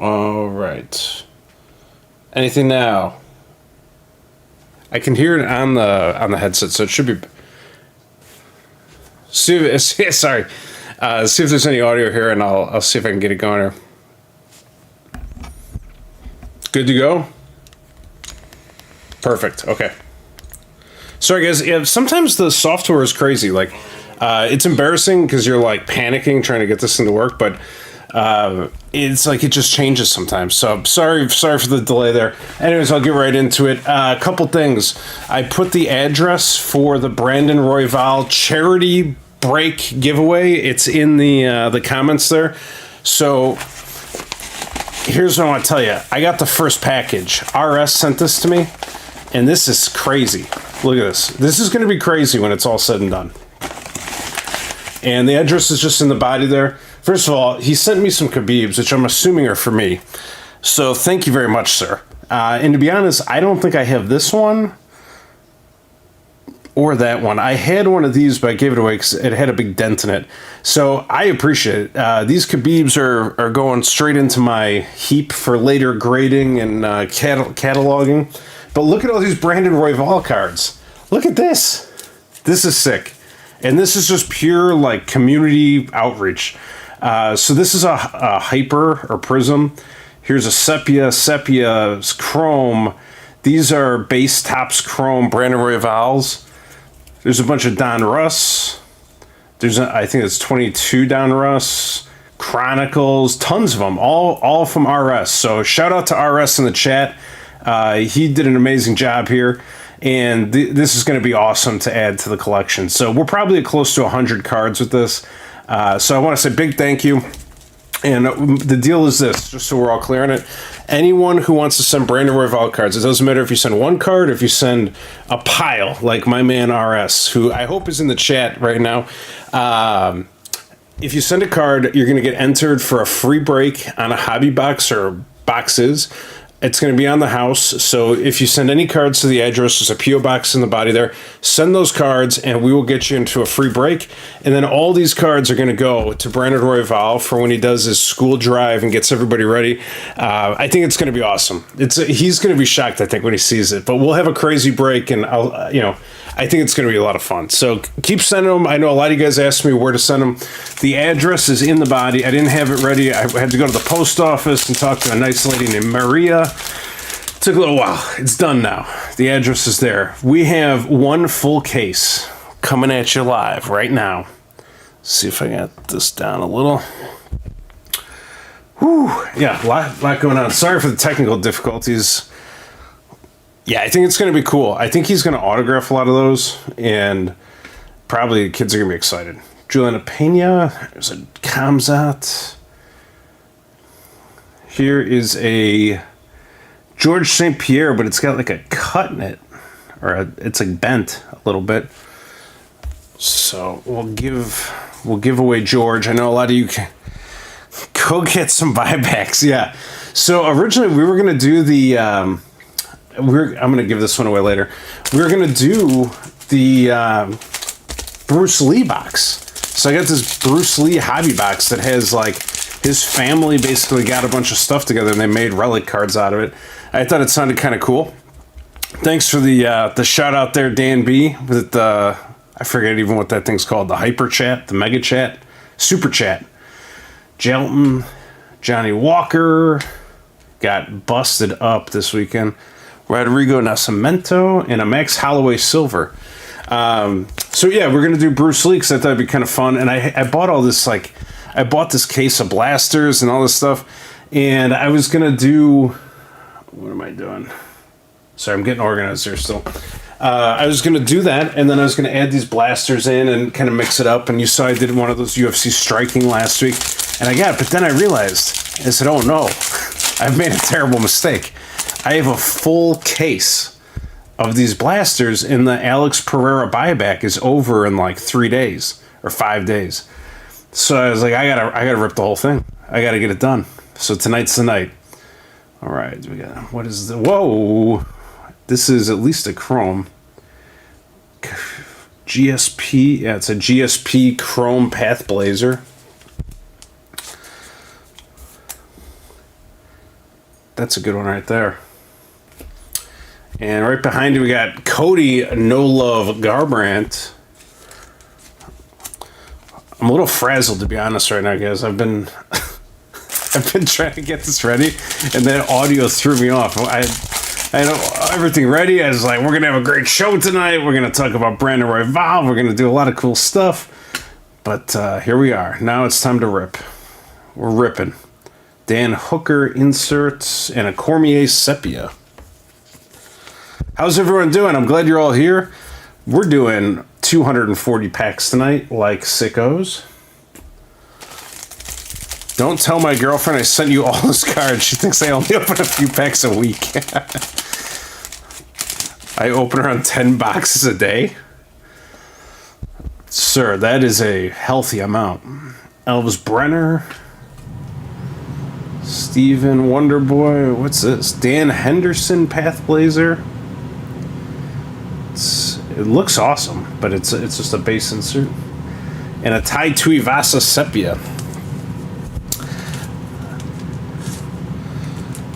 All right. Anything now? I can hear it on the headset, so it should be. Sorry. See if there's any audio here, and I'll see if I can get it going here. Good to go? Perfect. Okay. Sorry, guys. Yeah, sometimes the software is crazy. Like, it's embarrassing because you're like panicking trying to get this thing to work, but it's like it just changes sometimes. So sorry for the delay there. Anyways, I'll get right into it. A couple things. I put the address for the Brandon Royval Charity Break giveaway. It's in the comments there. So here's what I want to tell you. I got the first package. RS sent this to me, and this is crazy. Look at this. This is going to be crazy when it's all said and done. And the address is just in the body there. First of all, he sent me some Khabibs, which I'm assuming are for me. So thank you very much, sir. And to be honest, I don't think I have this one or that one. I had one of these, but I gave it away because it had a big dent in it. So I appreciate it. These Khabibs are going straight into my heap for later grading and cataloging. But look at all these Brandon Royval cards. Look at this. This is sick. And this is just pure like community outreach. So this is a hyper or prism. Here's a sepia chrome. These are base tops chrome Brandon Royvals. There's a bunch of Don Russ. I think it's 22 Don Russ. Chronicles, tons of them, all from RS. So shout out to RS in the chat. He did an amazing job here. And this is going to be awesome to add to the collection. So we're probably close to 100 cards with this. So I want to say big thank you. And the deal is this, just so we're all clear on it. Anyone who wants to send Brandon Royval cards, it doesn't matter if you send one card or if you send a pile, like my man RS, who I hope is in the chat right now. If you send a card, you're going to get entered for a free break on a hobby box or boxes. It's going to be on the house, so if you send any cards to the address, there's a P.O. box in the body there. Send those cards, and we will get you into a free break. And then all these cards are going to go to Brandon Royval for when he does his school drive and gets everybody ready. I think it's going to be awesome. He's going to be shocked, I think, when he sees it. But we'll have a crazy break, and I think it's going to be a lot of fun. So keep sending them. I know a lot of you guys asked me where to send them. The address is in the body. I didn't have it ready. I had to go to the post office and talk to a nice lady named Maria. Took a little while. It's done now. The address is there. We have one full case coming at you live right now. See if I got this down a little. Whew. Yeah, a lot going on. Sorry for the technical difficulties. Yeah, I think it's going to be cool. I think he's going to autograph a lot of those, and probably kids are going to be excited. Juliana Pena. There's a Kamzat. Here is a George St. Pierre, but it's got like a cut in it, or it's like bent a little bit. So we'll give away George. I know a lot of you can go get some buybacks. Yeah. So originally we were gonna do the. I'm gonna give this one away later. We were gonna do the Bruce Lee box. So I got this Bruce Lee hobby box that has like his family basically got a bunch of stuff together and they made relic cards out of it. I thought it sounded kind of cool. Thanks for the shout out there, Dan B. With the I forget even what that thing's called, the hyper chat, the mega chat, super chat. Jelton, Johnny Walker got busted up this weekend. Rodrigo Nascimento and a Max Holloway silver. So yeah, we're gonna do Bruce Lee because I thought it'd be kind of fun. And I bought all this I bought this case of blasters and all this stuff, and I was gonna do. What am I doing? Sorry, I'm getting organized here still. I was going to do that, and then I was going to add these blasters in and kind of mix it up. And you saw I did one of those UFC striking last week, and I got it. But then I realized, I said, oh no, I've made a terrible mistake. I have a full case of these blasters, and the Alex Pereira buyback is over in like 3 days or 5 days. So I was like, I gotta rip the whole thing. I gotta get it done. So tonight's the night. All right, we got, what is the, whoa, this is at least a chrome. GSP, yeah, it's a GSP chrome Path Blazer. That's a good one right there. And right behind you, we got Cody No Love Garbrandt. I'm a little frazzled, to be honest, right now, guys. I've been trying to get this ready, and that audio threw me off. I had everything ready. I was like, we're going to have a great show tonight. We're going to talk about Brandon Royval. We're going to do a lot of cool stuff. But here we are. Now it's time to rip. We're ripping. Dan Hooker inserts and a Cormier Sepia. How's everyone doing? I'm glad you're all here. We're doing 240 packs tonight, like sickos. Don't tell my girlfriend I sent you all those cards. She thinks I only open a few packs a week. I open around 10 boxes a day. Sir, that is a healthy amount. Elvis Brenner. Steven Wonderboy. What's this? Dan Henderson Pathblazer. It looks awesome, but it's just a base insert. And a Tai Tuivasa Sepia.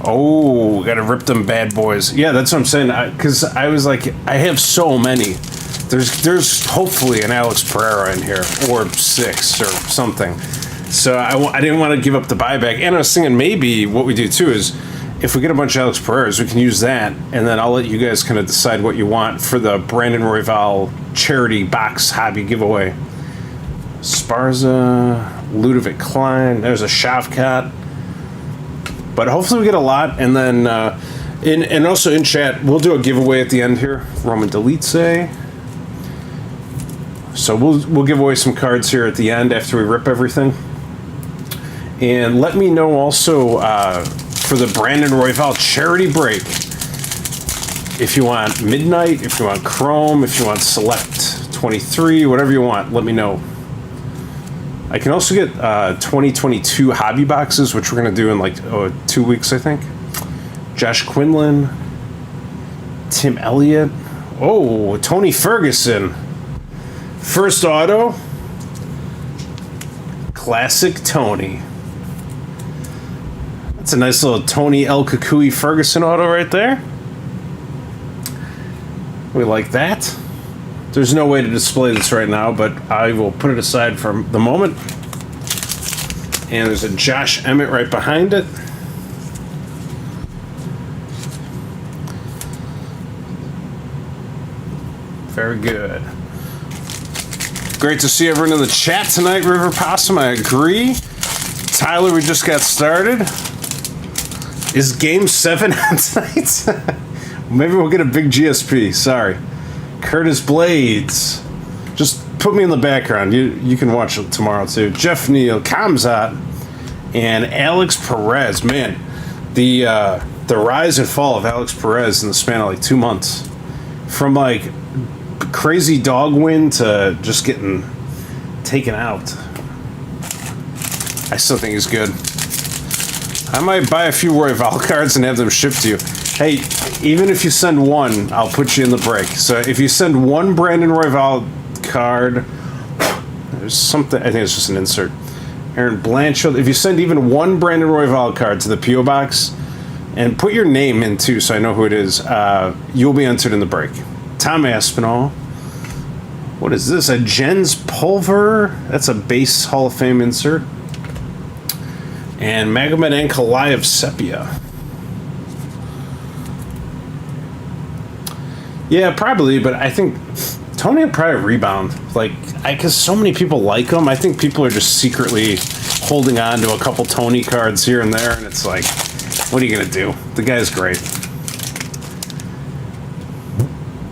Oh, gotta rip them bad boys. Yeah, that's what I'm saying. Because I was like, I have so many. There's hopefully an Alex Pereira in here, or 6 or something. So I didn't want to give up the buyback. And I was thinking maybe what we do too is, if we get a bunch of Alex Pereiras, we can use that, and then I'll let you guys kind of decide what you want for the Brandon Royval charity box hobby giveaway. Sparza, Ludovic Klein, there's a Shavkat. But hopefully we get a lot, and then and also in chat, we'll do a giveaway at the end here. Roman Delice. So we'll give away some cards here at the end after we rip everything. And let me know also for the Brandon Royval charity break, if you want Midnight, if you want Chrome, if you want Select 23, whatever you want, let me know. I can also get 2022 hobby boxes, which we're going to do in like 2 weeks, I think. Josh Quinlan, Tim Elliott. Oh, Tony Ferguson. First auto. Classic Tony. That's a nice little Tony El Kukui Ferguson auto right there. We like that. There's no way to display this right now, but I will put it aside for the moment. And there's a Josh Emmett right behind it. Very good. Great to see everyone in the chat tonight, River Possum. I agree. Tyler, we just got started. Is Game 7 on tonight? Maybe we'll get a big GSP. Sorry. Curtis Blades. Just put me in the background. You can watch it tomorrow too. Jeff Neal, Kamzat, and Alex Perez. Man, the rise and fall of Alex Perez in the span of like 2 months. From like crazy dog win to just getting taken out. I still think he's good. I might buy a few Royval cards and have them shipped to you. Hey, even if you send one, I'll put you in the break. So if you send one Brandon Royval card, there's something, I think it's just an insert. Aaron Blanchard, if you send even one Brandon Royval card to the P.O. Box, and put your name in too so I know who it is, you'll be entered in the break. Tom Aspinall. What is this? A Jens Pulver? That's a base Hall of Fame insert. And Magomed Ankalaev Sepia. Yeah, probably, but I think Tony would probably rebound. Like, because so many people like him, I think people are just secretly holding on to a couple Tony cards here and there, and it's like, what are you going to do? The guy's great.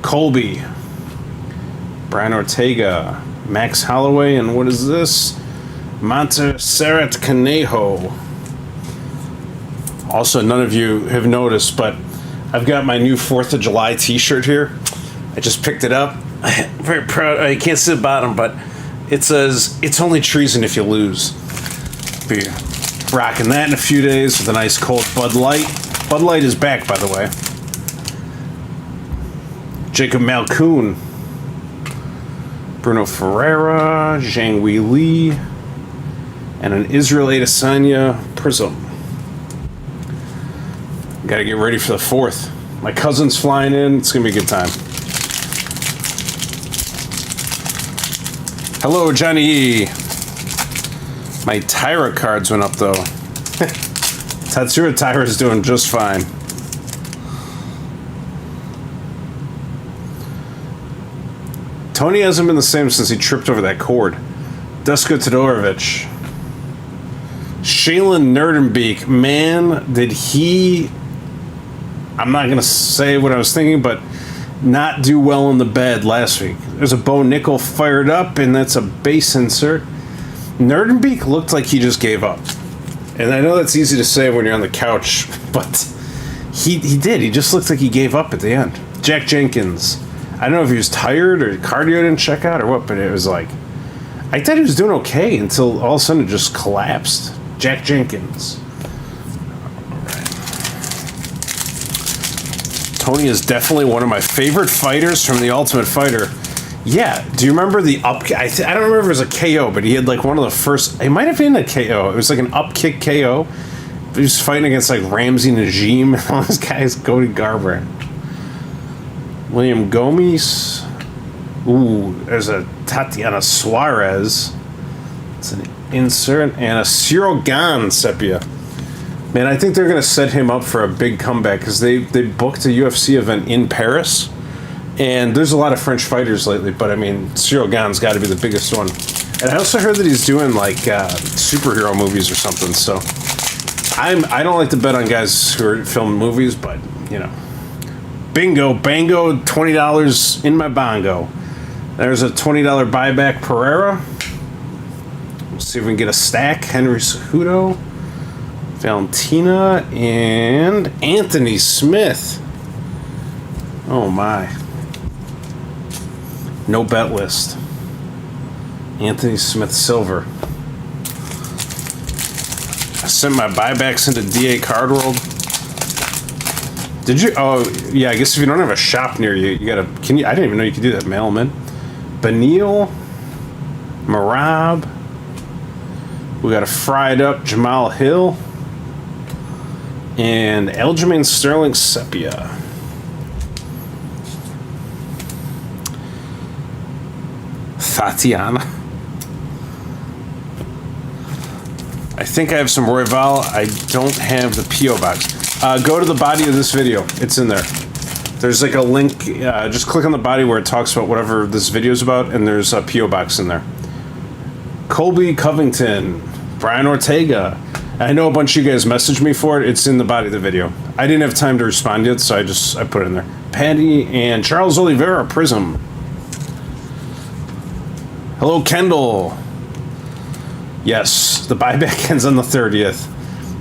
Colby. Brian Ortega. Max Holloway, and what is this? Montserrat Canejo. Also, none of you have noticed, but I've got my new 4th of July t-shirt here. I just picked it up. I'm very proud. I can't see the bottom, but it says, "It's only treason if you lose." Be rocking that in a few days with a nice cold Bud Light. Bud Light is back, by the way. Jacob Malkoon. Bruno Ferreira. Zhang Wei Li. And an Israel Adesanya Prism. Got to get ready for the 4th. My cousin's flying in. It's going to be a good time. Hello, Johnny E. My Tyra cards went up, though. Tatsuro Taira's doing just fine. Tony hasn't been the same since he tripped over that cord. Dusko Todorovic. Shaylin Nerdenbeek. Man, did he... I'm not going to say what I was thinking, but not do well in the bed last week. There's a Bo Nickel fired up, and that's a base insert. Nerdenbeek looked like he just gave up. And I know that's easy to say when you're on the couch, but he did. He just looked like he gave up at the end. Jack Jenkins. I don't know if he was tired or cardio didn't check out or what, but it was like... I thought he was doing okay until all of a sudden it just collapsed. Jack Jenkins. Tony is definitely one of my favorite fighters from The Ultimate Fighter. Yeah, do you remember the up... I don't remember if it was a KO, but he had like one of the first... It might have been a KO. It was like an up kick KO. He was fighting against like Ramsey Najim and all those guys. Cody Garbrandt. William Gomes. Ooh, there's a Tatiana Suarez. It's an insert. And a Cyril Gane sepia. Man, I think they're going to set him up for a big comeback because they booked a UFC event in Paris. And there's a lot of French fighters lately, but I mean, Cyril Gane's got to be the biggest one. And I also heard that he's doing like superhero movies or something. So I don't like to bet on guys who are filming movies, but you know, bingo, bango, $20 in my bongo. There's a $20 buyback Pereira. We'll see if we can get a stack. Henry Cejudo, Valentina, and Anthony Smith. Oh my. No bet list. Anthony Smith Silver. I sent my buybacks into DA Card World. Did you? Oh, yeah, I guess if you don't have a shop near you, you gotta... Can you? I didn't even know you could do that. Mail them in. Benil. Marab. We got a fried up Jamal Hill. And Aljamain Sterling Sepia. Tatiana. I think I have some Royval. I don't have the P.O. box. Go to the body of this video. It's in there. There's like a link. Just click on the body where it talks about whatever this video is about, and there's a P.O. box in there. Colby Covington. Brian Ortega. I know a bunch of you guys messaged me for it. It's in the body of the video. I didn't have time to respond yet, so I put it in there. Patty and Charles Oliveira Prism. Hello, Kendall. Yes, the buyback ends on the 30th.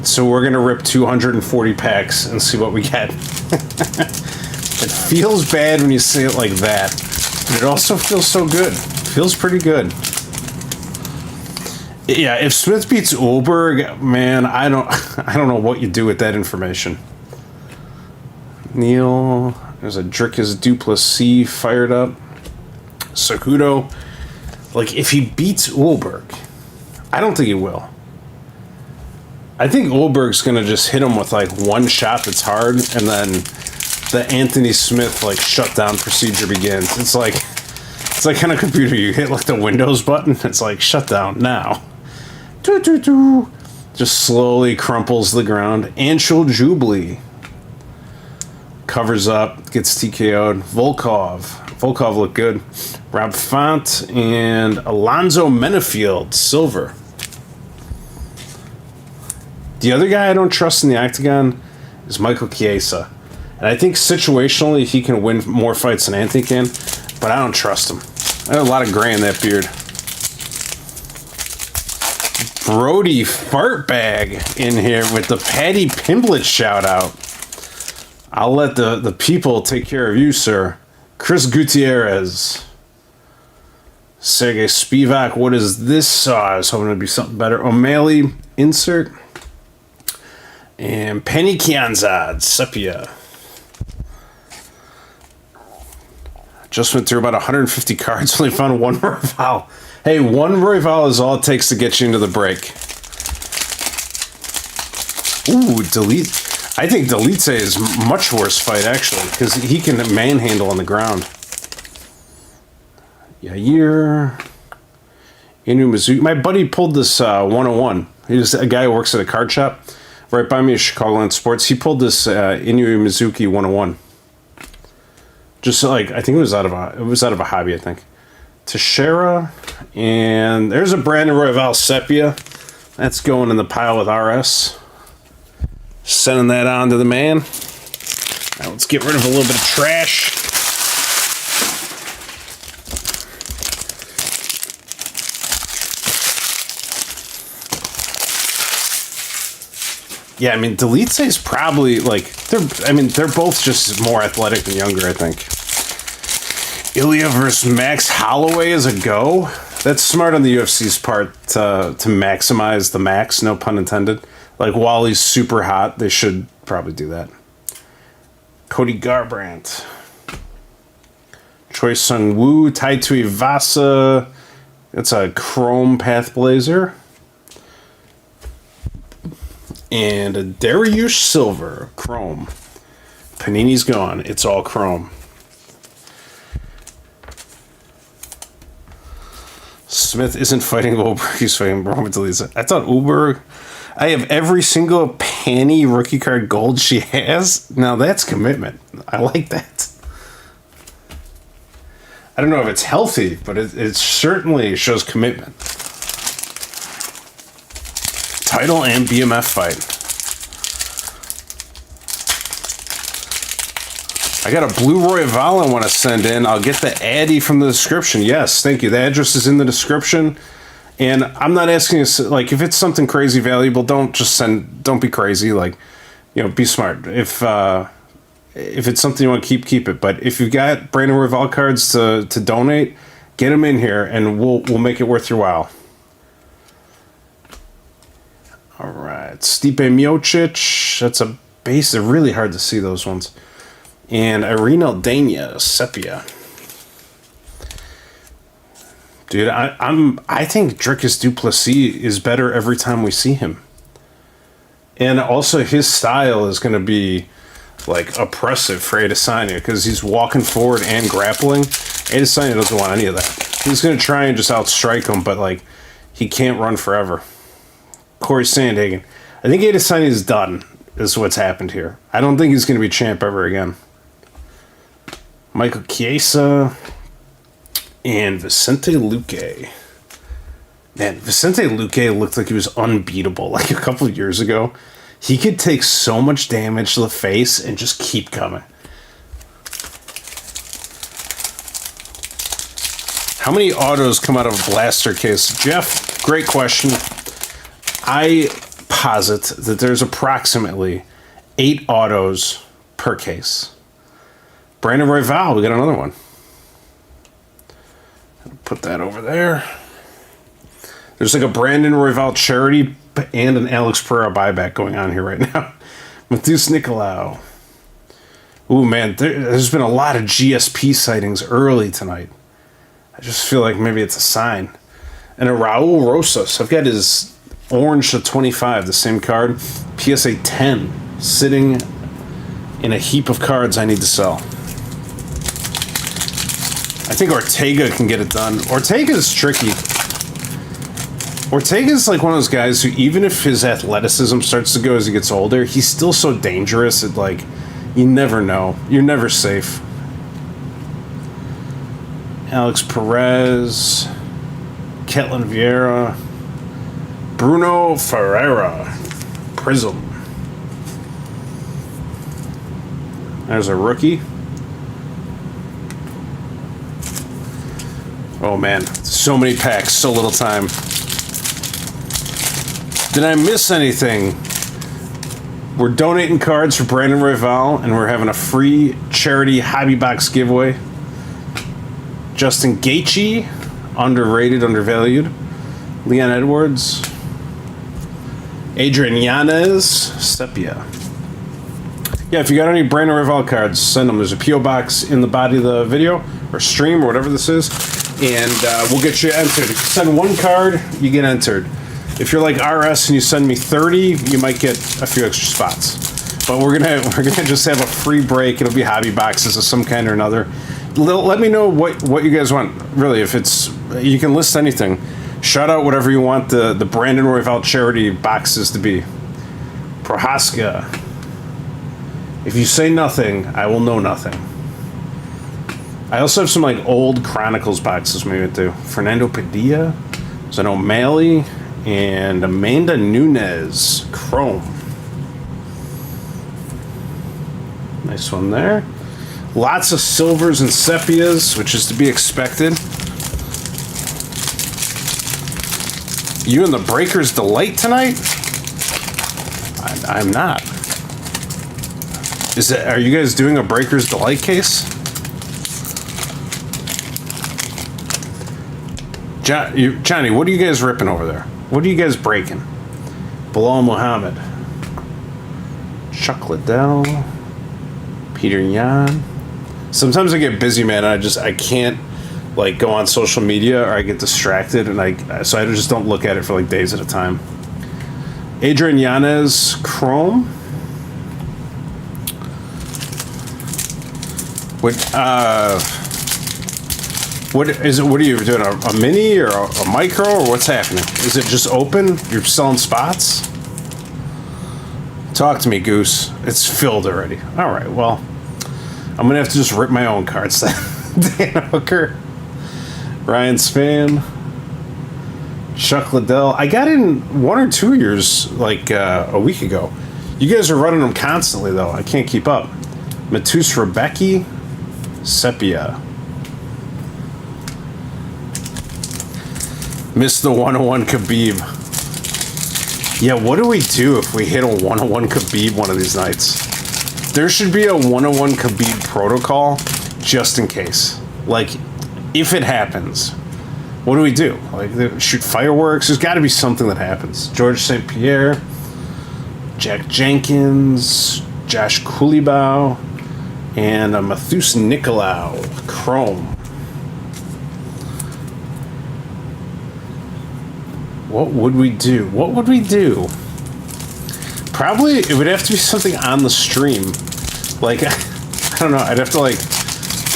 So we're going to rip 240 packs and see what we get. It feels bad when you say it like that. But it also feels so good. It feels pretty good. Yeah, if Smith beats Ulberg, man, I don't know what you do with that information. Neil, there's a Drickus Duplessis fired up. Cejudo. Like, if he beats Ulberg, I don't think he will. I think Ulberg's going to just hit him with, like, one shot that's hard, and then the Anthony Smith, like, shutdown procedure begins. It's like on a computer, you hit, like, the Windows button, it's like, shut down now. Doo-doo-doo. Just slowly crumples the ground. Anshul Jubilee. Covers up, gets TKO'd. Volkov looked good. Rob Font and Alonzo Menafield, silver. The other guy I don't trust in the octagon is Michael Chiesa. And I think situationally he can win more fights than Anthony can, but I don't trust him. I have a lot of gray in that beard. Brody Fartbag in here with the Patty Pimblett shout out. I'll let the people take care of you, sir. Chris Gutierrez. Sergey Spivak, what is this? I was hoping it'd be something better. O'Malley, insert. And Penny Kianzad, Sepia. Just went through about 150 cards, only found one Royval. Hey, one Royval is all it takes to get you into the break. Ooh, delete. I think Delice is much worse fight, actually, because he can manhandle on the ground. Yair. Inu Mizuki. My buddy pulled this 101. He's a guy who works at a card shop right by me at Chicagoland Sports. He pulled this Inu Mizuki 101. Just like, I think it was out of a hobby, I think. Teixeira. And there's a Brandon Royval Sepia. That's going in the pile with RS. Sending that on to the man. Now let's get rid of a little bit of trash. Yeah, I mean, Delice is probably, like, they're both just more athletic and younger, I think. Ilya versus Max Holloway is a go. That's smart on the UFC's part to maximize the max, no pun intended. Like, while he's super hot, they should probably do that. Cody Garbrandt. Choi Sung Woo, Tai Tuivasa. That's a Chrome Path Blazer. And a Dariush Silver, Chrome. Panini's gone. It's all Chrome. Smith isn't fighting Uber. He's fighting Roman Delice. I thought Uber... I have every single Panny rookie card gold she has. Now that's commitment. I like that. I don't know if it's healthy, but it certainly shows commitment. Title and BMF fight. I got a blue Royval I want to send in. I'll get the Addy from the description. Yes, thank you. The address is in the description. And I'm not asking you, like, if it's something crazy valuable, don't be crazy. Like, you know, be smart. If it's something you want to keep it. But if you've got Brandon Royval cards to donate, get them in here and we'll make it worth your while. All right, Stipe Miocic. That's a base. They're really hard to see, those ones. And Irene Aldana, Sepia. Dude, I think Dricus Duplessis is better every time we see him. And also his style is going to be, like, oppressive for Adesanya because he's walking forward and grappling. Adesanya doesn't want any of that. He's going to try and just outstrike him, but, like, he can't run forever. Corey Sandhagen. I think Adesanya is done, is what's happened here. I don't think he's going to be champ ever again. Michael Chiesa and Vicente Luque. Man, Vicente Luque looked like he was unbeatable like a couple of years ago. He could take so much damage to the face and just keep coming. How many autos come out of a blaster case? Jeff, great question. I posit that there's approximately 8 autos per case. Brandon Royval, we got another one. Put that over there. There's like a Brandon Royval charity and an Alex Pereira buyback going on here right now. Matheus Nicolau. Ooh, man, there's been a lot of GSP sightings early tonight. I just feel like maybe it's a sign. And a Raul Rosas. I've got his orange to 25, the same card. PSA 10, sitting in a heap of cards I need to sell. I think Ortega can get it done. Ortega's tricky. Ortega's like one of those guys who, even if his athleticism starts to go as he gets older, he's still so dangerous that, like, you never know. You're never safe. Alex Perez, Ketlin Vieira, Bruno Ferreira, Prism. There's a rookie. Oh man, so many packs, so little time. Did I miss anything? We're donating cards for Brandon Royval, and we're having a free charity hobby box giveaway. Justin Gaethje, underrated, undervalued. Leon Edwards. Adrian Yanez, Sepia. Yeah, if you got any Brandon Royval cards, send them. There's a P.O. box in the body of the video, or stream, or whatever this is, and we'll get you entered. If you send one card, you get entered. If you're like RS and you send me 30, you might get a few extra spots. But we're gonna just have a free break. It'll be hobby boxes of some kind or another. Let me know what you guys want. Really, if it's, you can list anything. Shout out whatever you want the Brandon Royval charity boxes to be. Prohaska. If you say nothing, I will know nothing. I also have some like old Chronicles boxes maybe too. Fernando Padilla, Zen O'Malley, and Amanda Nunes Chrome. Nice one there. Lots of silvers and sepias, which is to be expected. You in the Breaker's Delight tonight? I'm not. Are you guys doing a Breaker's Delight case? Johnny, what are you guys ripping over there? What are you guys breaking? Bilal Muhammad. Chuck Liddell. Peter Yan. Sometimes I get busy, man. I can't like go on social media, or I get distracted, and so I just don't look at it for like days at a time. Adrian Yanez Chrome. What is it? What are you doing? A mini or a micro, or what's happening? Is it just open? You're selling spots? Talk to me, Goose. It's filled already. All right. Well, I'm gonna have to just rip my own cards then. Dan Hooker, Ryan Spann, Chuck Liddell. I got in 1 or 2 years like a week ago. You guys are running them constantly though. I can't keep up. Matus Rebecki, Sepia. Missed the 101 Khabib. Yeah, what do we do if we hit a 101 Khabib one of these nights? There should be a 101 Khabib protocol just in case. Like, if it happens, what do we do? Like, shoot fireworks? There's got to be something that happens. George St. Pierre, Jack Jenkins, Josh Kulibau, and Mathus Nicolau, Chrome. What would we do? What would we do? Probably it would have to be something on the stream. Like, I don't know. I'd have to like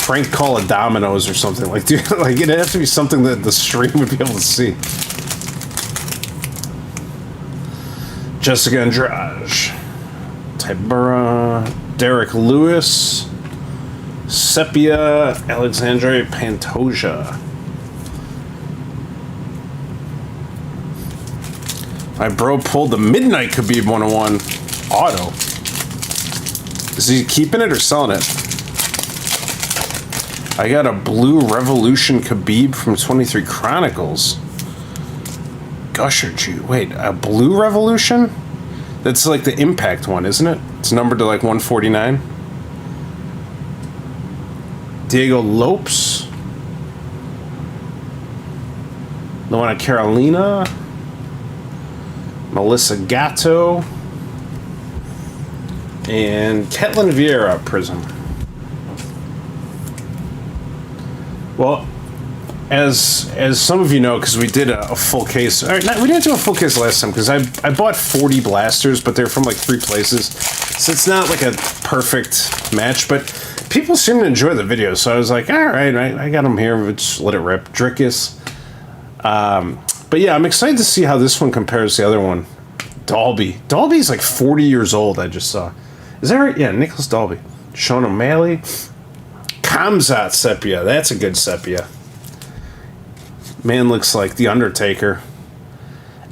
prank call a Domino's or something. Like, dude, like it'd have to be something that the stream would be able to see. Jessica Andrade, Tybura, Derek Lewis, Sepia, Alexandre Pantoja. My bro pulled the Midnight Khabib 101 auto. Is he keeping it or selling it? I got a Blue Revolution Khabib from 23 Chronicles. Gusher Jew. Wait, a Blue Revolution? That's like the Impact one, isn't it? It's numbered to like 149. Diego Lopes. Luana Carolina. Melissa Gatto. And Ketlin Vieira Prism. Well, as some of you know, because we did a full case. All right, we didn't do a full case last time because I bought 40 blasters, but they're from like 3 places, so it's not like a perfect match. But people seem to enjoy the video, so I was like, all right, I got them here. Just let it rip. Drickus. But yeah, I'm excited to see how this one compares to the other one. Dalby. Dalby's like 40 years old. I just saw. Is that right? Yeah, Nicholas Dalby. Sean O'Malley. Kamzat Sepia. That's a good Sepia. Man looks like The Undertaker.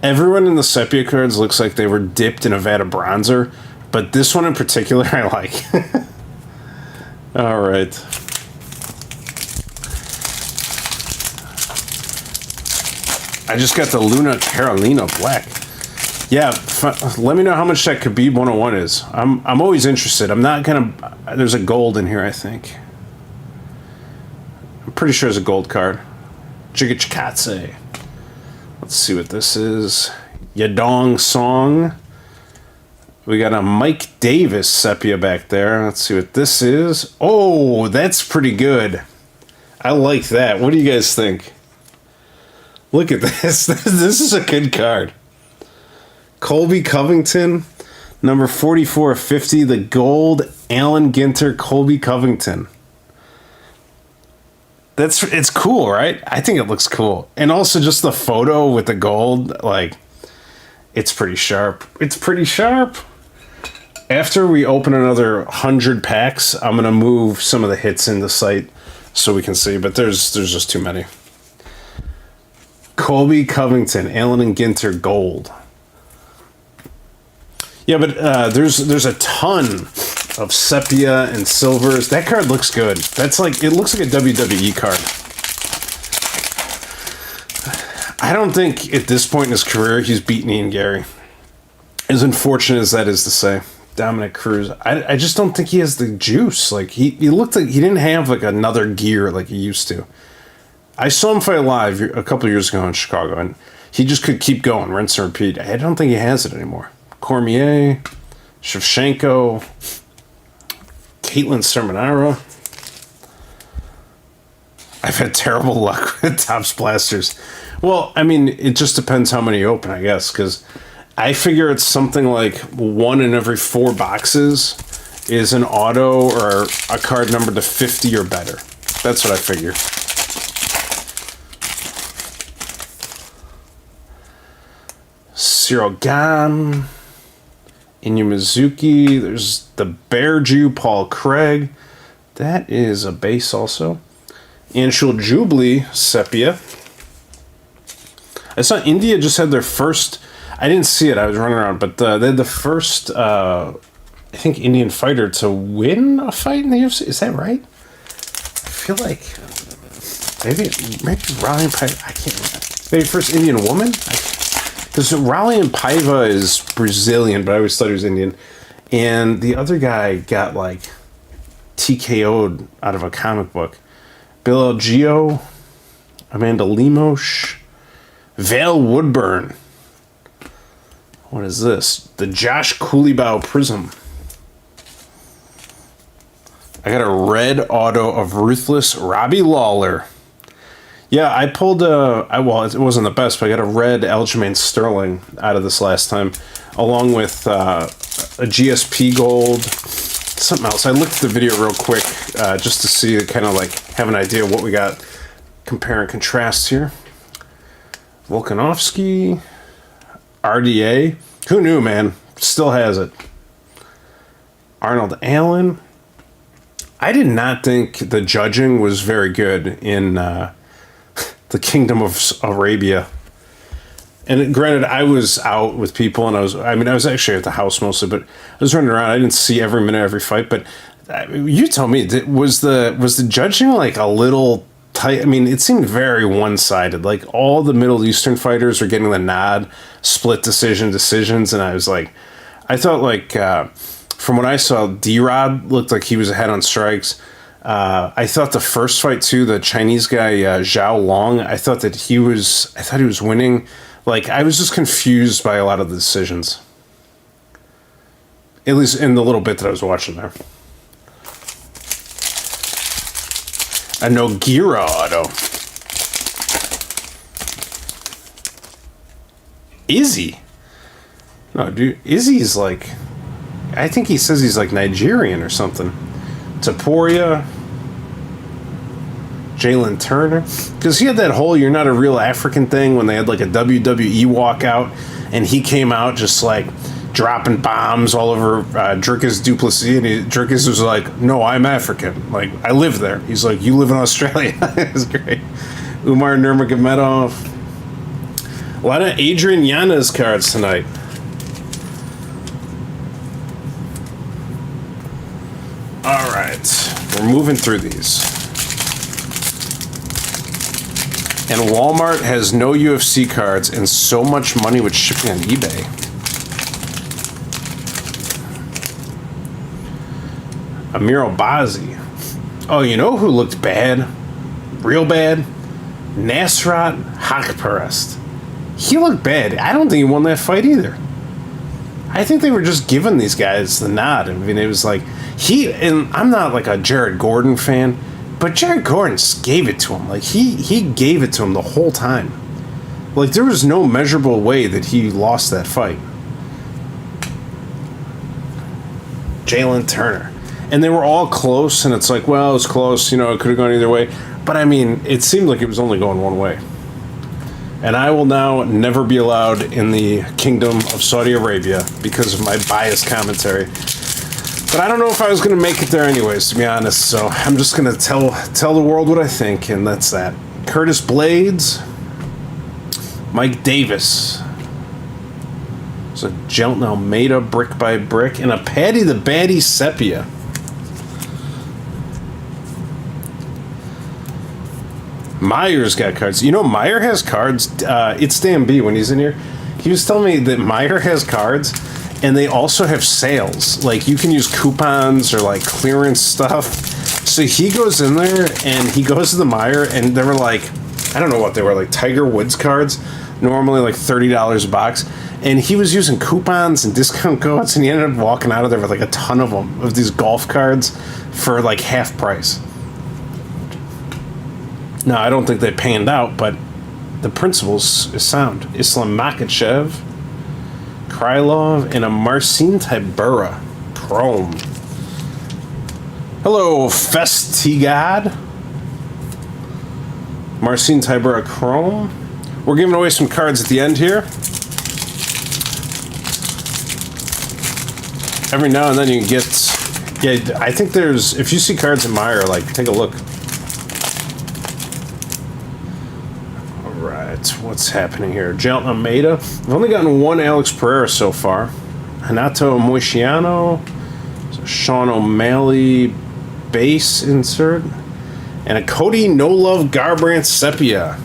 Everyone in the Sepia cards looks like they were dipped in a vat of bronzer, but this one in particular I like. All right. I just got the Luna Carolina Black. Yeah, let me know how much that Khabib 101 is. I'm always interested. I'm not gonna. There's a gold in here, I think. I'm pretty sure it's a gold card. Jigichikatse. Let's see what this is. Yadong Song. We got a Mike Davis Sepia back there. Let's see what this is. Oh, that's pretty good. I like that. What do you guys think? Look at this. This is a good card. Colby Covington, Number 4450, the gold Allen Ginter Colby Covington. It's cool, right? I think it looks cool. And also just the photo with the gold, like, it's pretty sharp. It's pretty sharp. After we open another 100 packs, I'm going to move some of the hits in the site so we can see, but there's just too many. Colby Covington, Allen and Ginter gold. Yeah, but there's a ton of sepia and silvers. That card looks good. That's like, it looks like a WWE card. I don't think at this point in his career he's beaten Ian Gary. As unfortunate as that is to say. Dominic Cruz. I just don't think he has the juice. Like, he looked like he didn't have like another gear like he used to. I saw him fight live a couple years ago in Chicago, and he just could keep going, rinse and repeat. I don't think he has it anymore. Cormier, Shevchenko, Caitlin Sermonara. I've had terrible luck with Topps Blasters. Well, I mean, it just depends how many you open, I guess, because I figure it's something like 1 in every 4 boxes is an auto or a card numbered to 50 or better. That's what I figure. Cyril Gahn, Inu Mizuki, there's the Bear Jew, Paul Craig. That is a base also. Anshul Jubilee, Sepia. I saw India just had their first, I didn't see it, I was running around, but they had the first, I think, Indian fighter to win a fight in the UFC. Is that right? I feel like maybe Raleigh Paiva, I can't remember. Maybe first Indian woman? Because Raleigh Paiva is Brazilian, but I always thought he was Indian. And the other guy got like TKO'd out of a comic book. Bill Gio, Amanda Lemos, Vale Woodburn. What is this? The Josh Cooleybow Prism. I got a red auto of Ruthless Robbie Lawler. Yeah, I pulled well, it wasn't the best, but I got a red Aljamain Sterling out of this last time, along with a GSP Gold, something else. I looked at the video real quick just to see, kind of like have an idea of what we got. Compare and contrast here. Volkanovski, RDA. Who knew, man? Still has it. Arnold Allen. I did not think the judging was very good in the Kingdom of Arabia. And granted, I was out with people, and I was actually at the house mostly, but I was running around. I didn't see every minute, every fight, but you tell me, was the judging like a little tight? I mean, it seemed very one-sided. Like, all the Middle Eastern fighters were getting the nod, split decisions, and I was like, I thought like, from what I saw, D-Rod looked like he was ahead on strikes. I thought the first fight too, the Chinese guy Zhao Long, I thought he was winning. Like, I was just confused by a lot of the decisions. At least in the little bit that I was watching there. A Nogueira auto. Izzy. No, dude, Izzy's like, I think he says he's like Nigerian or something. Taporia. Jalen Turner, because he had that whole "you're not a real African" thing when they had like a WWE walkout, and he came out just like dropping bombs all over Dricus Duplessis, and Dricus was like, "No, I'm African. Like, I live there." He's like, "You live in Australia." It's great. Umar Nurmagomedov. A lot of Adrian Yanez cards tonight. All right, we're moving through these. And Walmart has no UFC cards and so much money with shipping on eBay. Amir Albazi. Oh, you know who looked bad? Real bad? Nasrat Hakparest. He looked bad. I don't think he won that fight either. I think they were just giving these guys the nod. I mean, it was like, and I'm not like a Jared Gordon fan, but Jared Gordon gave it to him. Like, he gave it to him the whole time. Like, there was no measurable way that he lost that fight. Jalen Turner. And they were all close, and it's like, well, it was close, you know, it could have gone either way. But I mean, it seemed like it was only going one way. And I will now never be allowed in the Kingdom of Saudi Arabia because of my biased commentary. But I don't know if I was going to make it there anyways, to be honest. So I'm just going to tell the world what I think, and that's that. Curtis Blades, Mike Davis. It's a Jelton Almeida brick by brick, and a Patty the Batty Sepia. Meyer's got cards. You know, Meyer has cards. It's Dan B when he's in here. He was telling me that Meyer has cards, and they also have sales. Like, you can use coupons or, like, clearance stuff. So he goes in there, and he goes to the Meyer, and they were like, I don't know what they were, like Tiger Woods cards, normally like $30 a box. And he was using coupons and discount codes, and he ended up walking out of there with like a ton of them, of these golf cards, for like half price. Now, I don't think they panned out, but the principles is sound. Islam Makhachev, Krylov, and a Marcin Tybura Chrome. Hello, Festigad. Marcin Tybura Chrome. We're giving away some cards at the end here. Every now and then you can get... Yeah, I think there's... If you see cards in Meyer, like, take a look. What's happening here? Jelton Almeida. I've only gotten one Alex Pereira so far. Hanato Moishiano. Sean O'Malley base insert. And a Cody No Love Garbrandt Sepia.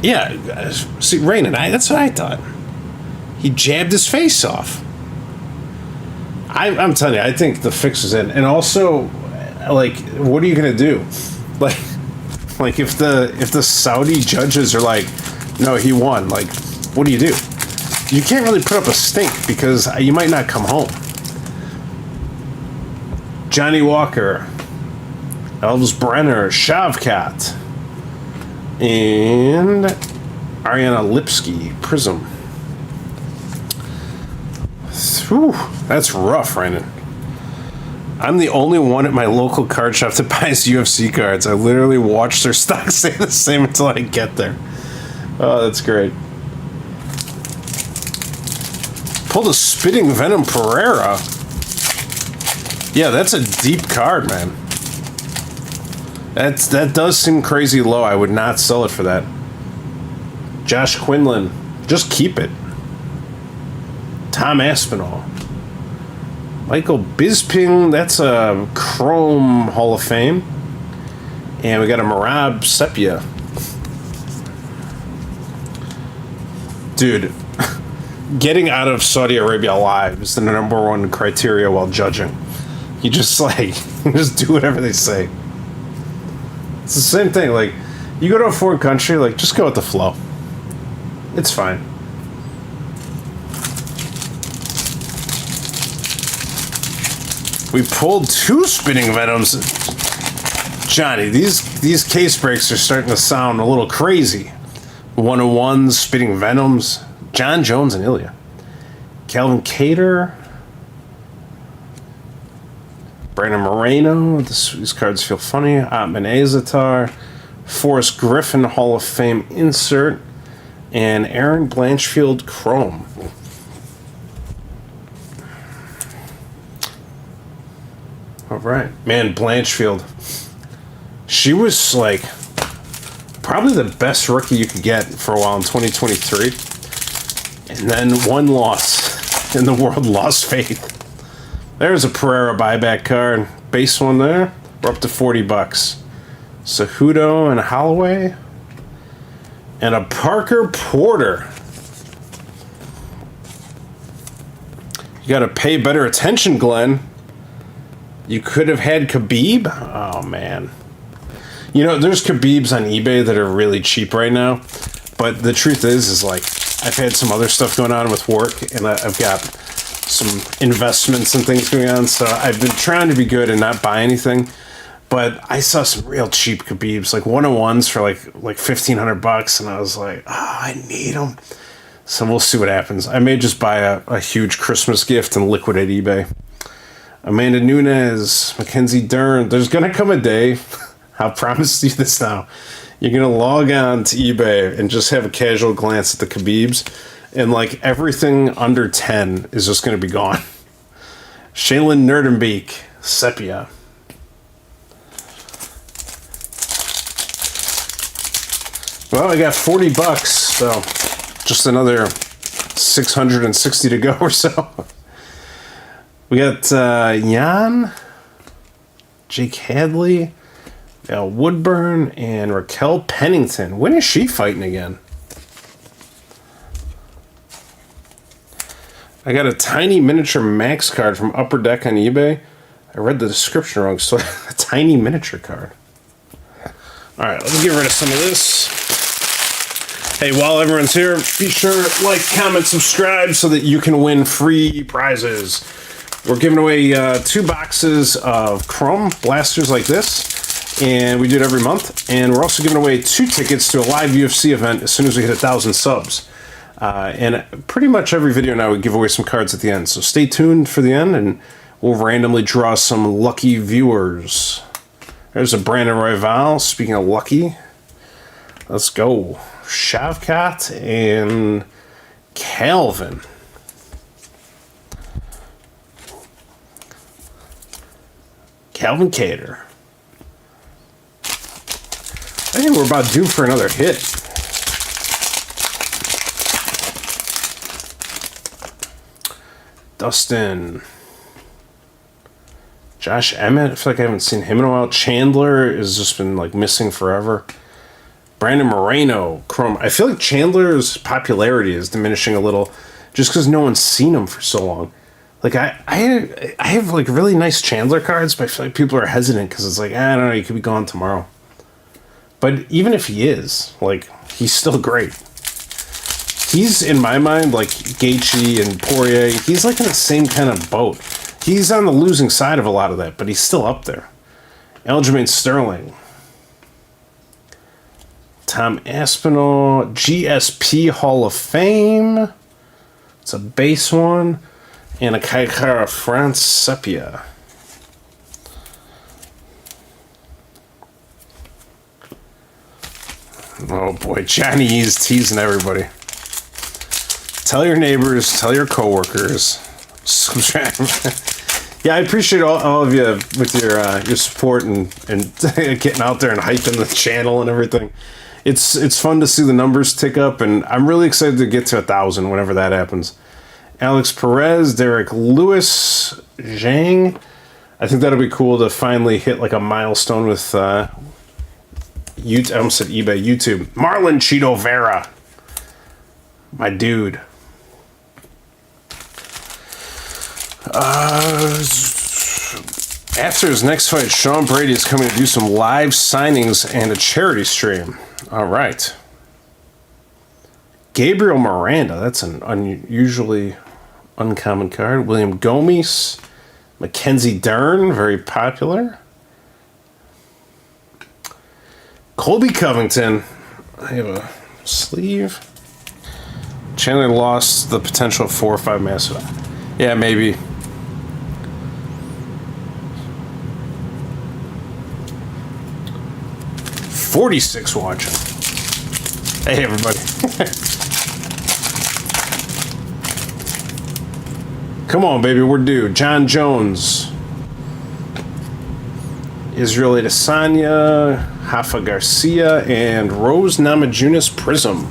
Yeah, see, Rainen, that's what I thought. He jabbed his face off. I'm telling you, I think the fix is in. And also, like, what are you gonna do? Like if the Saudi judges are like, no, he won. Like, what do? You can't really put up a stink because you might not come home. Johnny Walker, Elvis Brenner, Shavkat, and Ariana Lipsky, Prism. Whew, that's rough, Brandon. I'm the only one at my local card shop that buys UFC cards. I literally watch their stock stay the same until I get there. Oh, that's great. Pulled a Spitting Venom Pereira. Yeah, that's a deep card, man. That does seem crazy low. I would not sell it for that. Josh Quinlan. Just keep it. Tom Aspinall. Michael Bisping, that's a Chrome Hall of Fame. And we got a Marab Sepia. Dude, getting out of Saudi Arabia alive is the number one criteria while judging. You just just do whatever they say. It's the same thing, like, you go to a foreign country, like, just go with the flow. It's fine. We pulled 2 Spitting Venoms. Johnny, these case breaks are starting to sound a little crazy. 101s, Spitting Venoms. John Jones and Ilya. Calvin Cater. Brandon Moreno. These cards feel funny. Atman Azatar. Forrest Griffin Hall of Fame insert. And Aaron Blanchfield Chrome. All right. Man, Blanchfield. She was, like, probably the best rookie you could get for a while in 2023. And then one loss, and the world lost faith. There's a Pereira buyback card. Base one there. We're up to $40. Cejudo and Holloway. And a Parker Porter. You got to pay better attention, Glenn. You could have had Khabib. Oh, man. You know, there's Khabibs on eBay that are really cheap right now. But the truth is like, I've had some other stuff going on with work, and I've got some investments and things going on. So I've been trying to be good and not buy anything. But I saw some real cheap Khabibs, like 101s for like $1,500, and I was like, oh, I need them. So we'll see what happens. I may just buy a huge Christmas gift and liquidate eBay. Amanda Nunes, Mackenzie Dern. There's going to come a day, I'll promise you this now, you're going to log on to eBay and just have a casual glance at the Khabibs, and like everything under 10 is just going to be gone. Shaylin Nerdenbeek, Sepia. Well, I got $40, so just another 660 to go or so. We got Jan, Jake Hadley, Woodburn, and Raquel Pennington. When is she fighting again? I got a tiny miniature max card from Upper Deck on eBay. I read the description wrong, so a tiny miniature card. Alright, let's get rid of some of this. Hey, while everyone's here, be sure to like, comment, subscribe so that you can win free prizes. We're giving away 2 boxes of Chrome blasters like this, and we do it every month. And we're also giving away 2 tickets to a live UFC event as soon as we hit 1,000 subs. And pretty much every video now we give away some cards at the end. So stay tuned for the end, and we'll randomly draw some lucky viewers. There's a Brandon Royval. Speaking of lucky, let's go. Shavkat and Calvin. Calvin Cater. I think we're about due for another hit. Dustin. Josh Emmett. I feel like I haven't seen him in a while. Chandler has just been like missing forever. Brandon Moreno. Chrome. I feel like Chandler's popularity is diminishing a little just because no one's seen him for so long. Like, I have, like, really nice Chandler cards, but I feel like people are hesitant because it's like, I don't know, he could be gone tomorrow. But even if he is, like, he's still great. He's, in my mind, like, Gaethje and Poirier, he's, like, in the same kind of boat. He's on the losing side of a lot of that, but he's still up there. Aljamain Sterling. Tom Aspinall. GSP Hall of Fame. It's a base one. And a Kaikara France Sepia. Oh boy, Johnny is teasing everybody. Tell your neighbors, tell your coworkers. Subscribe. Yeah, I appreciate all of you with your support and getting out there and hyping the channel and everything. It's fun to see the numbers tick up, and I'm really excited to get to 1,000 whenever that happens. Alex Perez, Derek Lewis, Zhang. I think that'll be cool to finally hit like a milestone with YouTube. I almost said eBay, YouTube. Marlon Cheeto Vera, my dude. After his next fight, Sean Brady is coming to do some live signings and a charity stream. All right. Gabriel Miranda, that's an unusually uncommon card. William Gomes, Mackenzie Dern, very popular. Colby Covington, I have a sleeve. Chandler lost the potential of 4 or 5 massive. Yeah, maybe. $46 watching. Hey, everybody. Come on, baby, we're due. John Jones. Israel Adesanya, Rafa Garcia, and Rose Namajunas Prism.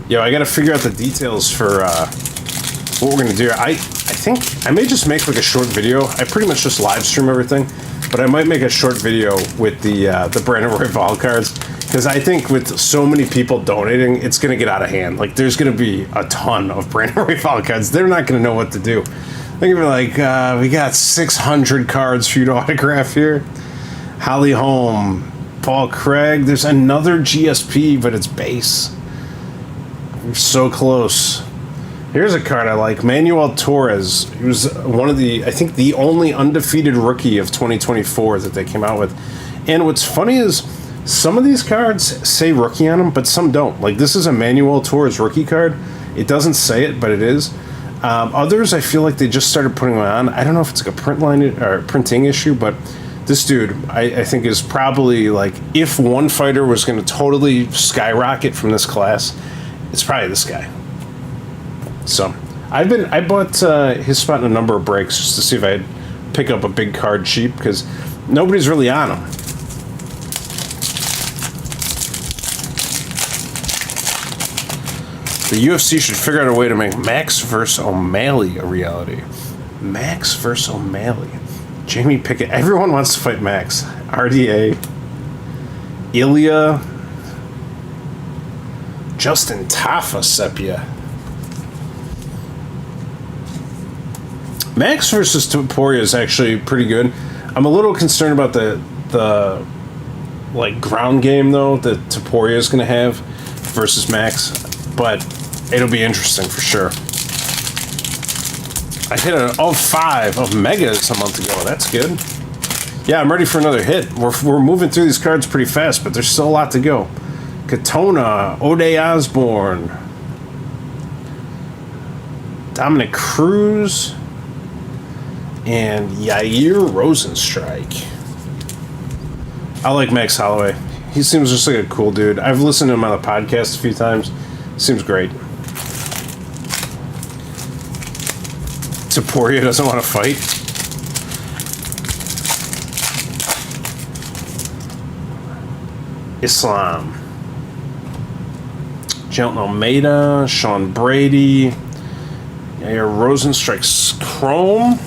Yo, I gotta figure out the details for what we're gonna do. I think I may just make like a short video. I pretty much just live stream everything, but I might make a short video with the Brandon Royval cards, because I think with so many people donating, it's gonna get out of hand. Like, there's gonna be a ton of Brandon Royval cards. They're not gonna know what to do. They're gonna be like, we got 600 cards for you to autograph here. Holly Holm, Paul Craig. There's another GSP, but it's base. We're so close. Here's a card I like. Manuel Torres. He was one of the, I think, the only undefeated rookie of 2024 that they came out with. And what's funny is Some of these cards say rookie on them, but some don't. Like, this is a Manuel Torres rookie card. It doesn't say it, but it is. Others, I feel like they just started putting them on. I don't know if it's like a print line or printing issue, but this dude, I think, is probably, like, if one fighter was going to totally skyrocket from this class, it's probably this guy. So, I bought his spot in a number of breaks just to see if I'd pick up a big card cheap, because nobody's really on him. The UFC should figure out a way to make Max vs. O'Malley a reality. Max vs. O'Malley. Jamie Pickett. Everyone wants to fight Max. RDA. Ilya. Justin Tafa Sepia. Max versus Topuria is actually pretty good. I'm a little concerned about the like ground game though that Topuria is going to have versus Max, but it'll be interesting for sure. I hit an of 5 of Megas a month ago. That's good. Yeah, I'm ready for another hit. We're moving through these cards pretty fast, but there's still a lot to go. Katona, Ode Osborne, Dominic Cruz, and Yair Rosenstrike. I like Max Holloway. He seems just like a cool dude. I've listened to him on the podcast a few times. Seems great. Topuria doesn't want to fight. Islam. Jelton Almeida, Sean Brady, Yair Rosenstrike's Chrome.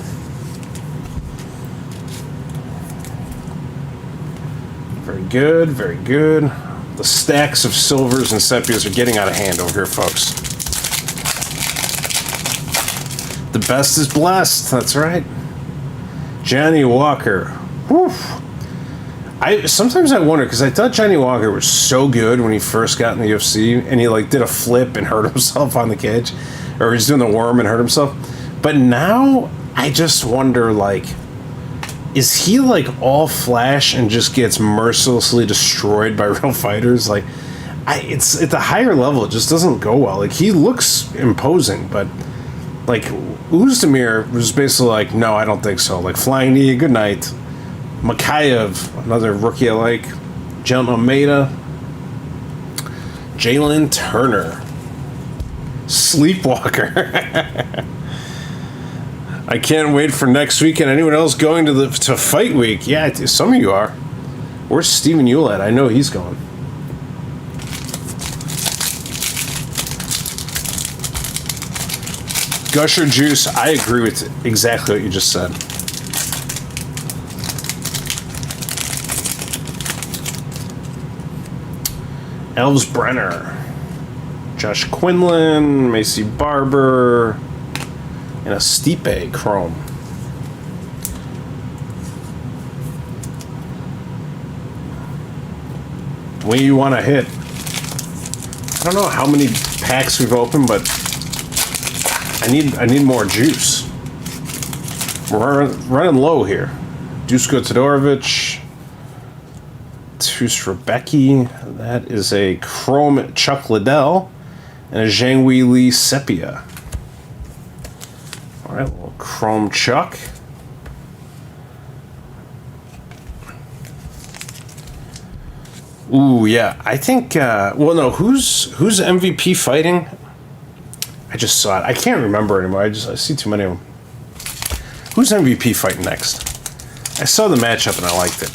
Very good, very good. The stacks of silvers and sepias are getting out of hand over here, folks. The best is blessed, that's right. Johnny Walker. Whew. Sometimes I wonder, because I thought Johnny Walker was so good when he first got in the UFC, and he like did a flip and hurt himself on the cage, or he's doing the worm and hurt himself. But now I just wonder, like, is he like all flash and just gets mercilessly destroyed by real fighters? Like, it's at the higher level, it just doesn't go well. Like, he looks imposing, but like Uzdemir was basically like, no, I don't think so. Like, flying knee, good night. Makayev, another rookie I like. Jelton Almeida. Jalen Turner. Sleepwalker. I can't wait for next week. And anyone else going to Fight Week? Yeah, some of you are. Where's Steven Ewell at? I know he's going. Gusher Juice, I agree with exactly what you just said. Elves Brenner. Josh Quinlan, Macy Barber, and a Stipe Chrome. When you want to hit. I don't know how many packs we've opened, but I need more juice. We're running low here. Dusko Todorovic, Tus Rebecki. That is a Chrome Chuck Liddell and a Zhang Wei Li Sepia. All right, little Chrome Chuck. Ooh, yeah. I think. Well, no. Who's MVP fighting? I just saw it. I can't remember anymore. I see too many of them. Who's MVP fighting next? I saw the matchup and I liked it.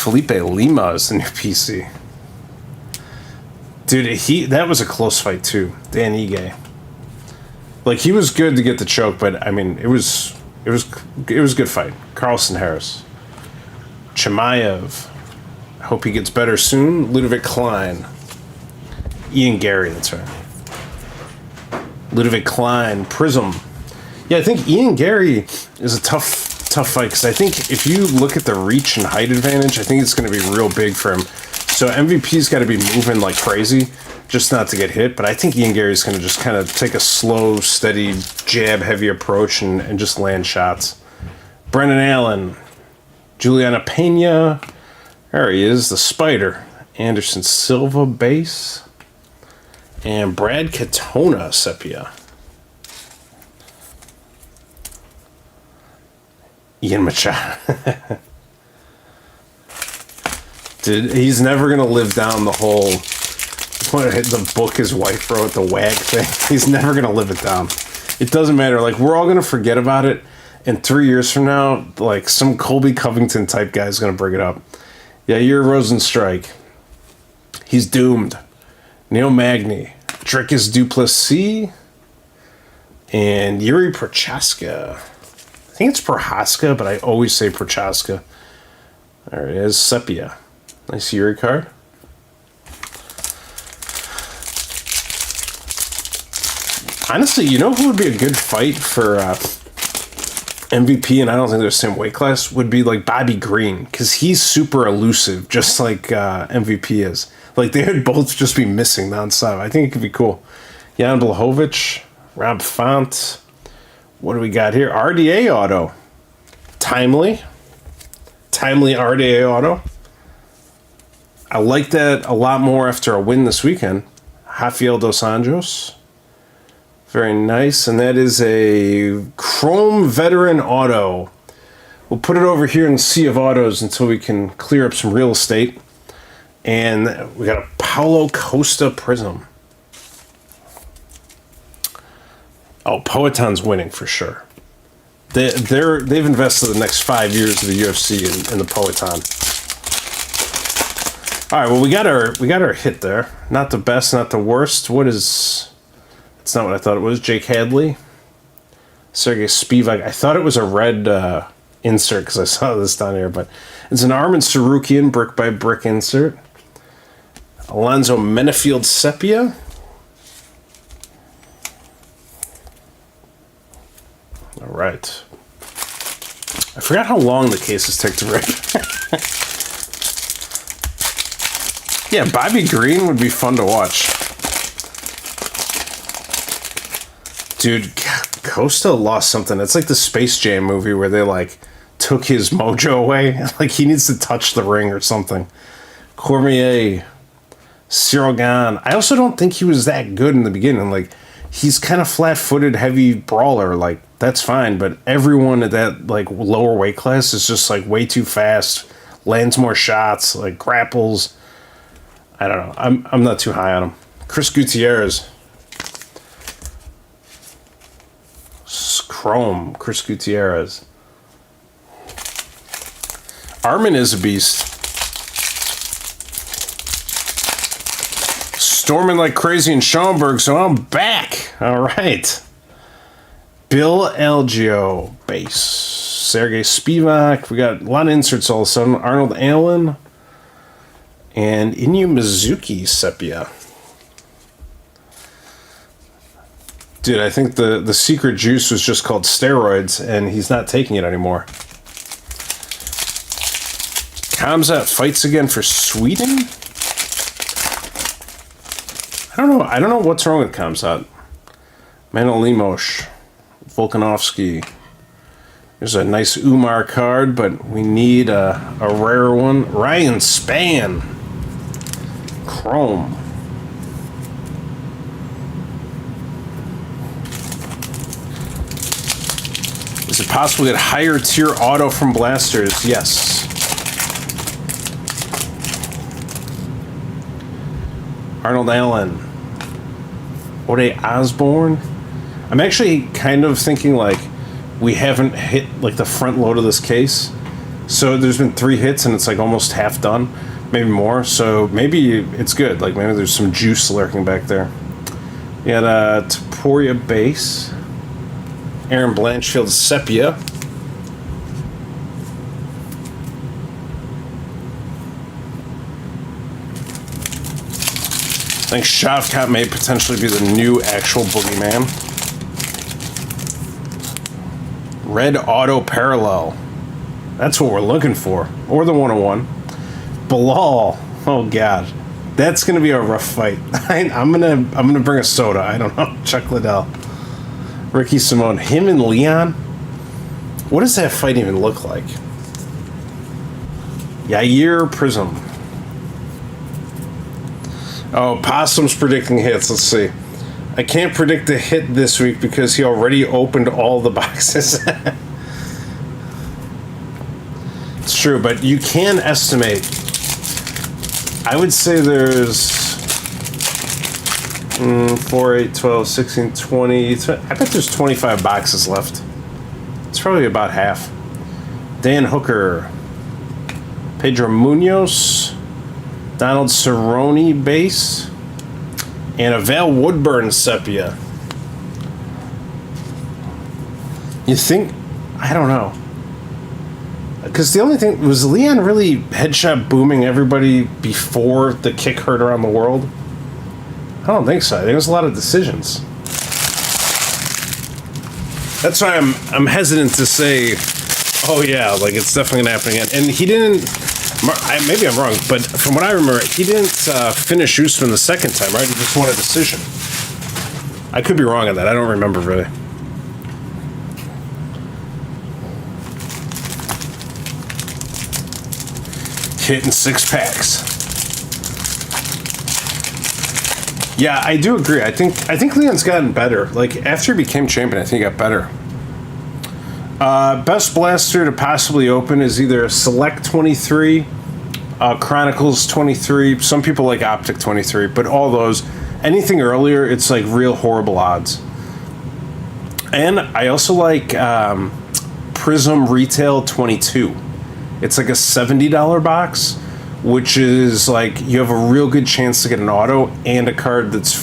Felipe Lima is the new PC. Dude, that was a close fight too. Dan Ige. Like, he was good to get the choke, but I mean, it was a good fight. Carlson Harris. Chimaev. I hope he gets better soon. Ludovic Klein. Ian Gary, that's right. Ludovic Klein. Prism. Yeah, I think Ian Gary is a tough fight, because I think if you look at the reach and height advantage, I think it's going to be real big for him. So MVP's got to be moving like crazy just not to get hit, but I think Ian Gary's going to just kind of take a slow, steady, jab-heavy approach and just land shots. Brendan Allen. Juliana Pena. There he is, the Spider. Anderson Silva base. And Brad Katona sepia. Ian Machado. Dude, he's never going to live down the whole... the book his wife wrote, the WAG thing. He's never going to live it down. It doesn't matter. Like, we're all going to forget about it. And 3 years from now, like, some Colby Covington type guy is going to bring it up. Yeah, you're Rosenstrike. He's doomed. Neil Magny. Dricus Duplessis. And Yuri Prochaska. I think it's Prohaska, but I always say Prochaska. There it is. Sepia. Nice Yuri card. Honestly, you know who would be a good fight for MVP, and I don't think they're the same weight class, would be like Bobby Green, because he's super elusive, just like MVP is. Like, they would both just be missing nonstop. I think it could be cool. Jan Blachowicz, Rob Font. What do we got here? RDA auto. Timely RDA auto. I like that a lot more after a win this weekend. Rafael Dos Anjos. Very nice. And that is a Chrome Veteran auto. We'll put it over here in the sea of autos until we can clear up some real estate. And we got a Paulo Costa Prism. Oh, Poetan's winning for sure. They've invested the next 5 years of the UFC in the Poetan. All right, well, we got our hit there. Not the best, not the worst. What is? It's not what I thought it was. Jake Hadley, Sergey Spivak. I thought it was a red insert because I saw this down here, but it's an Armin Sarukian brick by brick insert. Alonzo Menefield sepia. All right. I forgot how long the cases take to rip. Yeah, Bobby Green would be fun to watch. Dude, Costa lost something. It's like the Space Jam movie where they, like, took his mojo away. Like, he needs to touch the ring or something. Cormier. Cyril Gane. I also don't think he was that good in the beginning. Like, he's kind of flat-footed, heavy brawler. Like, that's fine. But everyone at that, like, lower weight class is just, like, way too fast. Lands more shots. Like, grapples. I don't know. I'm not too high on him. Chris Gutierrez. Chrome. Chris Gutierrez. Armin is a beast. Storming like crazy in Schaumburg, so I'm back. All right. Bill Algeo, base. Sergey Spivak. We got a lot of inserts all of a sudden. Arnold Allen. And Inu Mizuki sepia. Dude, I think the secret juice was just called steroids, and he's not taking it anymore. Kamzat fights again for Sweden? I don't know what's wrong with Kamzat. Manolimos, Volkanovski. There's a nice Umar card, but we need a rare one. Ryan Spann. Chrome. Is it possible to get higher tier auto from blasters? Yes. Arnold Allen. Ode Osborne. I'm actually kind of thinking like we haven't hit like the front load of this case. So there's been 3 hits and it's like almost half done. Maybe more. So maybe it's good. Like maybe there's some juice lurking back there. We got a Taporia base. Aaron Blanchfield sepia. I think Shavkat may potentially be the new actual boogeyman. Red Auto Parallel. That's what we're looking for. Or the 101. Bilal. Oh god. That's gonna be a rough fight. I'm gonna bring a soda. I don't know. Chuck Liddell. Ricky Simone. Him and Leon? What does that fight even look like? Yair Prism. Oh, Possum's predicting hits. Let's see. I can't predict a hit this week because he already opened all the boxes. It's true, but you can estimate. I would say there's 4, 8, 12, 16, 20. I bet there's 25 boxes left. It's probably about half. Dan Hooker. Pedro Munoz. Donald Cerrone base. And a Val Woodburn sepia. You think? I don't know. Because the only thing, was Leon really headshot booming everybody before the kick hurt around the world? I don't think so. I think it was a lot of decisions. That's why I'm hesitant to say, oh yeah, like it's definitely gonna happen again. And he didn't, maybe I'm wrong, but from what I remember, he didn't finish Usman the second time, right? He just won a decision. I could be wrong on that. I don't remember really. Hitting 6 packs. Yeah, I do agree. I think Leon's gotten better. Like after he became champion, I think he got better. Best blaster to possibly open is either Select 23, Chronicles 23. Some people like Optic 23, but all those, anything earlier, it's like real horrible odds. And I also like Prism Retail 22. It's like a $70 box, which is like you have a real good chance to get an auto and a card that's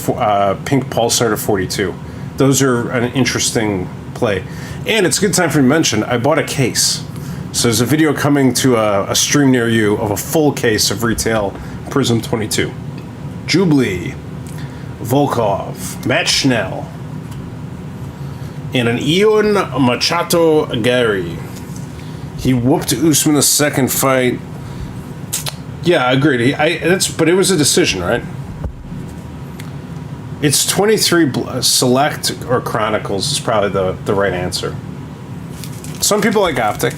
Pink Pulsar to 42. Those are an interesting play. And it's a good time for me to mention, I bought a case. So there's a video coming to a stream near you of a full case of Retail Prism 22. Jubilee, Volkov, Matt Schnell, and an Ion Machado Gary. He whooped Usman the second fight. Yeah, I agreed. But it was a decision, right? It's 23 Select or Chronicles is probably the right answer. Some people like Optic.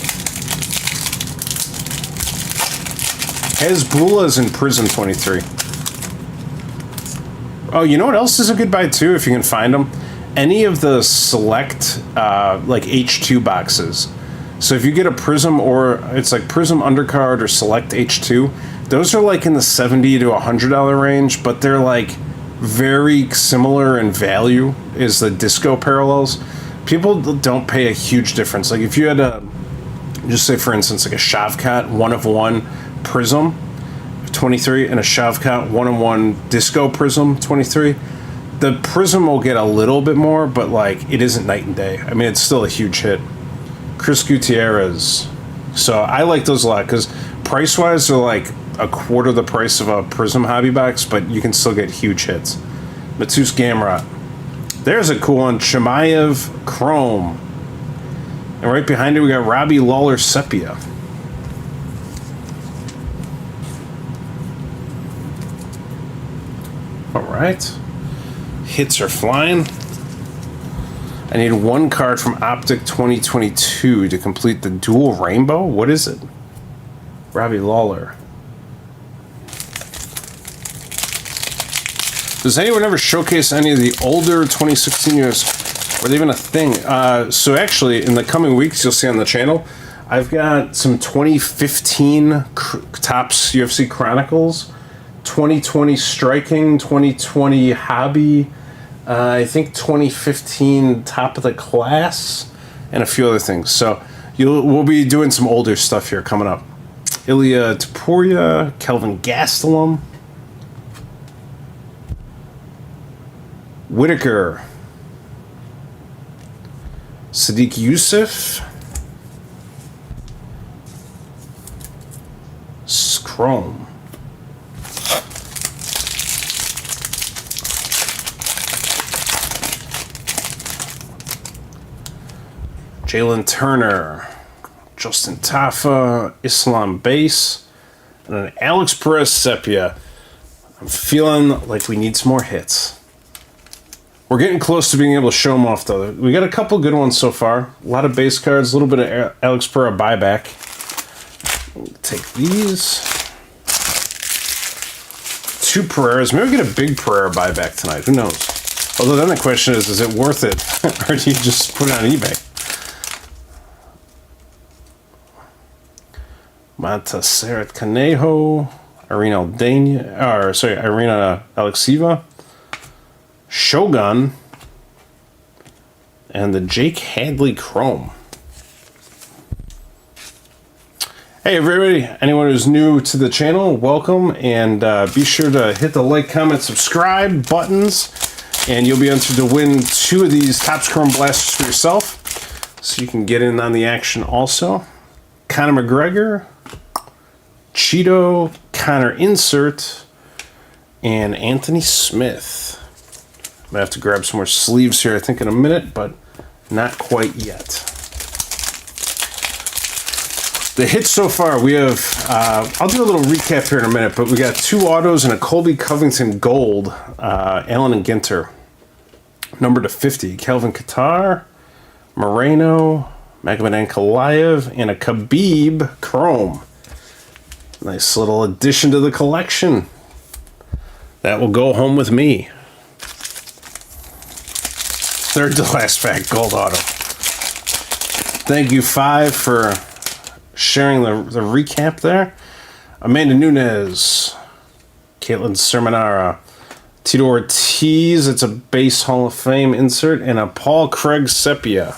Hezbollah's in Prism 23. Oh, you know what else is a good buy too, if you can find them? Any of the Select like H2 boxes. So if you get a Prism, or it's like Prism Undercard or Select H2, those are like in the $70 to $100 range, but they're like very similar in value is the Disco Parallels. People don't pay a huge difference. Like if you had a, just say for instance, like a Shavkat 1/1 Prism 23 and a Shavkat 1/1 Disco Prism 23, the Prism will get a little bit more, but like it isn't night and day. I mean, it's still a huge hit. Chris Gutierrez. So I like those a lot because price-wise they're like a quarter the price of a Prism hobby box, but you can still get huge hits. Matus Gamrot. There's a cool one. Chimaev Chrome. And right behind it we got Robbie Lawler Sepia. Alright. Hits are flying. I need one card from Optic 2022 to complete the dual rainbow. What is it? Robbie Lawler. Does anyone ever showcase any of the older 2016 years? Were they even a thing? So actually, in the coming weeks, you'll see on the channel, I've got some 2015 Topps UFC Chronicles, 2020 Striking, 2020 Hobby, I think 2015 Top of the Class, and a few other things. So we'll be doing some older stuff here coming up. Ilya Topuria, Kelvin Gastelum, Whitaker, Sadiq Youssef, Chrome. Jalen Turner, Justin Tafa, Islam Base, and an Alex Perez Sepia. I'm feeling like we need some more hits. We're getting close to being able to show them off, though. We got a couple good ones so far. A lot of base cards, a little bit of Alex Perez buyback. Take these. 2 Pereiras. Maybe we get a big Pereira buyback tonight. Who knows? Although then the question is it worth it? Or do you just put it on eBay? Montserrat Conejo. Irina Alexieva. Shogun. And the Jake Hadley Chrome. Hey everybody, anyone who's new to the channel, welcome, and be sure to hit the like, comment, subscribe buttons, and you'll be entered to win 2 of these Topps Chrome Blasters for yourself, so you can get in on the action also. Conor McGregor, Cheeto, Connor Insert, and Anthony Smith. I'm going to have to grab some more sleeves here, I think, in a minute, but not quite yet. The hits so far, we have, I'll do a little recap here in a minute, but we got 2 autos and a Colby Covington Gold, Allen and Ginter. Number to 50, Kelvin Qatar, Moreno, Magomed Ankalaev, and a Khabib Chrome. Nice little addition to the collection. That will go home with me. Third to last pack, Gold Auto. Thank you, 5, for sharing the recap there. Amanda Nunes, Caitlin Sermonara, Tito Ortiz, it's a base Hall of Fame insert, and a Paul Craig Sepia.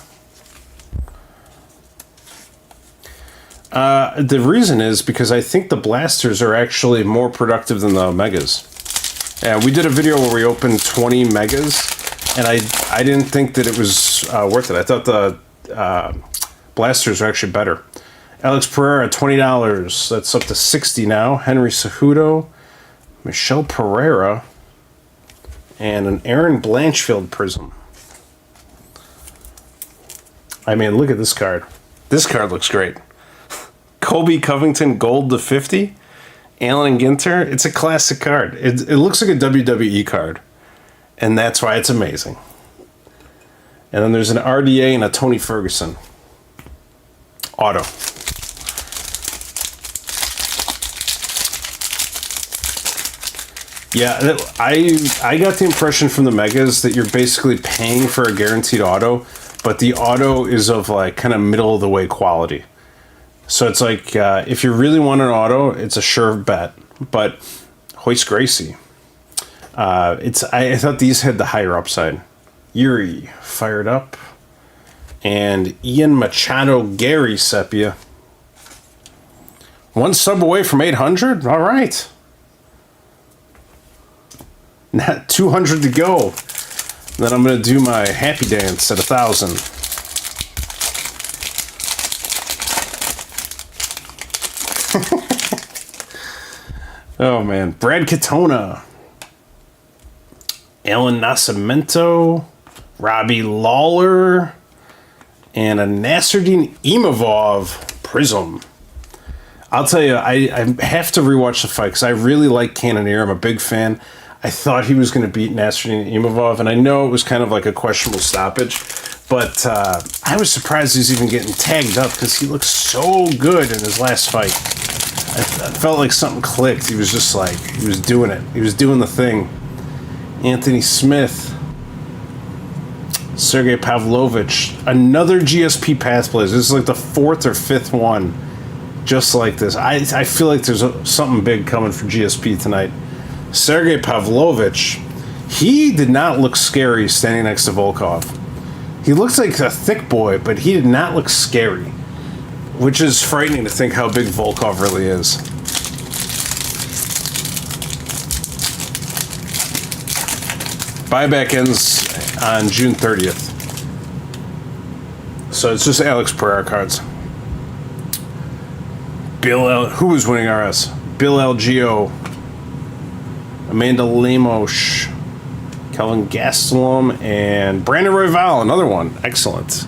The reason is because I think the Blasters are actually more productive than the Megas. We did a video where we opened 20 Megas, and I didn't think that it was worth it. I thought the Blasters are actually better. Alex Pereira, $20. That's up to $60 now. Henry Cejudo, Michelle Pereira, and an Aaron Blanchfield Prism. I mean, look at this card. This card looks great. Colby Covington Gold to 50. Allen and Ginter. It's a classic card. It looks like a WWE card. And that's why it's amazing. And then there's an RDA and a Tony Ferguson. Auto. Yeah, I got the impression from the Megas that you're basically paying for a guaranteed auto, but the auto is of like kind of middle of the way quality. So it's like if you really want an auto, it's a sure bet. But Hoist Gracie, I thought these had the higher upside. Yuri fired up, and Ian Machado Gary Sepia. 1 sub away from 800. All right. Not 200 to go. Then I'm going to do my happy dance at 1,000. Oh, man. Brad Katona. Alan Nascimento. Robbie Lawler. And a Nasruddin Imavov Prism. I'll tell you, I have to rewatch the fight because I really like Cannonier. I'm a big fan. I thought he was going to beat Nasruddin Imavov, and I know it was kind of like a questionable stoppage, but I was surprised he's even getting tagged up because he looked so good in his last fight. I felt like something clicked. He was just like, he was doing it. He was doing the thing. Anthony Smith. Sergey Pavlovich. Another GSP Path Blazer. This is like the 4th or 5th one just like this. I feel like there's something big coming for GSP tonight. Sergey Pavlovich, he did not look scary standing next to Volkov. He looks like a thick boy, but he did not look scary, which is frightening to think how big Volkov really is. Buyback ends on June 30th. So it's just Alex Pereira cards. Who was winning RS? Bill Algeo. Amanda Lemos, Kelvin Gastelum, and Brandon Royval, another one. Excellent.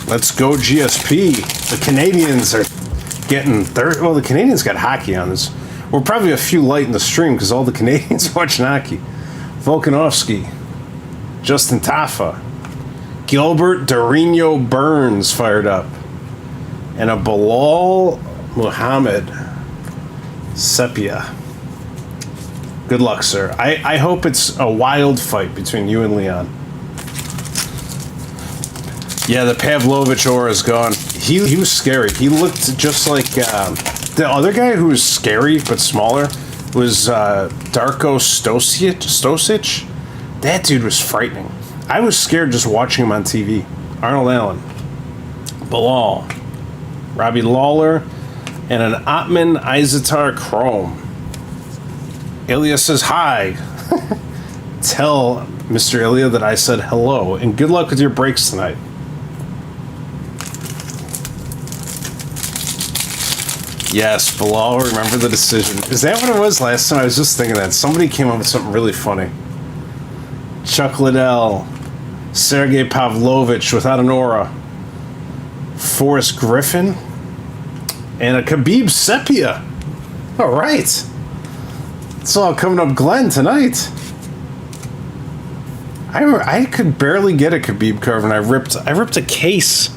Let's go GSP. The Canadians are getting third. Well, the Canadians got hockey on this. We're probably a few light in the stream because all the Canadians watching hockey. Volkanovski, Justin Taffa, Gilbert Dorino Burns fired up. And a Bilal Muhammad Sepia. Good luck, sir. I hope it's a wild fight between you and Leon. Yeah, the Pavlovich aura is gone. He was scary. He looked just like the other guy who was scary but smaller was Darko Stosic. That dude was frightening. I was scared just watching him on TV. Arnold Allen, Bilal, Robbie Lawler, and an Otman Izatar Chrome. Ilya says hi. Tell Mr. Ilya that I said hello, and good luck with your breaks tonight. Yes, Bilal, remember the decision. Is that what it was last time? I was just thinking that. Somebody came up with something really funny. Chuck Liddell, Sergey Pavlovich without an aura, Forrest Griffin, and a Khabib Sepia. All right. It's all coming up Glenn tonight. I could barely get a Khabib card when I ripped a case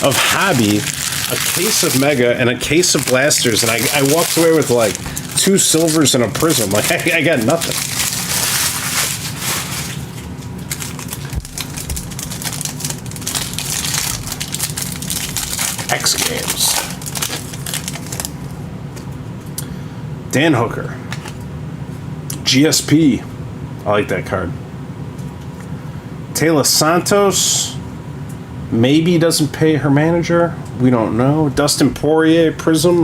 of Hobby, a case of Mega, and a case of Blasters, and I walked away with like 2 silvers and a prism. Like I got nothing. X Games. Dan Hooker. GSP. I like that card. Taylor Santos. Maybe doesn't pay her manager. We don't know. Dustin Poirier, Prism.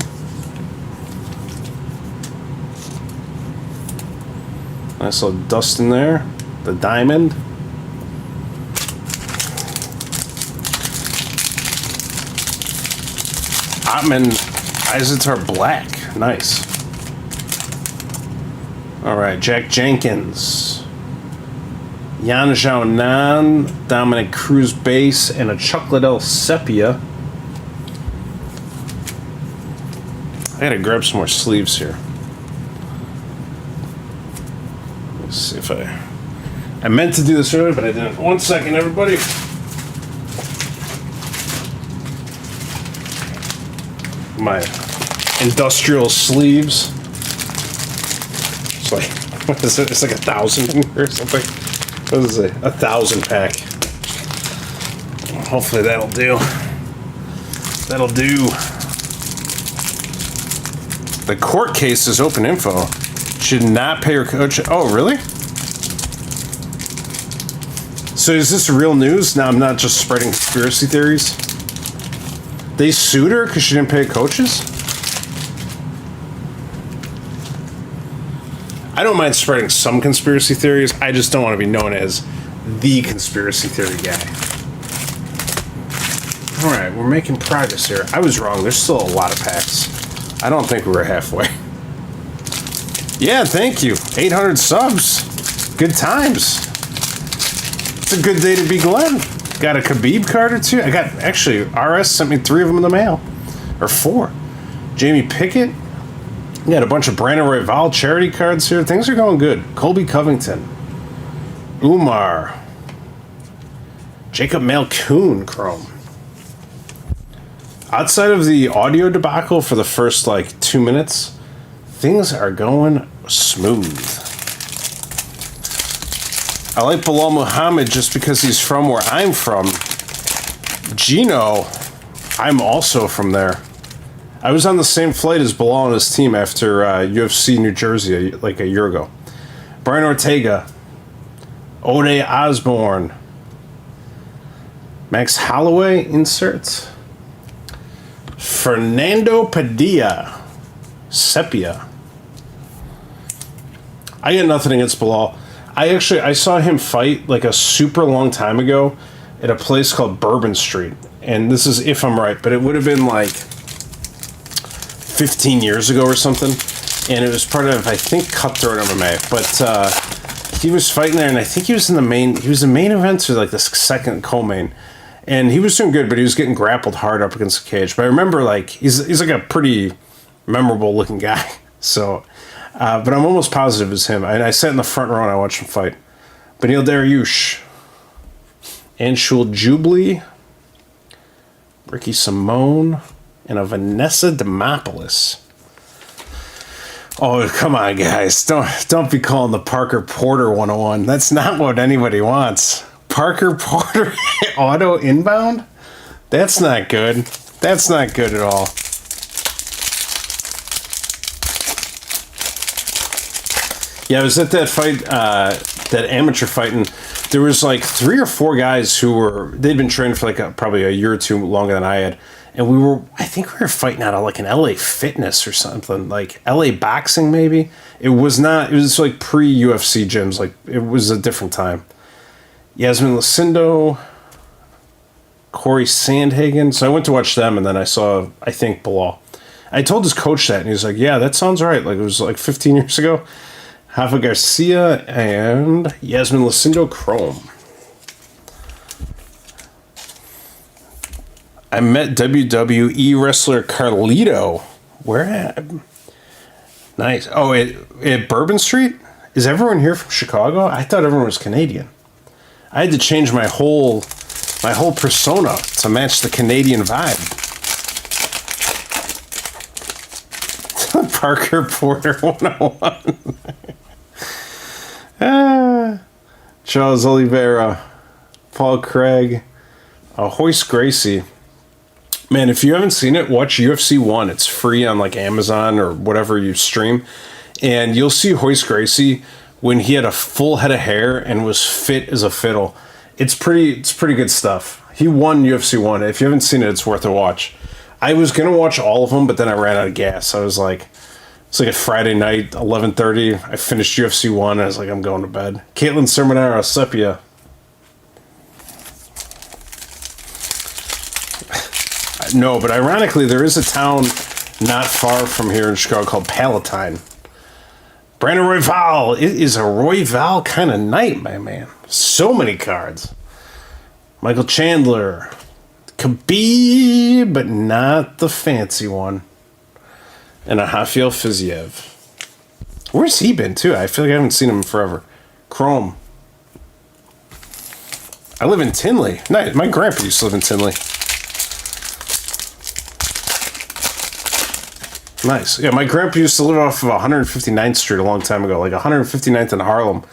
Nice little Dustin there. The diamond. Otman Izatar Black. Nice. Alright, Jack Jenkins. Yan Zhaonan, Dominic Cruz base, and a Chuck Liddell Sepia. I gotta grab some more sleeves here. Let's see if I meant to do this earlier, but I didn't. 1 second, everybody. My industrial sleeves. It's like, what is it? It's like 1,000 in here or something. What is it? 1,000 pack. Hopefully that'll do. That'll do. The court case is open info. Should not pay her coach. Oh, really? So is this real news? Now I'm not just spreading conspiracy theories. They sued her because she didn't pay coaches? I don't mind spreading some conspiracy theories. I just don't want to be known as the conspiracy theory guy. All right, we're making progress here. I was wrong. There's still a lot of packs. I don't think we were halfway. Yeah, thank you. 800 subs. Good times. It's a good day to be Glenn. Got a Khabib card or 2. I got, actually, RS sent me 3 of them in the mail. Or 4. Jamie Pickett. We got a bunch of Brandon Royval charity cards here. Things are going good. Colby Covington. Umar. Jacob Malkoon Chrome. Outside of the audio debacle for the first, 2 minutes, things are going smooth. I like Bilal Muhammad just because he's from where I'm from. Gino, I'm also from there. I was on the same flight as Bilal and his team after UFC New Jersey like a year ago. Brian Ortega, Ode Osborne, Max Holloway inserts, Fernando Padilla, Sepia. I got nothing against Bilal. I saw him fight like a super long time ago at a place called Bourbon Street. And this is if I'm right, but it would have been like 15 years ago or something. And it was part of, I think, Cutthroat MMA. But he was fighting there, and I think he was in the main, event or like the second co-main. And he was doing good, but he was getting grappled hard up against the cage. But I remember, like, he's like a pretty memorable looking guy. So, but I'm almost positive it's him. I sat in the front row and I watched him fight. Benil Dariush. Anshul Jubilee, Ricky Simone, and a Vanessa Demopoulos. Oh, come on, guys. Don't be calling the Parker Porter 101. That's not what anybody wants. Parker Porter auto inbound? That's not good. That's not good at all. Yeah, I was at that fight, that amateur fight, and there was like 3 or 4 guys who they'd been training for like probably a year or 2 longer than I had. And I think we were fighting out of like an LA Fitness or something, like LA Boxing maybe. It was like pre-UFC gyms, like it was a different time. Yasmin Lucindo, Corey Sandhagen. So I went to watch them, and then I saw, I think, Bilal. I told his coach that, and he was like, yeah, that sounds right. Like it was like 15 years ago. Rafa Garcia and Yasmin Lucindo Chrome. I met WWE wrestler Carlito. Where at? Nice. Oh, at Bourbon Street? Is everyone here from Chicago? I thought everyone was Canadian. I had to change my whole persona to match the Canadian vibe. Parker Porter 101. Charles Oliveira, Paul Craig, Hoist Gracie. Man, if you haven't seen it, watch UFC 1. It's free on like Amazon or whatever you stream. And you'll see Hoist Gracie when he had a full head of hair and was fit as a fiddle. It's pretty good stuff. He won UFC 1. If you haven't seen it, it's worth a watch. I was going to watch all of them, but then I ran out of gas. I was like, it's like a Friday night, 11:30. I finished UFC 1. I was like, I'm going to bed. Caitlin Sermonaro, Sepia. No, but ironically, there is a town not far from here in Chicago called Palatine. Brandon Royval. It is a Royval kind of night, my man. So many cards. Michael Chandler. Khabib, but not the fancy one. And a Rafael Fiziev. Where's he been, too? I feel like I haven't seen him in forever. Chrome. I live in Tinley. Nice. My grandpa used to live in Tinley. Nice. Yeah, my grandpa used to live off of 159th Street a long time ago, like 159th in Harlem.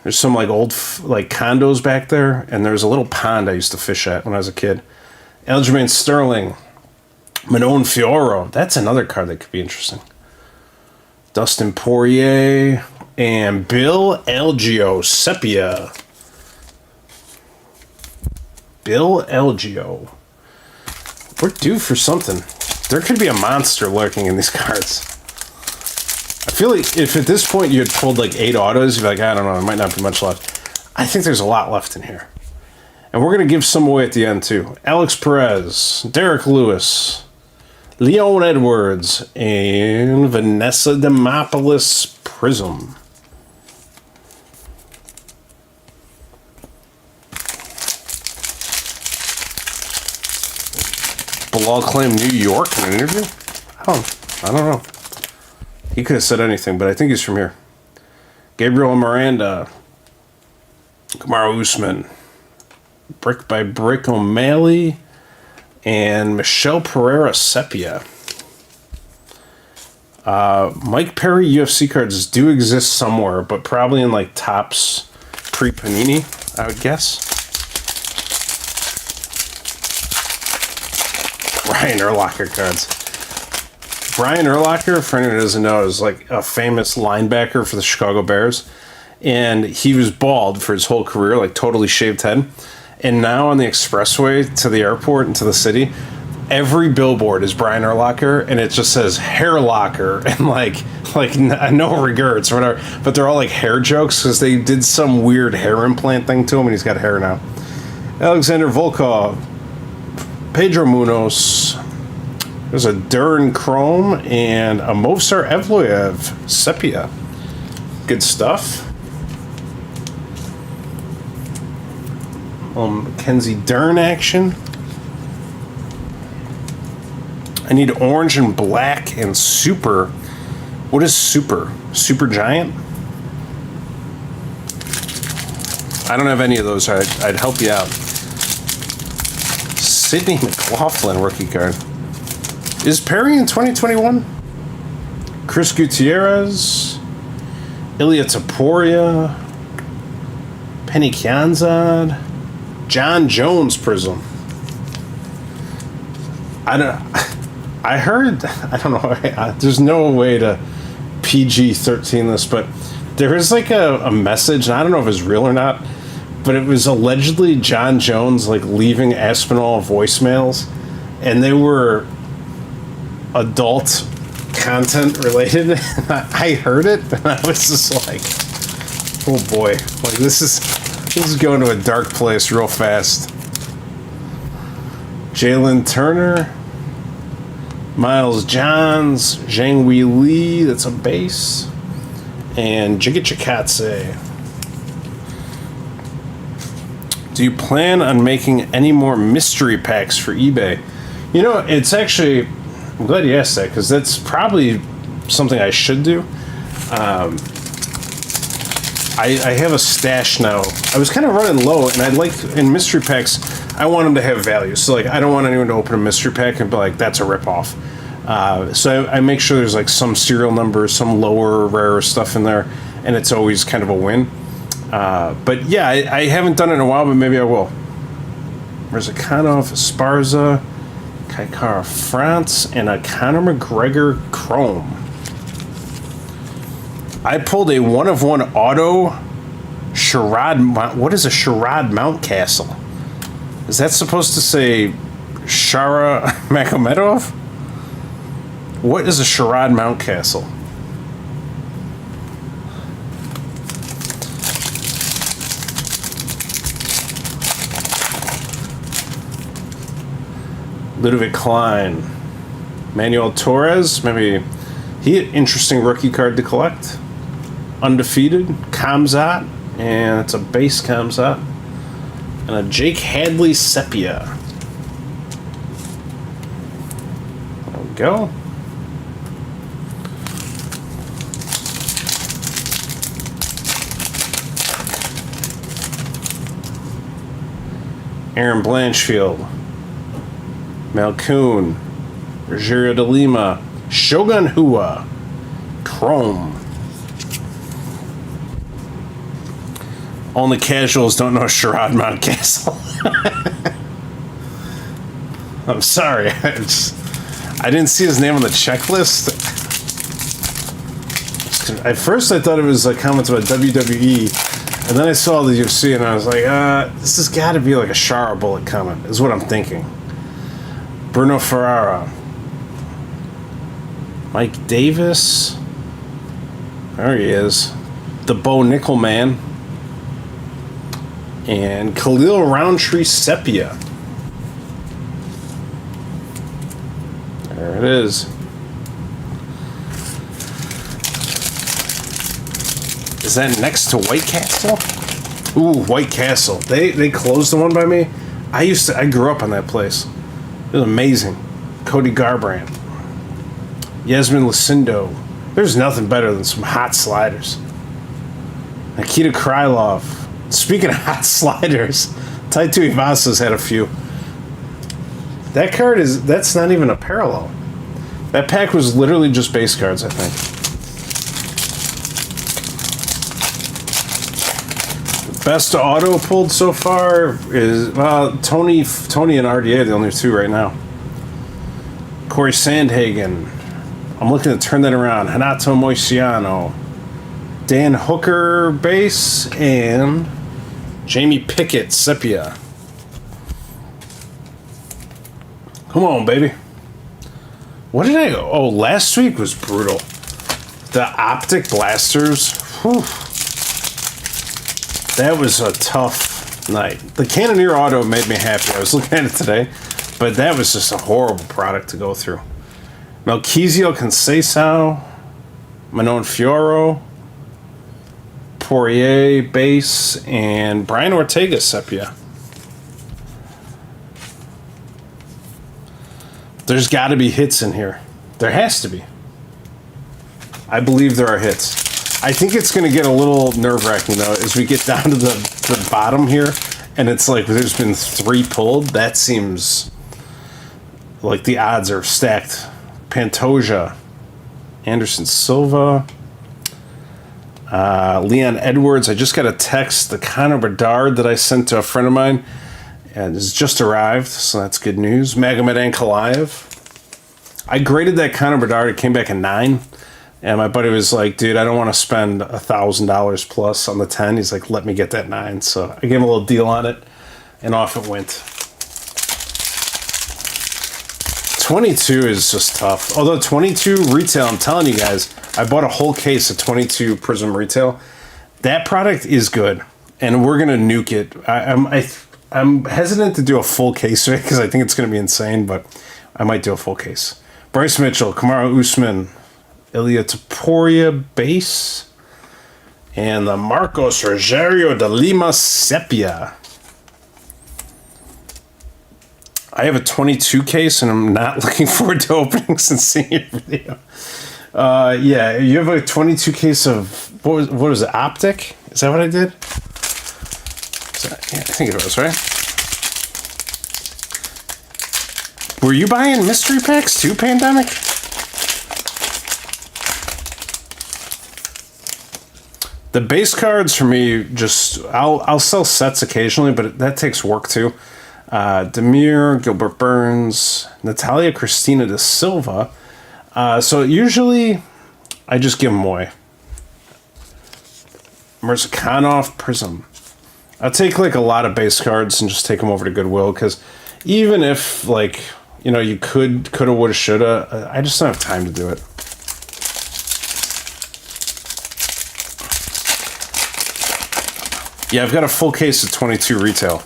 There's some like old like condos back there, and there's a little pond I used to fish at when I was a kid. Aljamain Sterling, Manon Fiorot. That's another card that could be interesting. Dustin Poirier and Bill Algeo, Sepia. Bill Algeo. We're due for something. There could be a monster lurking in these cards. I feel like if at this point you had pulled like 8 autos, you'd be like, I don't know, there might not be much left. I think there's a lot left in here. And we're going to give some away at the end too. Alex Perez, Derek Lewis, Leon Edwards, and Vanessa Demopoulos Prism. Bilal claimed New York in an interview? I don't know. He could have said anything, but I think he's from here. Gabriel Miranda, Kamaru Usman, Brick by Brick O'Malley, and Michelle Pereira Sepia. Mike Perry UFC cards do exist somewhere, but probably in like Topps pre-Panini, I would guess. Brian Urlacher cards. Brian Urlacher, for anyone who doesn't know, is like a famous linebacker for the Chicago Bears. And he was bald for his whole career, like totally shaved head. And now on the expressway to the airport and to the city, every billboard is Brian Urlacher, and it just says hair locker and like no regrets or whatever. But they're all like hair jokes because they did some weird hair implant thing to him, and he's got hair now. Alexander Volkov, Pedro Munoz. There's a Duran Chrome and a Movsar Evloev Sepia. Good stuff. Mackenzie Dern action. I need orange and black and super. What is super? Super giant? I don't have any of those. I'd help you out. Sidney McLaughlin rookie card. Is Perry in 2021? Chris Gutierrez, Ilya Taporia, Penny Kianzad, John Jones Prism. I heard, I don't know, there's no way to PG-13 this, but there is like a message, and I don't know if it's real or not, but it was allegedly John Jones like leaving Aspinall voicemails, and they were adult content related. I heard it, and I was just like, oh boy, like this is going to a dark place real fast. Jalen Turner, Miles Johns, Zhang Wei Li, that's a base, and Giga Chikadze. Do you plan on making any more mystery packs for eBay? You know, it's actually, I'm glad you asked that, because that's probably something I should do. I have a stash now. I was kind of running low, and I'd like, in mystery packs, I want them to have value. So, like, I don't want anyone to open a mystery pack and be like, that's a ripoff. So I make sure there's, like, some serial numbers, some lower, rarer stuff in there, and it's always kind of a win. But, yeah, I haven't done it in a while, but maybe I will. Rizikhanov, Esparza, Kaikara France, and a Conor McGregor Chrome. I pulled a 1-of-1 auto Sherrod. What is a Sherrod Mountcastle? Is that supposed to say Shara Makhomedov? What is a Sherrod Mountcastle? Ludovic Klein. Manuel Torres, maybe he an interesting rookie card to collect. Undefeated, Kamzat, and it's a base Kamzat. And a Jake Hadley Sepia. There we go. Aaron Blanchfield. Malcoon. Rogerio de Lima. Shogun Hua. Chrome. Only casuals don't know Sherrod Mountcastle. I'm sorry. I didn't see his name on the checklist. At first I thought it was like comments about WWE, and then I saw the UFC and I was like, this has got to be like a Shara Bullet comment, is what I'm thinking. Bruno Ferrara. Mike Davis. There he is. The Bo Nickel Man. And Khalil Roundtree Sepia. There it is. Is that next to White Castle? Ooh, White Castle. They closed the one by me. I grew up on that place. It was amazing. Cody Garbrandt. Yasmin Lucindo. There's nothing better than some hot sliders. Nikita Krylov. Speaking of hot sliders, Taito Ivasa's had a few. That card that's not even a parallel. That pack was literally just base cards, I think. The best auto pulled so far is, Tony and RDA are the only two right now. Corey Sandhagen. I'm looking to turn that around. Hanato Moisiano. Dan Hooker base, and Jamie Pickett Sepia. Come on, baby. What did I... Oh, last week was brutal. The Optic Blasters. Whew. That was a tough night. The Cannoneer Auto made me happy. I was looking at it today, but that was just a horrible product to go through. Melchizio Conceição. Manon Fioro. Poirier base, and Brian Ortega Sepia. There's got to be hits in here. There has to be. I believe there are hits. I think it's going to get a little nerve-wracking, though, as we get down to the bottom here, and it's like there's been 3 pulled. That seems like the odds are stacked. Pantoja, Anderson Silva, Leon Edwards. I just got a text, the Conor Bedard that I sent to a friend of mine, and it's just arrived, so that's good news. Magomed Ankalaev. I graded that Conor Bedard. It came back a 9. And my buddy was like, dude, I don't want to spend $1,000 plus on the 10. He's like, let me get that 9. So I gave him a little deal on it, and off it went. 22 is just tough. Although 22 retail, I'm telling you guys, I bought a whole case of 22 Prism retail. That product is good, and we're going to nuke it. I'm hesitant to do a full case because I think it's going to be insane, but I might do a full case. Bryce Mitchell, Kamaru Usman, Ilya Taporia base, and the Marcos Rogerio de Lima Sepia. I have a 22 case, and I'm not looking forward to opening since seeing your video. Yeah, you have a 22 case of, what was it, Optic? Is that what I did? Yeah, I think it was, right? Were you buying mystery packs too, Pandemic? The base cards for me, just I'll sell sets occasionally, but that takes work too. Demir, Gilbert Burns, Natalia Christina da Silva. So usually I just give them away. Mirzakhanov Prism. I'll take like a lot of base cards and just take them over to Goodwill, because even if like, you know, you coulda, woulda, shoulda, I just don't have time to do it. Yeah, I've got a full case of 22 retail.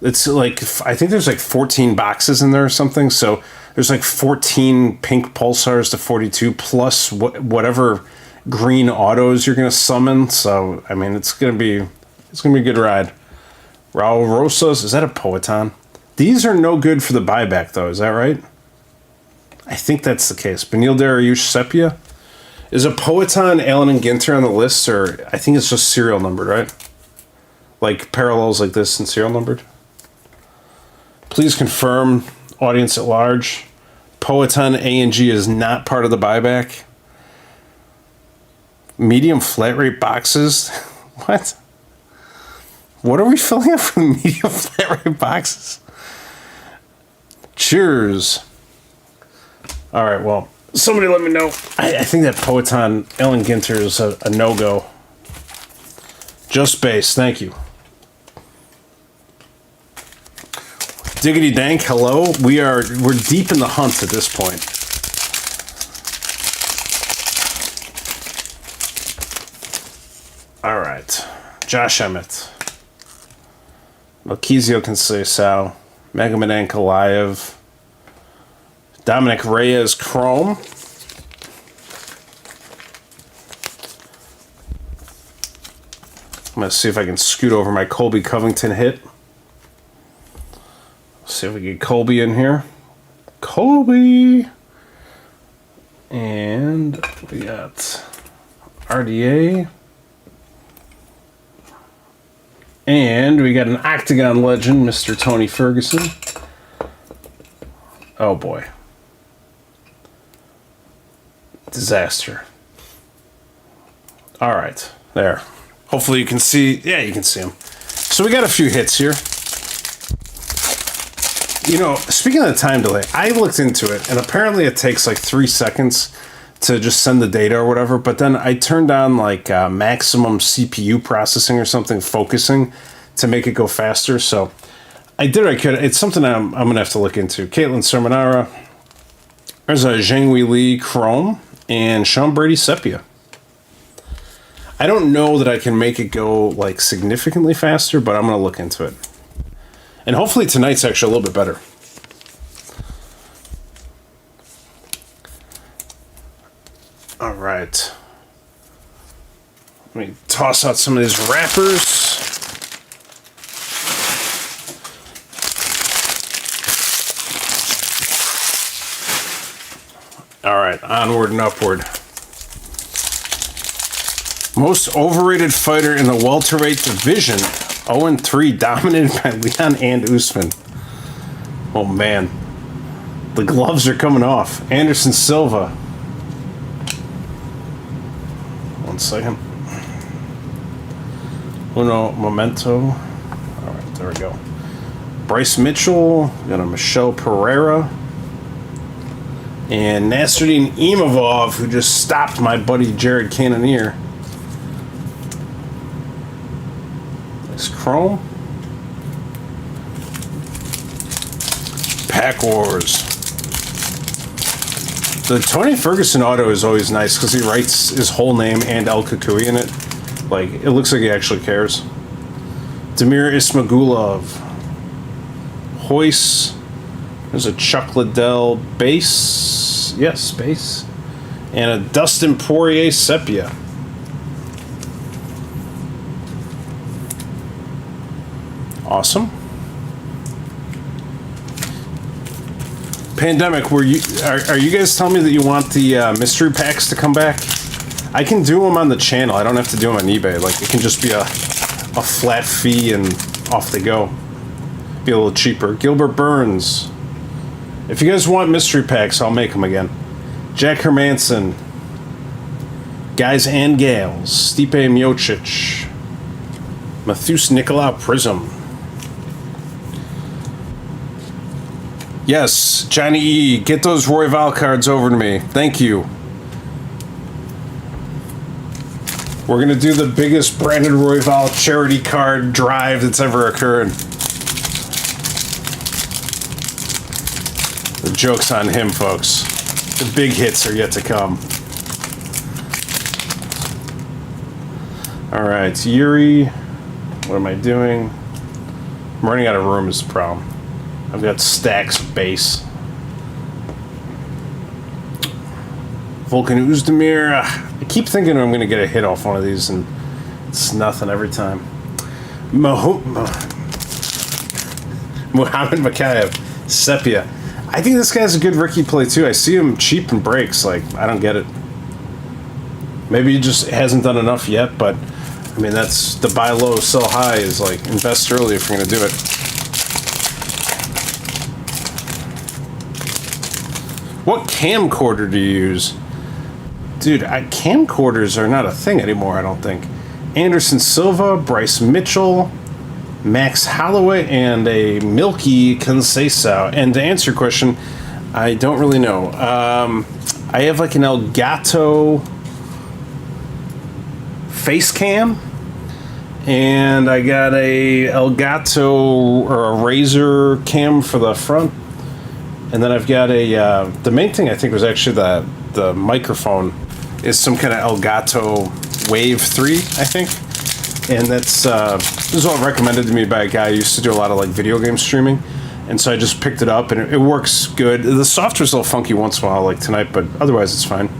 It's like, I think there's like 14 boxes in there or something. So there's like 14 pink pulsars to 42 plus whatever green autos you're going to summon. So, I mean, it's going to be a good ride. Raul Rosas, is that a Poetan? These are no good for the buyback though. Is that right? I think that's the case. Benil Dariush Sepia. Is a Poetan, Allen and Ginter on the list, or I think it's just serial numbered, right? Like parallels like this and serial numbered. Please confirm, audience at large. Poetan A&G is not part of the buyback. Medium flat rate boxes? What? What are we filling up for medium flat rate boxes? Cheers. All right, well, somebody let me know. I think that Poetan Allen Ginter is a no-go. Just base, thank you. Diggity Dank, hello. We're deep in the hunt at this point. All right. Josh Emmett. Melchizio Conceição. Magomed Ankalaev. Dominic Reyes Chrome. I'm going to see if I can scoot over my Colby Covington hit. See if we get Colby in here. Colby! And we got RDA. And we got an Octagon legend, Mr. Tony Ferguson. Oh boy. Disaster. All right, there. Hopefully you can see. Yeah, you can see him. So we got a few hits here. You know, speaking of the time delay, I looked into it, and apparently it takes like 3 seconds to just send the data or whatever, but then I turned on like maximum CPU processing or something, focusing, to make it go faster, so I did what I could. It's something I'm going to have to look into. Caitlin Sermonara. There's a Zhang Wei Li Chrome, and Sean Brady Sepia. I don't know that I can make it go like significantly faster, but I'm going to look into it. And hopefully tonight's actually a little bit better. All right. Let me toss out some of these wrappers. All right, onward and upward. Most overrated fighter in the welterweight division. 0-3, dominated by Leon and Usman. Oh, man. The gloves are coming off. Anderson Silva. 1 second. Uno momento. All right, there we go. Bryce Mitchell. Got a Michelle Pereira. And Nasruddin Imavov, who just stopped my buddy Jared Cannonier. Nice chrome. Pack Wars. The Tony Ferguson auto is always nice because he writes his whole name and El Kukui in it. Like, it looks like he actually cares. Damir Ismagulov. Hoist. There's a Chuck Liddell base. Yes, base. And a Dustin Poirier sepia. Awesome. Pandemic, are you guys telling me that you want the mystery packs to come back? I can do them on the channel. I don't have to do them on eBay. Like, it can just be a flat fee and off they go. Be a little cheaper. Gilbert Burns. If you guys want mystery packs, I'll make them again. Jack Hermanson. Guys and Gals. Stipe Miocic. Matheus Nicolau Prism. Yes, Johnny E. Get those ROYVAL cards over to me. Thank you. We're going to do the biggest Brandon ROYVAL charity card drive that's ever occurred. The joke's on him, folks. The big hits are yet to come. All right, Yuri. What am I doing? I'm running out of room is the problem. I've got stacks of base. Volkan Uzdemir. I keep thinking I'm going to get a hit off one of these, and it's nothing every time. Muhammad Makayev. Sepia. I think this guy's a good rookie play, too. I see him cheap in breaks. Like, I don't get it. Maybe he just hasn't done enough yet, but, I mean, that's the buy low, sell high is, like, invest early if you're going to do it. What camcorder do you use? Dude, camcorders are not a thing anymore, I don't think. Anderson Silva, Bryce Mitchell, Max Holloway, and a Milky Conceição. And to answer your question, I don't really know. I have like an Elgato face cam, and I got a Elgato or a Razer cam for the front. And then I've got a, the main thing I think was actually the microphone is some kind of Elgato Wave 3, I think. And that's, this was all recommended to me by a guy who used to do a lot of like video game streaming. And so I just picked it up and it works good. The software's a little funky once in a while, like tonight, but otherwise it's fine.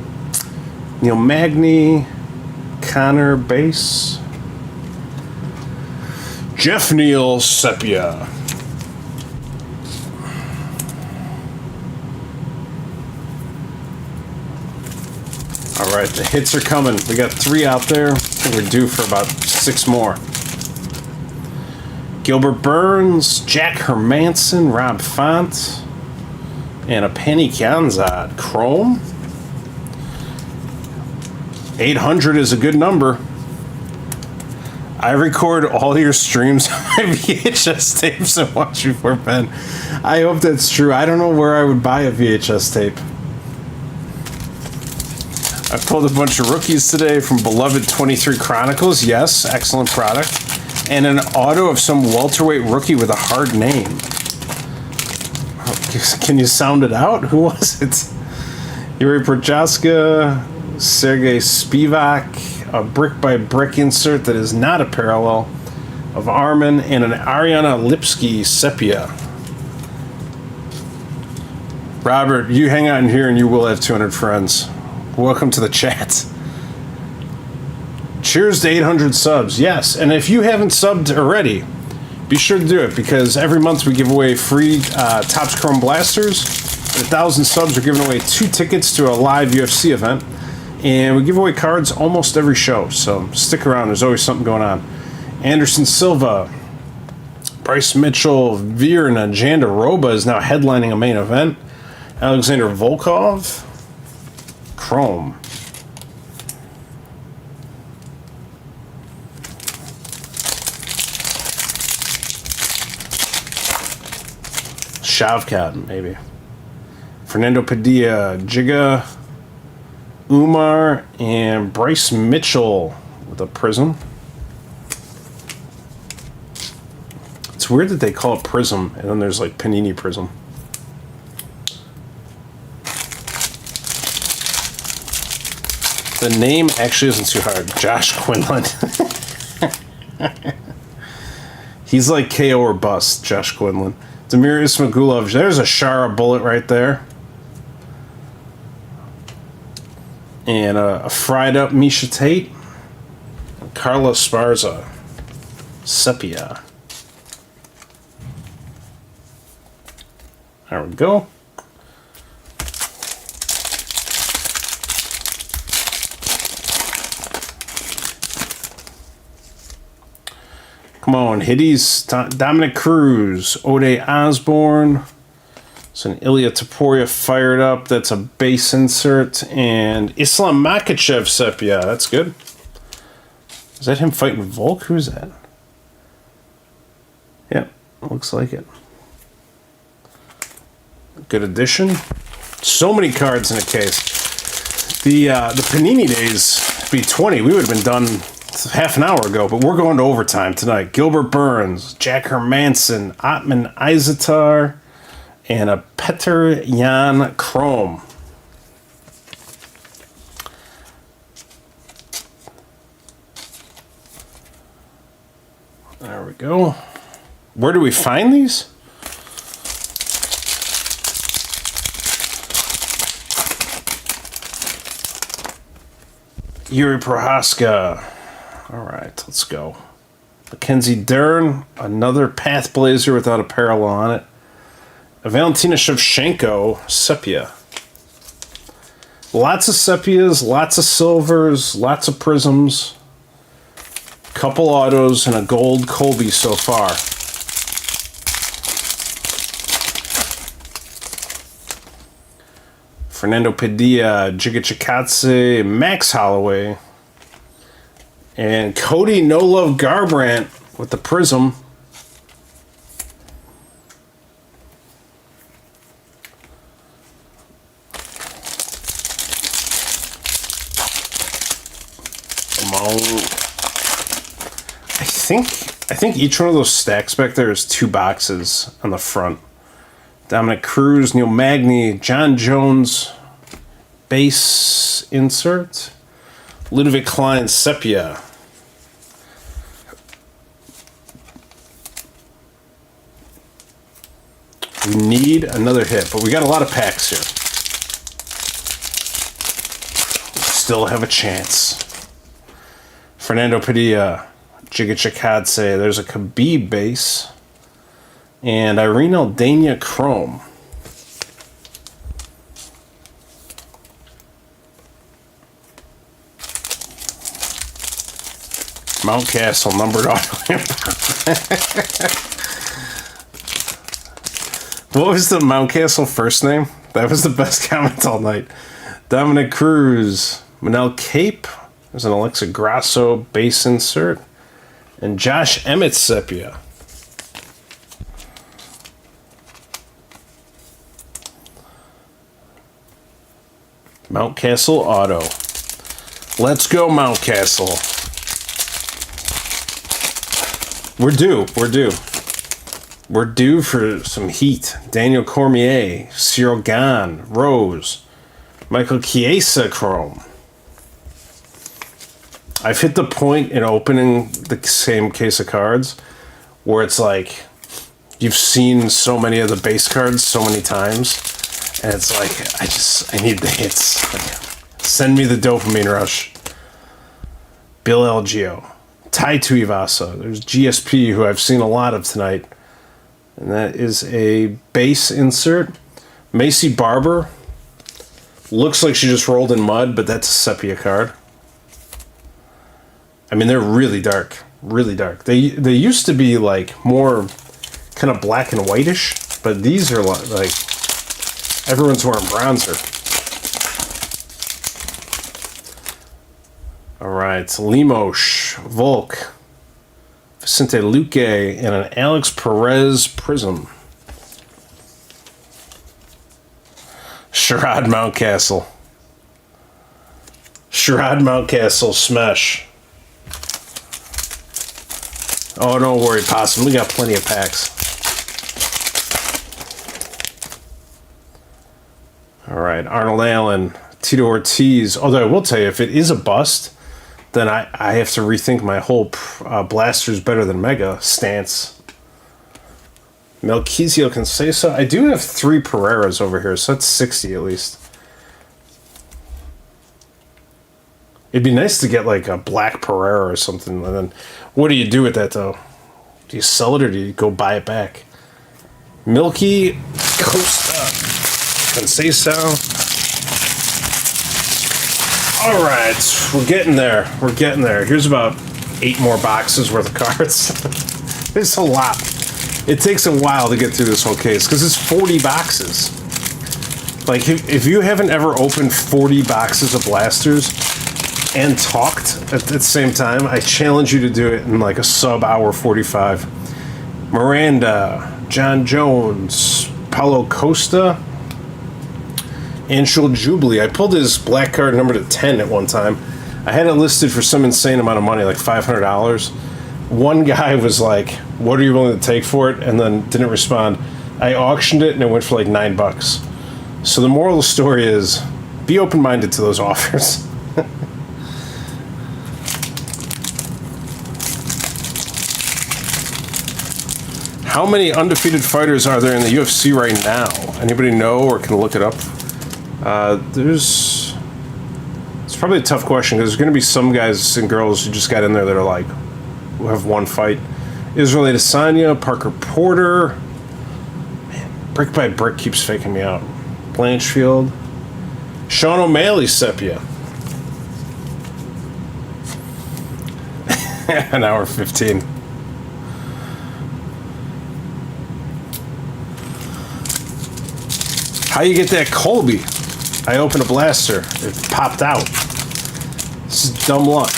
Neil Magny, Connor Bass, Jeff Neal Sepia. All right, the hits are coming. We got 3 out there. I think we're due for about 6 more. Gilbert Burns, Jack Hermanson, Rob Font, and a Penny Kanzad. Chrome. 800 is a good number. I record all your streams on my VHS tapes and watch before bed. I hope that's true. I don't know where I would buy a VHS tape. I pulled a bunch of rookies today from beloved 23 Chronicles. Yes, excellent product. And an auto of some welterweight rookie with a hard name. Can you sound it out? Who was it? Yuri Prochaska, Sergey Spivak, a brick-by-brick insert that is not a parallel of Armin, and an Ariana Lipsky sepia. Robert, you hang out in here and you will have 200 friends. Welcome to the chat. Cheers to 800 subs. Yes, and if you haven't subbed already, be sure to do it because every month we give away free Topps Chrome Blasters. At 1,000 subs, we're giving away 2 tickets to a live UFC event. And we give away cards almost every show, so stick around. There's always something going on. Anderson Silva, Bryce Mitchell, Veer, and Jandaroba is now headlining a main event. Alexander Volkov, Chrome. Shavkat, maybe. Fernando Padilla, Jiga, Umar, and Bryce Mitchell with a prism. It's weird that they call it prism, and then there's like Panini prism. The name actually isn't too hard. Josh Quinlan. He's like KO or bust, Josh Quinlan. Demir Ismagulov. There's a Shara bullet right there. And a fried up Misha Tate. Carlos Esparza. Sepia. There we go. Come on, Hitties, Dominic Cruz, Ode Osborne. It's an Ilya Taporia fired up. That's a base insert. And Islam Makhachev sepia. That's good. Is that him fighting Volk? Who's that? Yep, looks like it. Good addition. So many cards in a case. The Panini days, be 20, we would have been done half an hour ago, but we're going to overtime tonight. Gilbert Burns, Jack Hermanson, Otman Izatar, and a Petr Yan Chrome. There we go. Where do we find these? Yuri Prohaska. All right, let's go. Mackenzie Dern, another Path Blazer without a parallel on it. A Valentina Shevchenko, sepia. Lots of sepias, lots of silvers, lots of prisms. Couple autos and a gold Colby so far. Fernando Padilla, Giga Chikadze, Max Holloway. And Cody No Love Garbrandt with the prism. Come on. I think each one of those stacks back there is 2 boxes on the front. Dominic Cruz, Neil Magny, John Jones, base insert. Ludovic Klein, sepia. We need another hit, but we got a lot of packs here. We still have a chance. Fernando Padilla, Giga Chikadze, there's a Khabib base, and Irene Aldana Chrome. Mountcastle numbered auto. What was the Mountcastle first name? That was the best comment all night. Dominic Cruz, Manel Cape. There's an Alexa Grasso base insert. And Josh Emmett sepia. Mountcastle auto. Let's go, Mountcastle. We're due for some heat. Daniel Cormier, Cyril Gane, Rose, Michael Chiesa Chrome. I've hit the point in opening the same case of cards where it's like you've seen so many of the base cards so many times, and it's like I need the hits. Like, send me the dopamine rush. Bill Algeo. Tai Tuivasa. There's GSP, who I've seen a lot of tonight. And that is a base insert. Macy Barber. Looks like she just rolled in mud, but that's a sepia card. I mean, they're really dark. Really dark. They used to be like more kind of black and whitish, but these are like Everyone's wearing bronzer. All right, Limosh, Volk, Vicente Luque, and an Alex Perez Prism. Sherrod Mountcastle. Sherrod Mountcastle Smash. Oh, don't worry, Possum. We got plenty of packs. All right, Arnold Allen, Tito Ortiz. Although I will tell you, if it is a bust, then I have to rethink my whole Blasters better than Mega stance. Melquizio Conceição. I do have 3 Pereiras over here, so that's 60 at least. It'd be nice to get like a black Pereira or something. And then, what do you do with that though? Do you sell it or do you go buy it back? Milky Costa Conceição. All right, we're getting there. We're getting there. Here's about 8 more boxes worth of cards. It's a lot. It takes a while to get through this whole case because it's 40 boxes. Like, if you haven't ever opened 40 boxes of blasters and talked at the same time, I challenge you to do it in like a sub-hour 45. Miranda, John Jones, Paulo Costa, Anshul Jubilee. I pulled his black card number to 10 at one time. I had it listed for some insane amount of money, like $500. One guy was like, "What are you willing to take for it?" and then didn't respond. I auctioned it and it went for like $9. So the moral of the story is, be open-minded to those offers. How many undefeated fighters are there in the UFC right now? Anybody know or can look it up? It's probably a tough question because there's going to be some guys and girls who just got in there that are like, who have one fight. Israel Adesanya, Parker Porter. Man, Brick by Brick keeps faking me out. Blanchfield. Sean O'Malley Sepia. An hour 15. How you get that Colby? I opened a blaster. It popped out. This is dumb luck.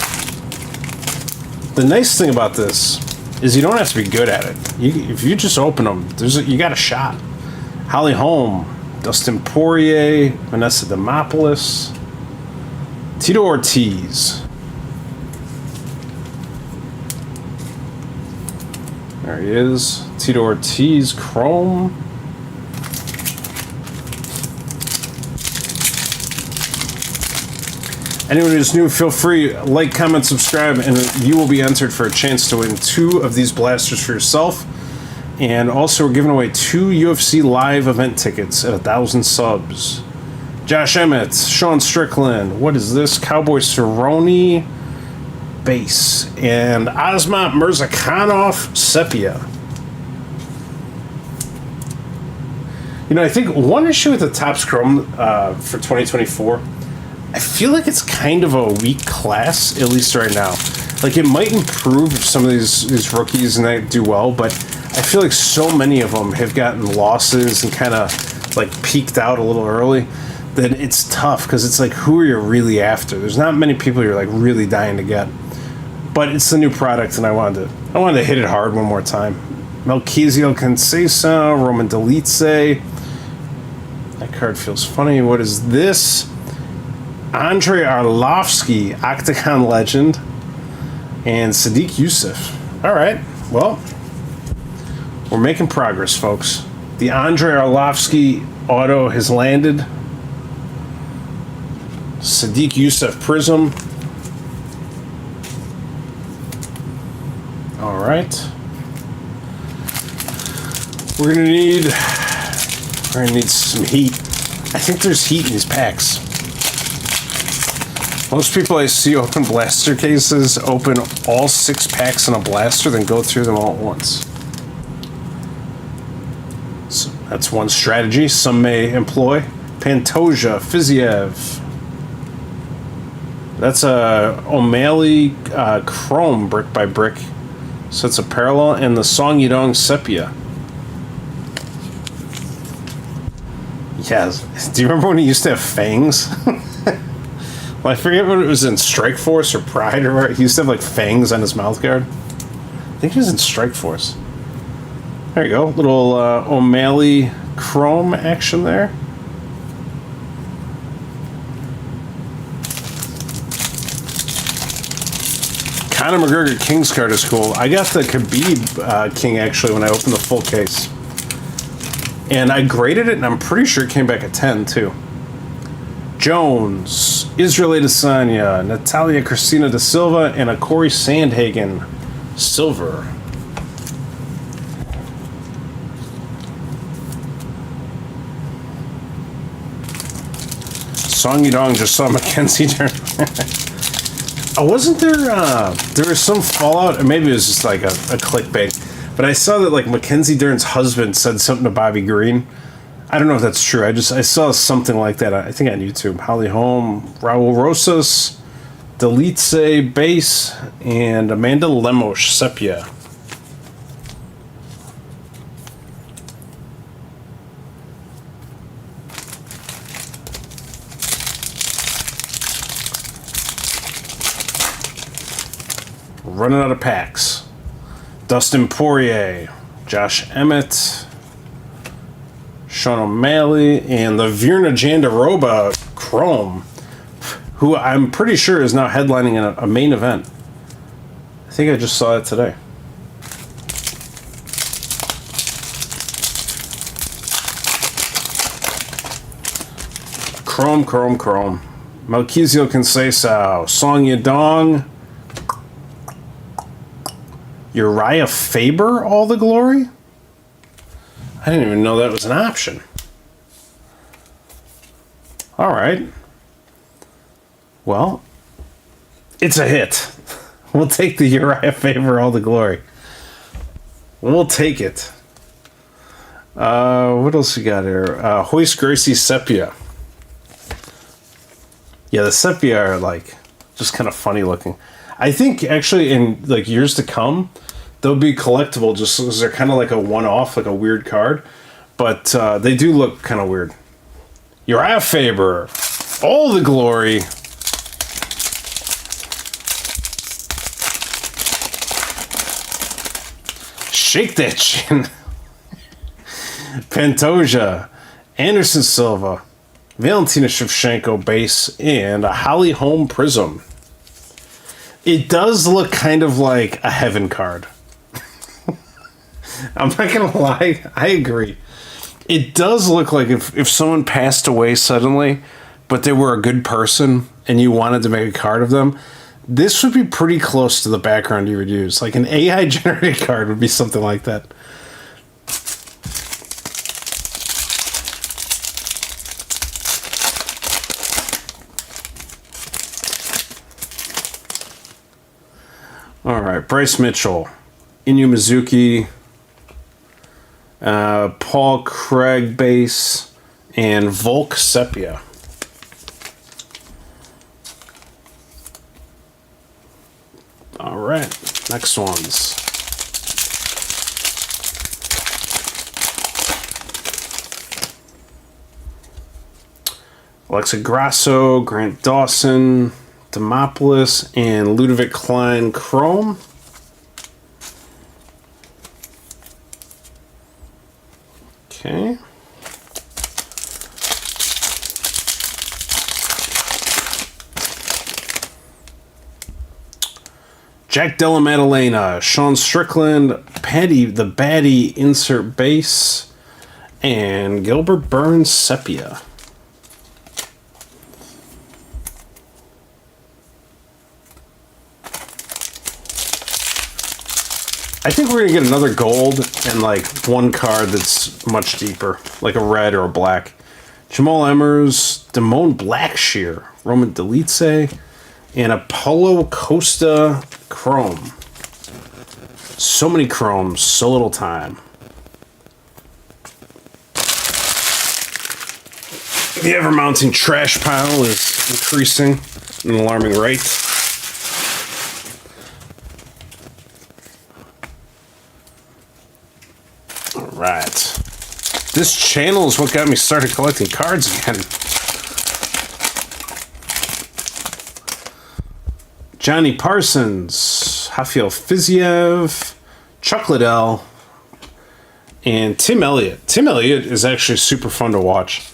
The nice thing about this is you don't have to be good at it. If you just open them, you got a shot. Holly Holm, Dustin Poirier, Vanessa Demopoulos, Tito Ortiz. There he is. Tito Ortiz, Chrome. Anyone who's new, feel free, like, comment, subscribe, and you will be entered for a chance to win 2 of these blasters for yourself. And also, we're giving away 2 UFC live event tickets at 1,000 subs. Josh Emmett, Sean Strickland, what is this? Cowboy Cerrone, base, and Asmat Mirzakhanov, sepia. You know, I think one issue with the Topps Chrome for 2024, I feel like it's kind of a weak class, at least right now. Like, it might improve if some of these rookies and they do well, but I feel like so many of them have gotten losses and kind of, like, peaked out a little early that it's tough, because it's like, who are you really after? There's not many people you're, like, really dying to get. But it's the new product, and I wanted to hit it hard one more time. Melquizio Conceição, Roman Delice. That card feels funny. What is this? Andrei Arlovsky, Octagon legend, and Sadiq Youssef. All right, well, we're making progress, folks. The Andrei Arlovsky auto has landed. Sadiq Youssef Prism. All right. We're gonna need some heat. I think there's heat in these packs. Most people I see open blaster cases open all 6 packs in a blaster, then go through them all at once. So that's one strategy some may employ. Pantoja, Fiziev. That's a O'Malley Chrome brick by brick. So it's a parallel, and the Song Yadong Sepia. Yes. Do you remember when he used to have fangs? Well, I forget what it was in Strike Force or Pride or where he used to have like fangs on his mouth guard. I think he was in Strike Force. There you go. Little O'Malley chrome action there. Conor McGregor King's card is cool. I got the Khabib King actually when I opened the full case. And I graded it and I'm pretty sure it came back a 10 too. Jones, Israel Adesanya, Natalia Cristina da Silva, and a Corey Sandhagen silver. Song Yudong just saw Mackenzie Dern. Wasn't there, there was some fallout, or maybe it was just like a clickbait, but I saw that like Mackenzie Dern's husband said something to Bobby Green. I don't know if that's true. I saw something like that, I think on YouTube. Holly Holm, Raul Rosas, Delice Base, and Amanda Lemos Sepia. Running out of packs. Dustin Poirier, Josh Emmett, Sean O'Malley, and the Virna Jandiroba Chrome, who I'm pretty sure is now headlining a main event. I think I just saw it today. Chrome. Melchizedek Conceição, Song Yadong, Uriah Faber, All the Glory? I didn't even know that was an option. All right. Well, it's a hit. We'll take the Uriah Faber, All the Glory. We'll take it. What else we got here? Hoist Gracie Sepia. Yeah, the Sepia are like just kind of funny looking. I think actually in like years to come, they'll be collectible just because they're kind of like a one-off, like a weird card. But they do look kind of weird. Uriah Faber, All the Glory. Shake that chin. Pantoja, Anderson Silva, Valentina Shevchenko base, and a Holly Holm Prism. It does look kind of like a heaven card. I'm not gonna lie, I agree. It does look like if someone passed away suddenly, but they were a good person and you wanted to make a card of them, this would be pretty close to the background you would use. Like an AI generated card would be something like that. All right, Bryce Mitchell, Inu Mizuki, Paul Craig base, and Volk Sepia. All right, next ones. Alexa Grasso, Grant Dawson, Demopoulos, and Ludovic Klein Chrome. Okay. Jack Della Maddalena, Sean Strickland, Patty the Baddie insert base, and Gilbert Burns Sepia. I think we're going to get another gold and like one card that's much deeper, like a red or a black. Jamal Emmers, Damone Blackshear, Roman Delice, and a Paulo Costa Chrome. So many chromes, so little time. The ever-mounting trash pile is increasing at an alarming rate. Right. This channel is what got me started collecting cards again. Johnny Parsons, Rafael Fiziev, Chuck Liddell, and Tim Elliott. Tim Elliott is actually super fun to watch.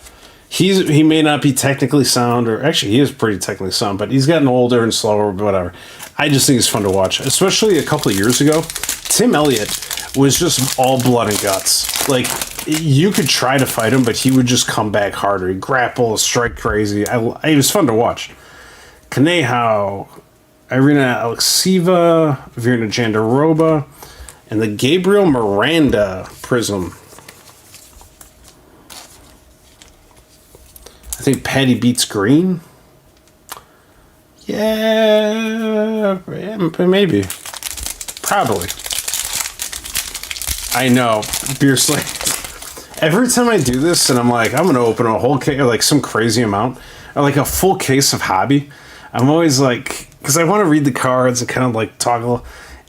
He may not be technically sound, or actually he is pretty technically sound, but he's gotten older and slower, whatever. I just think he's fun to watch. Especially a couple of years ago, Tim Elliott was just all blood and guts. Like, you could try to fight him, but he would just come back harder. He'd grapple, strike crazy. It was fun to watch. Kanehau, Irina Alexieva, Virna Jandiroba, and the Gabriel Miranda Prism. I think Patty beats Green. Yeah, maybe. Probably. I know. Beer Slate. Every time I do this and I'm like, I'm going to open a whole case, or like some crazy amount, or like a full case of hobby, I'm always like, because I want to read the cards and kind of like toggle.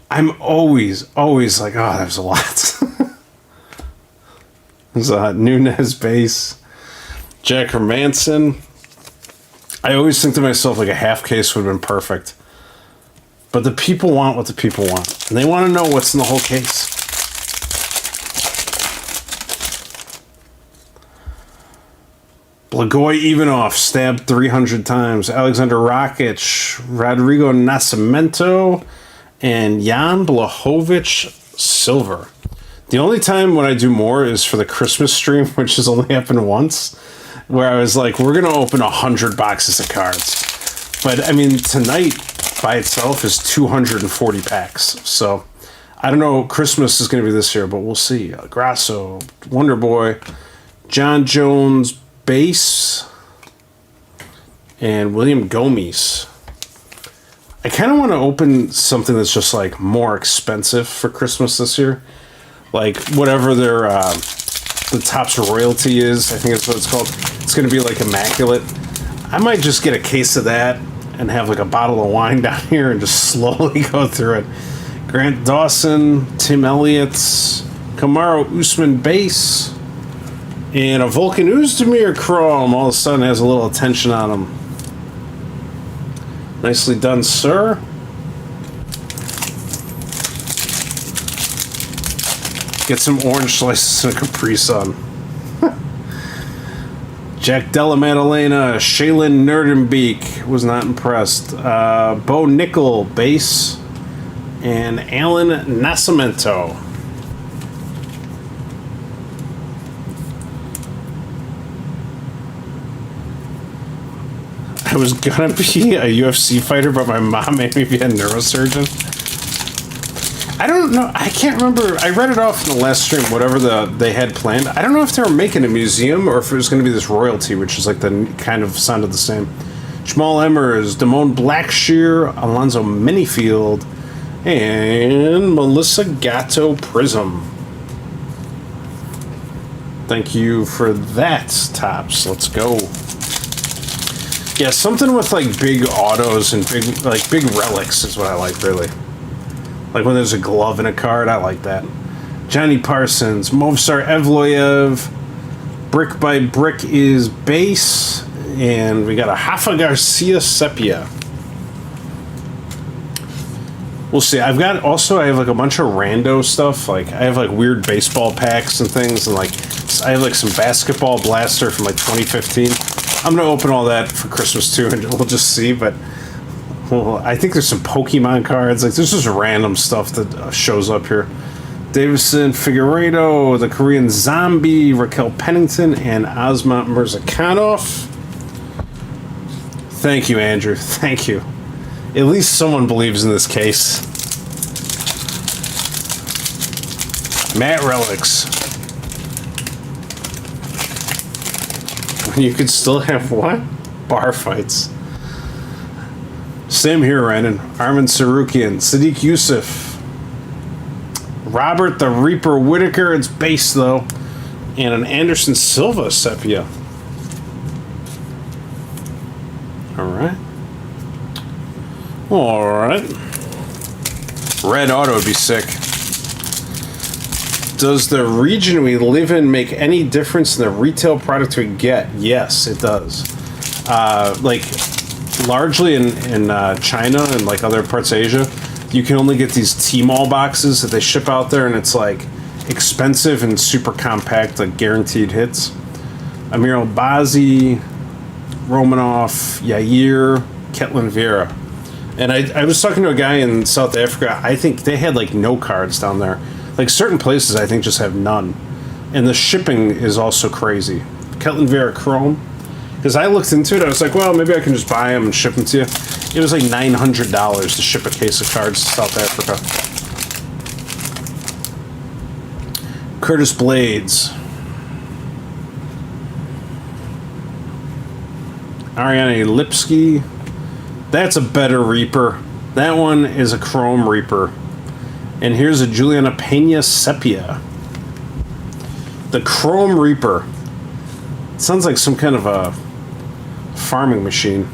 I'm always like, oh, there's a lot. There's a Nunez base. Jack Hermanson. I always think to myself, like, a half case would have been perfect. But the people want what the people want. And they want to know what's in the whole case. Blagoy Ivanov stabbed 300 times. Alexander Rakic, Rodrigo Nascimento, and Jan Blachowicz Silver. The only time when I do more is for the Christmas stream, which has only happened once, where I was like, we're going to open 100 boxes of cards. But, I mean, tonight by itself is 240 packs. So, I don't know, Christmas is going to be this year, but we'll see. Grasso, Wonder Boy, John Jones, Base, and William Gomes. I kind of want to open something that's just, like, more expensive for Christmas this year. Like, whatever their, the Topps royalty is, I think that's what it's called. It's going to be, like, immaculate. I might just get a case of that and have, like, a bottle of wine down here and just slowly go through it. Grant Dawson, Tim Elliott, Kamaru Usman base, and a Vulcan Özdemir Chrome all of a sudden has a little attention on him. Nicely done, sir. Get some orange slices and a Capri Sun. Jack Della Maddalena, Shaylin Nerdenbeek, was not impressed. Bo Nickel, base, and Alan Nascimento. I was gonna be a UFC fighter, but my mom made me be a neurosurgeon. I don't know. I can't remember. I read it off in the last stream, whatever they had planned. I don't know if they were making a museum or if it was going to be this royalty, which is like the kind of sounded the same. Jamal Emmers, Damone Blackshear, Alonzo Minifield, and Melissa Gatto Prism. Thank you for that, Topps. Let's go. Yeah, something with like big autos and big relics is what I like, really. Like when there's a glove in a card, I like that. Johnny Parsons, Movsar Evloev, Brick by Brick is base, and we got a Rafa Garcia Sepia. We'll see. I have like a bunch of rando stuff. Like I have like weird baseball packs and things, and like I have like some basketball blaster from like 2015. I'm gonna open all that for Christmas too, and we'll just see. But well, I think there's some Pokemon cards. Like there's just random stuff that shows up here. Davison Figueiredo, the Korean Zombie, Raquel Pennington, and Osmont Mirzakhanov. Thank you, Andrew. Thank you. At least someone believes in this case. Matt Relics. You could still have what? Bar fights. Same here, Randon. Armin Sarukian, Sadiq Youssef, Robert the Reaper Whitaker. It's base though, and an Anderson Silva sepia. All right. Red auto would be sick. Does the region we live in make any difference in the retail product we get? Yes, it does. Like, largely in China and like other parts of Asia, you can only get these Tmall boxes that they ship out there, and it's like expensive and super compact, like guaranteed hits. Amir Albazi, Romanov, Yair, Ketlin Vieira. And I was talking to a guy in South Africa. I think they had like no cards down there. Like certain places I think just have none. And the shipping is also crazy. Ketlin Vieira Chrome. Because I looked into it, I was like, well, maybe I can just buy them and ship them to you. It was like $900 to ship a case of cards to South Africa. Curtis Blades. Ariane Lipsky. That's a better Reaper. That one is a Chrome Reaper. And here's a Juliana Pena Sepia. The Chrome Reaper. It sounds like some kind of a farming machine.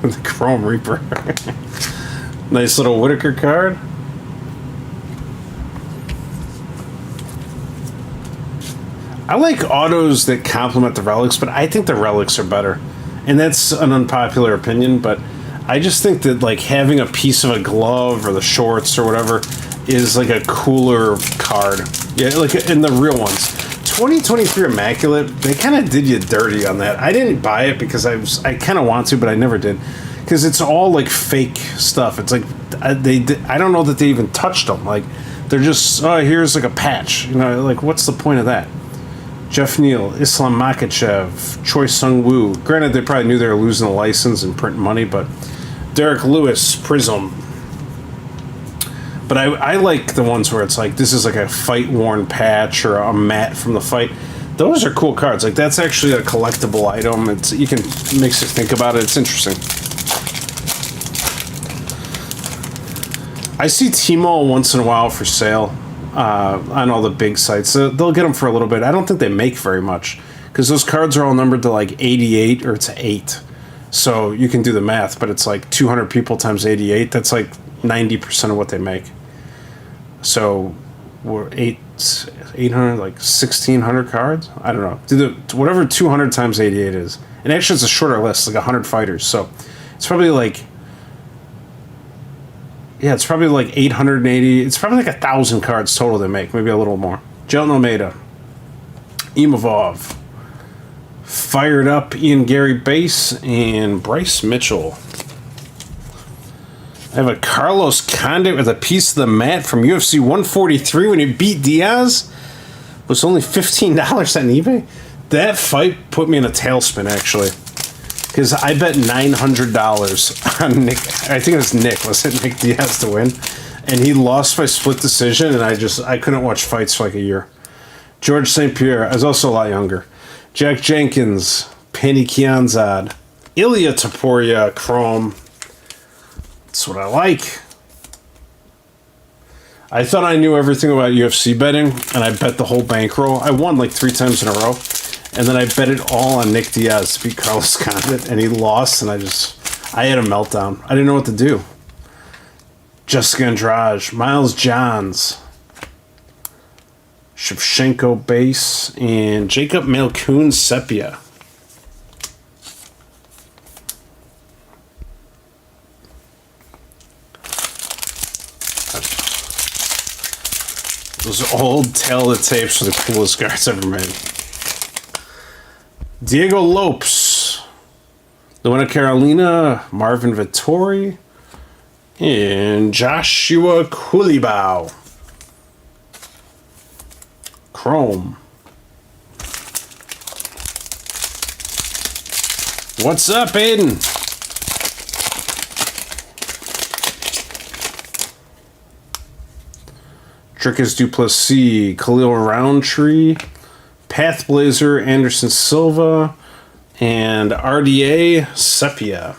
The Chrome Reaper. Nice little Whitaker card. I like autos that complement the relics, but I think the relics are better. And that's an unpopular opinion, but I just think that like having a piece of a glove or the shorts or whatever is like a cooler card. Yeah, like in the real ones. 2023 Immaculate, they kind of did you dirty on that. I didn't buy it because I kind of want to, but I never did. Because it's all like fake stuff. It's like I don't know that they even touched them. Like they're just, oh, here's like a patch. You know, like what's the point of that? Jeff Neal, Islam Makhachev, Choi Sung-woo. Granted, they probably knew they were losing the license and printing money, but Derek Lewis, Prism. But I like the ones where it's like, this is like a fight-worn patch or a mat from the fight. Those are cool cards. Like, that's actually a collectible item. It makes you think about it. It's interesting. I see Tmall once in a while for sale. On all the big sites. They'll get them for a little bit. I don't think they make very much because those cards are all numbered to like 88 or to 8. So you can do the math, but it's like 200 people times 88. That's like 90% of what they make. So we're 800, like 1,600 cards? I don't know. Whatever 200 times 88 is. And actually it's a shorter list, like 100 fighters. So it's probably like, yeah, it's probably like 880. It's probably like 1,000 cards total they make, maybe a little more. Jelton Almeida, Imavov, Fired Up, Ian Gary Base, and Bryce Mitchell. I have a Carlos Condit with a piece of the mat from UFC 143 when he beat Diaz. It was only $15 on eBay. That fight put me in a tailspin, actually. Because I bet $900 on Nick. I think it was Nick. Was it Nick Diaz to win? And he lost by split decision, and I couldn't watch fights for like a year. George St. Pierre. I was also a lot younger. Jack Jenkins, Penny Kianzad, Ilya Taporia, Chrome. That's what I like. I thought I knew everything about UFC betting, and I bet the whole bankroll. I won like 3 times in a row. And then I bet it all on Nick Diaz to beat Carlos Condit, and he lost, and I had a meltdown. I didn't know what to do. Jessica Andrade, Miles Johns, Shevchenko Base, and Jacob Malkoun Sepia. Those old Tale of the Tapes are the coolest cards ever made. Diego Lopes, Luana Carolina, Marvin Vittori, and Joshua Kulibau. Chrome. What's up, Aiden? Dricus Duplessis, Khalil Roundtree, Pathblazer, Anderson Silva, and RDA Sepia.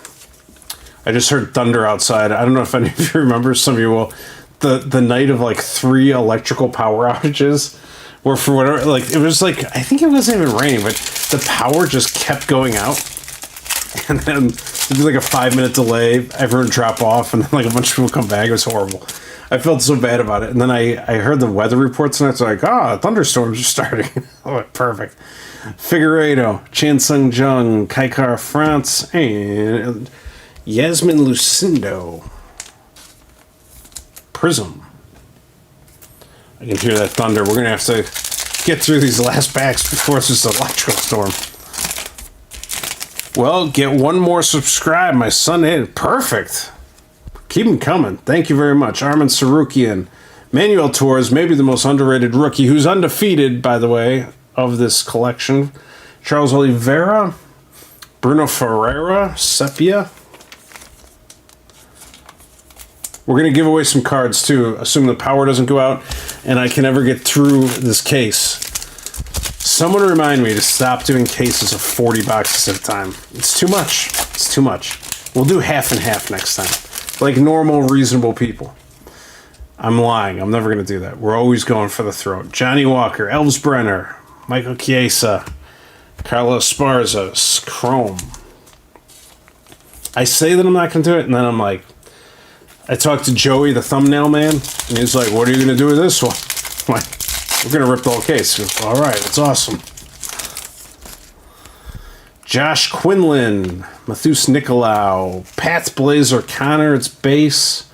I just heard thunder outside. I don't know if any of you remember, some of you will. The night of like 3 electrical power outages, where for whatever, like it was like, I think it wasn't even raining, but the power just kept going out. And then there'd be like a 5-minute delay, everyone drop off, and then like a bunch of people come back. It was horrible. I felt so bad about it. And then I heard the weather reports and it's like, thunderstorms are starting. Oh, perfect. Figueiredo, Chan Sung Jung, Kaikar France, and Yasmin Lucindo. Prism. I can hear that thunder. We're going to have to get through these last packs before it's just an electrical storm. Well, get one more subscribe. My son in. Perfect. Keep them coming. Thank you very much. Armin Sarukian. Manuel Torres, maybe the most underrated rookie, who's undefeated, by the way, of this collection. Charles Oliveira. Bruno Ferreira. Sepia. We're going to give away some cards, too, assuming the power doesn't go out and I can ever get through this case. Someone remind me to stop doing cases of 40 boxes at a time. It's too much. It's too much. We'll do half and half next time. Like normal, reasonable people. I'm lying. I'm never going to do that. We're always going for the throat. Johnny Walker, Elves Brenner, Michael Chiesa, Carlos Esparza, Chrome. I say that I'm not going to do it, and then I'm like, I talked to Joey, the thumbnail man, and he's like, what are you going to do with this one? I'm like, we're going to rip the whole case. Goes, all right, it's awesome. Josh Quinlan, Matheus Nicolau, Pat Blazer Connor, it's base,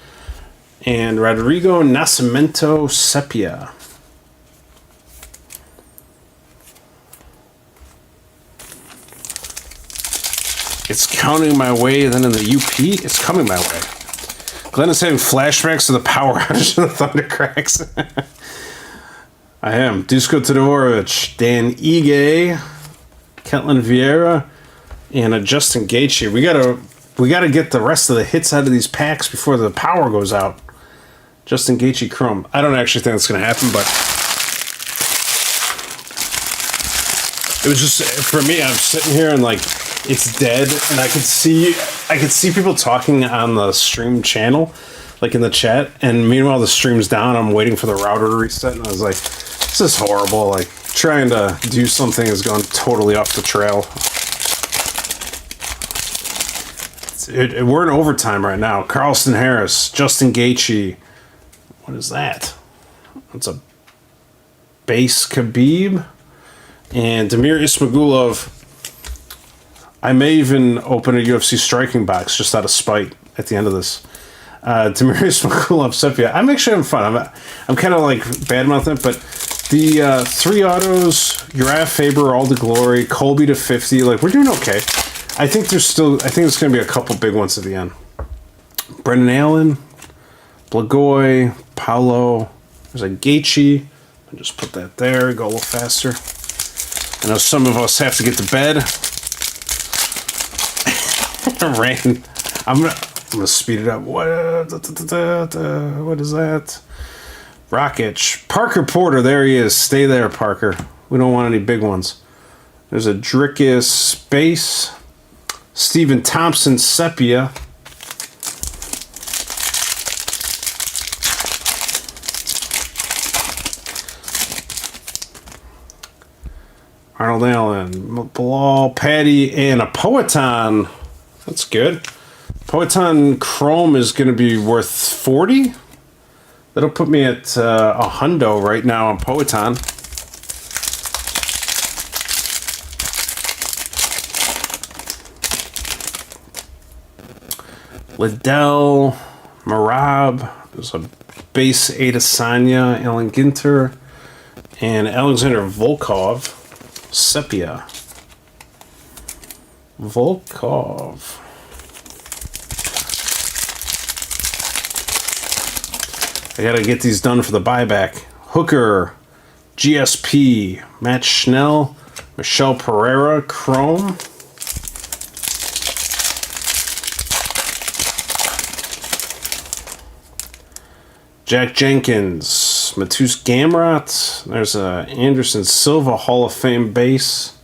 and Rodrigo Nascimento Sepia. It's counting my way, then in the UP, it's coming my way. Glenn is having flashbacks to the power outage of the Thunder Cracks. I am. Dusko Todorovic, Dan Ige, Ketlin Vieira, and Justin Gaethje. We gotta get the rest of the hits out of these packs before the power goes out. Justin Gaethje Chrome. I don't actually think that's gonna happen, but it was just for me. I'm sitting here and like it's dead, and I could see people talking on the stream channel, like in the chat, and meanwhile the stream's down. I'm waiting for the router to reset, and I was like, this is horrible. Like trying to do something has gone totally off the trail. We're in overtime right now. Carlston Harris, Justin Gaethje. What is that? It's a base Khabib. And Damir Ismagulov. I may even open a UFC striking box just out of spite at the end of this. Damir Ismagulov Sepia. I'm actually having fun. I'm kind of like bad-mouthing it, but the 3 autos, Uriah Faber, All the Glory, Colby to 50, like we're doing okay. I think there's going to be a couple big ones at the end. Brendan Allen, Blagoy, Paulo, there's a Gaethje. I'll just put that there, go a little faster. I know some of us have to get to bed. Rain. I'm gonna speed it up. What is that? Rocketch. Parker Porter, there he is. Stay there, Parker. We don't want any big ones. There's a Drickus Space. Stephen Thompson Sepia. Arnold Allen, Bilal, Patty, and a Poetan. That's good. Poetan Chrome is going to be worth 40. That'll put me at a hundo right now on Poetan. Liddell, Marab. There's a base Adesanya, Alan Ginter, and Alexander Volkov. Sepia. Volkov. I gotta get these done for the buyback. Hooker, GSP, Matt Schnell, Michelle Pereira, Chrome. Jack Jenkins, Matus Gamrot. There's a Anderson Silva Hall of Fame base.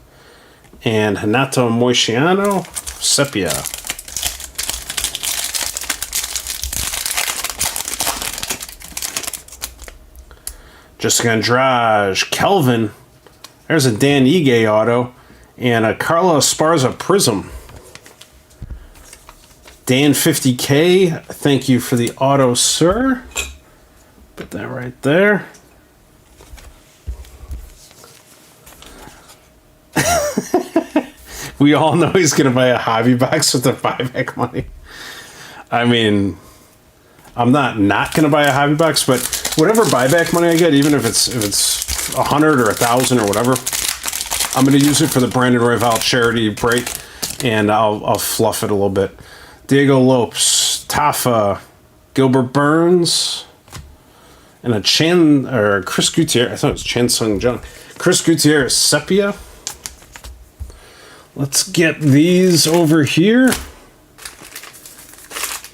And Hanato Moishiano, Sepia. Jessica Andrade, Kelvin. There's a Dan Ige auto. And a Carla Esparza Prism. Dan 50K, thank you for the auto, sir. Put that right there. We all know he's going to buy a hobby box with the buyback money. I mean, I'm not going to buy a hobby box, but whatever buyback money I get, even if it's 100 or 1,000 or whatever, I'm going to use it for the Brandon Royval charity break, and I'll fluff it a little bit. Diego Lopes, Tafa, Gilbert Burns, and a Chris Gutierrez. I thought it was Chan Sung Jung. Chris Gutierrez, Sepia. Let's get these over here.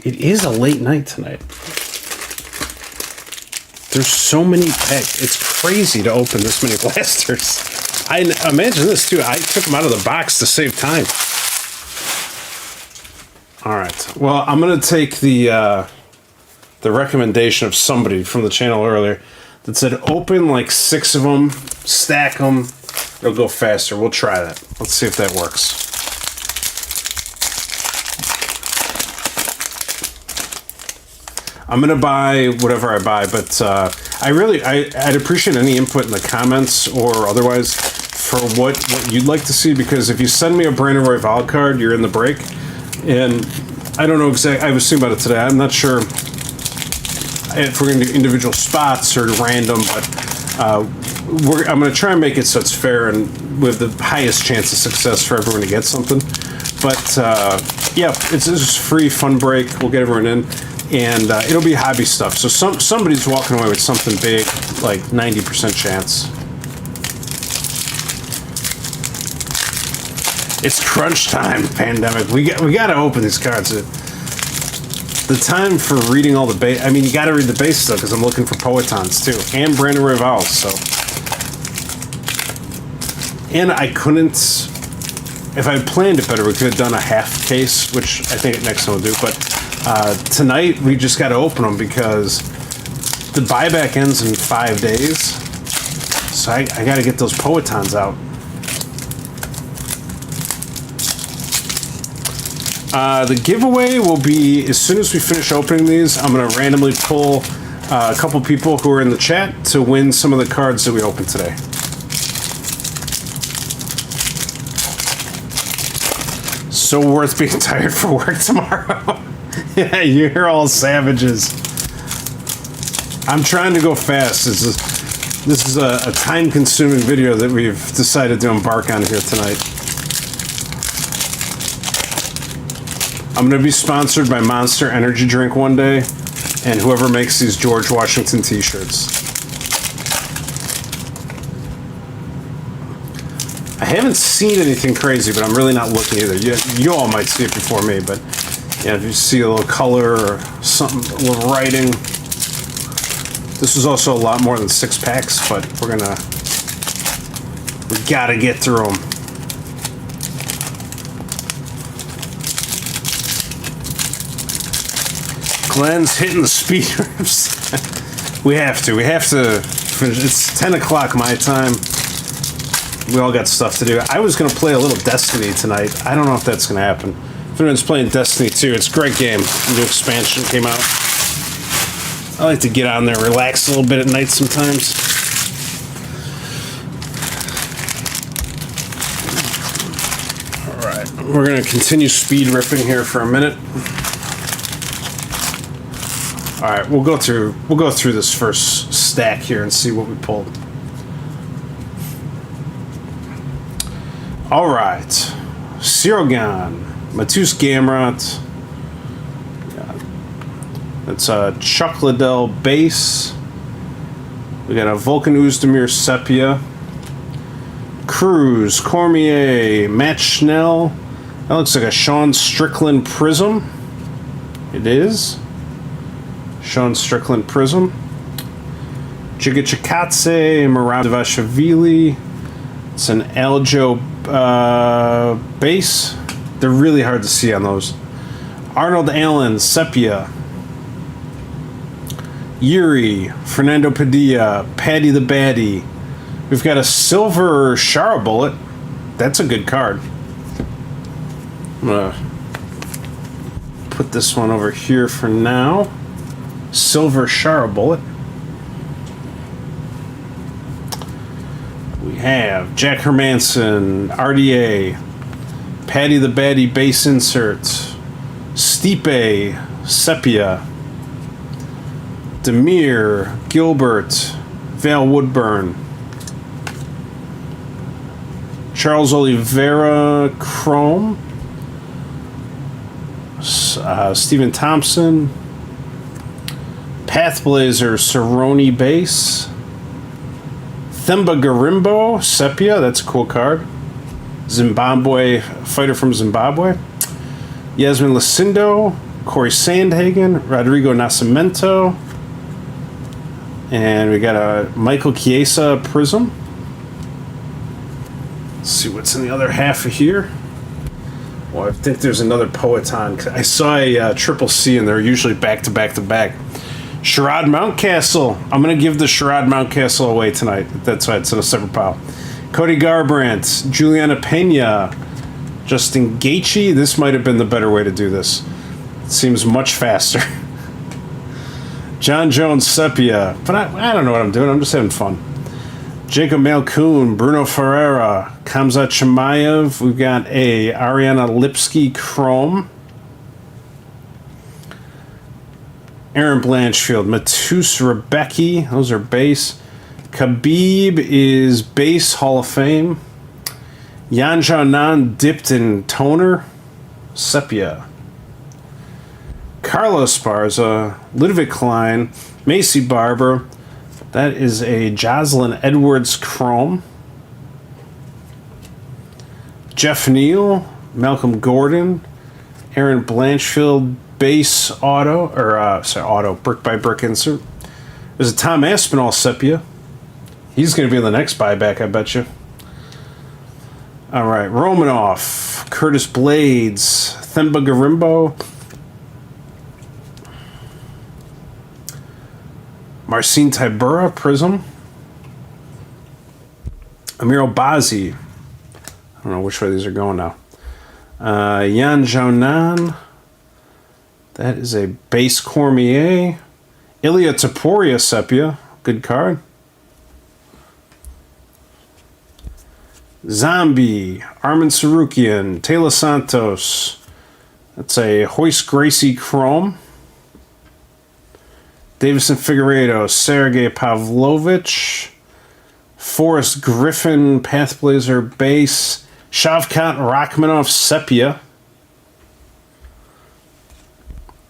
It is a late night tonight. There's so many packs. It's crazy to open this many blasters. I imagine this too. I took them out of the box to save time. All right. Well, I'm gonna take the recommendation of somebody from the channel earlier that said open like 6 of them, stack them. It'll go faster. We'll try that. Let's see if that works. I'm gonna buy whatever I buy, but I'd appreciate any input in the comments or otherwise for what you'd like to see, because if you send me a Brandon Royval card, you're in the break, and I don't know exactly. I was thinking about it today. I'm not sure if we're gonna do individual spots or random, but I'm going to try and make it so it's fair and with the highest chance of success for everyone to get something. But yeah, it's just free fun break. We'll get everyone in, and it'll be hobby stuff. So somebody's walking away with something big, like 90% chance. It's crunch time, pandemic. We got to open these cards. The time for reading all the base. I mean, you got to read the base stuff because I'm looking for Poetons too, and Brandon Royval. So. And I couldn't, if I had planned it better, we could have done a half case, which I think next time we'll do. But tonight, we just got to open them because the buyback ends in 5 days. So I got to get those Poetons out. The giveaway will be, as soon as we finish opening these, I'm going to randomly pull a couple people who are in the chat to win some of the cards that we opened today. So worth being tired for work tomorrow. Yeah, you're all savages. I'm trying to go fast. This is a time-consuming video that we've decided to embark on here tonight. I'm going to be sponsored by Monster Energy Drink one day, and whoever makes these George Washington t-shirts. I haven't seen anything crazy, but I'm really not looking either. You all might see it before me, but yeah, if you see a little color or something, a little writing. This is also a lot more than 6 packs, but we gotta get through them. Glenn's hitting the speed rips. We have to finish. It's 10 o'clock my time. We all got stuff to do. I was going to play a little Destiny tonight. I don't know if that's going to happen. If anyone's playing Destiny 2, it's a great game. The new expansion came out. I like to get on there, relax a little bit at night sometimes. All right, we're going to continue speed ripping here for a minute. All right, we'll go through this first stack here and see what we pulled. All right, Sirogan, Matus Gamrot. That's a Chuck Liddell base. We got a Vulcan Ozdemir Sepia. Cruz, Cormier, Matt Schnell. That looks like a Sean Strickland Prism. It is. Sean Strickland Prism. Jigachikadze, Muradovashvili. It's an Aljo base. They're really hard to see on those. Arnold Allen, Sepia. Yuri, Fernando Padilla, Paddy the Baddie. We've got a silver Shara Bullet. That's a good card. I'm gonna put this one over here for now. Silver Shara Bullet. We have Jack Hermanson, RDA, Paddy the Baddy base inserts, Stipe, Sepia, Demir, Gilbert, Val Woodburn, Charles Oliveira, Chrome, Stephen Thompson, Pathblazer, Cerrone base, Themba Garimbo, Sepia, that's a cool card. Zimbabwe, fighter from Zimbabwe. Yasmin Lucindo, Corey Sandhagen, Rodrigo Nascimento. And we got a Michael Chiesa Prism. Let's see what's in the other half of here. Well, I think there's another Poetan. I saw a Triple C, and they're usually back to back to back. Sherrod Mountcastle. I'm going to give the Sherrod Mountcastle away tonight. That's why it's in a separate pile. Cody Garbrandt, Juliana Pena, Justin Gaethje. This might have been the better way to do this. It seems much faster. John Jones Sepia. But I don't know what I'm doing. I'm just having fun. Jacob Malkoun, Bruno Ferreira, Khamzat Chimaev. We've got a Ariana Lipsky Chrome. Aaron Blanchfield, Matus Rebecki. Those are base. Khabib is base Hall of Fame. Yan Xiaonan dipped in toner. Sepia. Carlos Esparza, Ludovic Klein, Macy Barber. That is a Jocelyn Edwards Chrome. Jeff Neal, Malcolm Gordon, Aaron Blanchfield base auto, auto, brick by brick insert. There's a Tom Aspinall Sepia. He's going to be in the next buyback, I bet you. All right, Romanoff, Curtis Blades, Themba Garimbo, Marcin Tybura Prism, Amir Obazi. I don't know which way these are going now. Yan Xiaonan. That is a base Cormier. Ilya Taporia Sepia. Good card. Zombie, Armin Sarukian, Taylor Santos. That's a Hoist Gracie Chrome. Davison Figueiredo, Sergey Pavlovich. Forrest Griffin, Pathblazer base. Shavkat Rachmanov Sepia.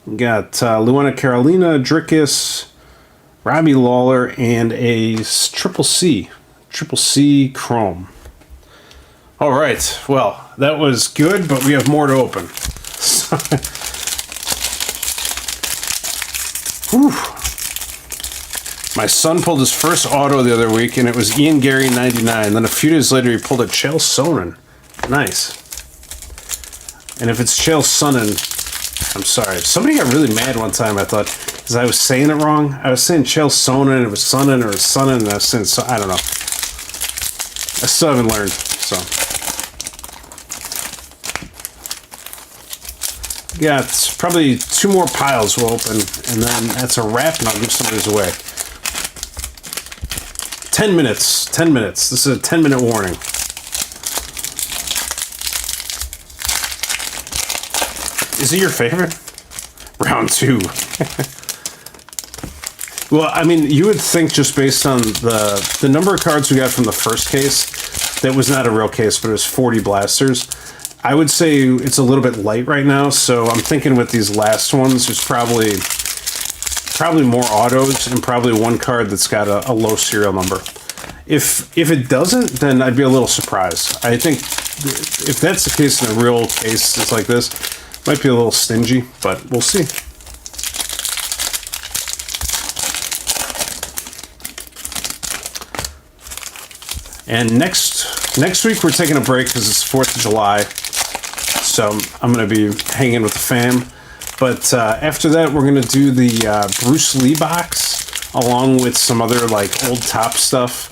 We got Luana Carolina, Drickus, Robbie Lawler, and a Triple C Chrome. All right, well, that was good, but we have more to open. My son pulled his first auto the other week, and it was Ian Gary 99. Then a few days later, he pulled a Chael Sonnen. Nice. And if it's Chael Sonnen, I'm sorry. Somebody got really mad one time, I thought, because I was saying it wrong. I was saying Chael Sonnen, it was Sonnen, or Sonnen, and I was saying, I don't know. I still haven't learned, so. Got probably 2 more piles we'll open, and then that's a wrap, and I'll give some of these away. 10 minutes. 10 minutes. This is a 10-minute warning. Is it your favorite? Round 2. Well, I mean, you would think just based on the number of cards we got from the first case, that was not a real case, but it was 40 blasters. I would say it's a little bit light right now, so I'm thinking with these last ones, there's probably more autos and probably one card that's got a low serial number. If it doesn't, then I'd be a little surprised. I think if that's the case in a real case it's like this, might be a little stingy, but we'll see. And next week we're taking a break because it's 4th of July. So I'm going to be hanging with the fam. But after that, we're going to do the Bruce Lee box, along with some other like old top stuff.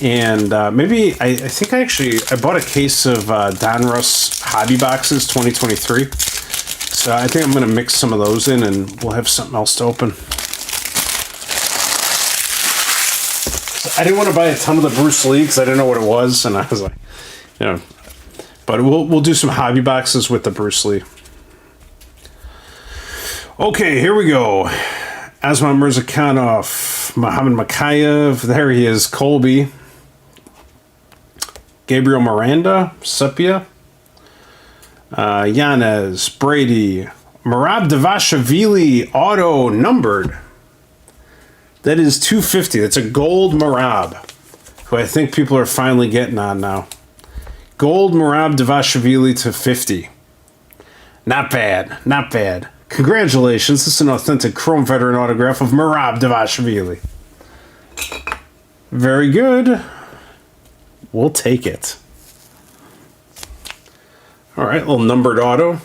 And maybe, I think I bought a case of Donruss Hobby Boxes 2023. So I think I'm going to mix some of those in, and we'll have something else to open. I didn't want to buy a ton of the Bruce Lee because I didn't know what it was, and I was like, you know, but we'll do some hobby boxes with the Bruce Lee. Okay, here we go. Asman Mirzakhanov, Muhammad Makayev, there he is, Colby, Gabriel Miranda, Sepia, Yanez, Brady, Merab Davashvili, auto numbered. That is 250. That's a gold Merab, who I think people are finally getting on now. Gold Merab Davashvili to 50. Not bad, not bad. Congratulations, this is an authentic Chrome veteran autograph of Merab Davashvili. Very good. We'll take it. All right, little numbered auto.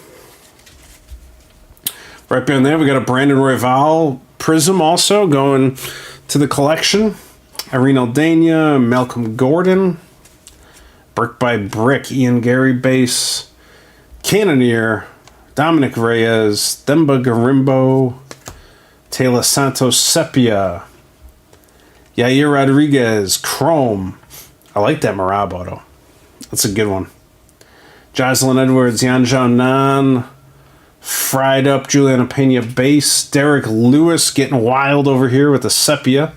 Right behind there, we got a Brandon Royval Prism also going to the collection. Irene Aldana, Malcolm Gordon. Brick by Brick, Ian Gary base. Cannoneer, Dominic Reyes, Themba Garimbo, Taylor Santos Sepia, Yair Rodriguez, Chrome. I like that Merab auto. That's a good one. Jocelyn Edwards, Yan Nan, fried up Juliana Pena base. Derek Lewis getting wild over here with the Sepia.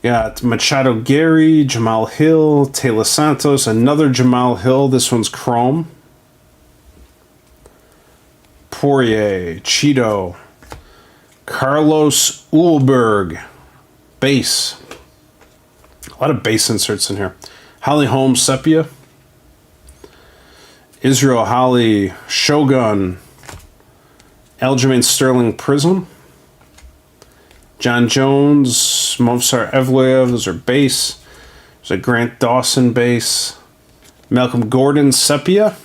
Got Machado Gary, Jamal Hill, Taylor Santos, another Jamal Hill. This one's Chrome. Poirier, Cheeto, Carlos Ulberg, base. A lot of base inserts in here. Holly Holmes, Sepia. Israel Holly, Shogun, Aljamain Sterling Prism. John Jones, Movsar Evloev, those are base. There's a Grant Dawson base. Malcolm Gordon, Sepia.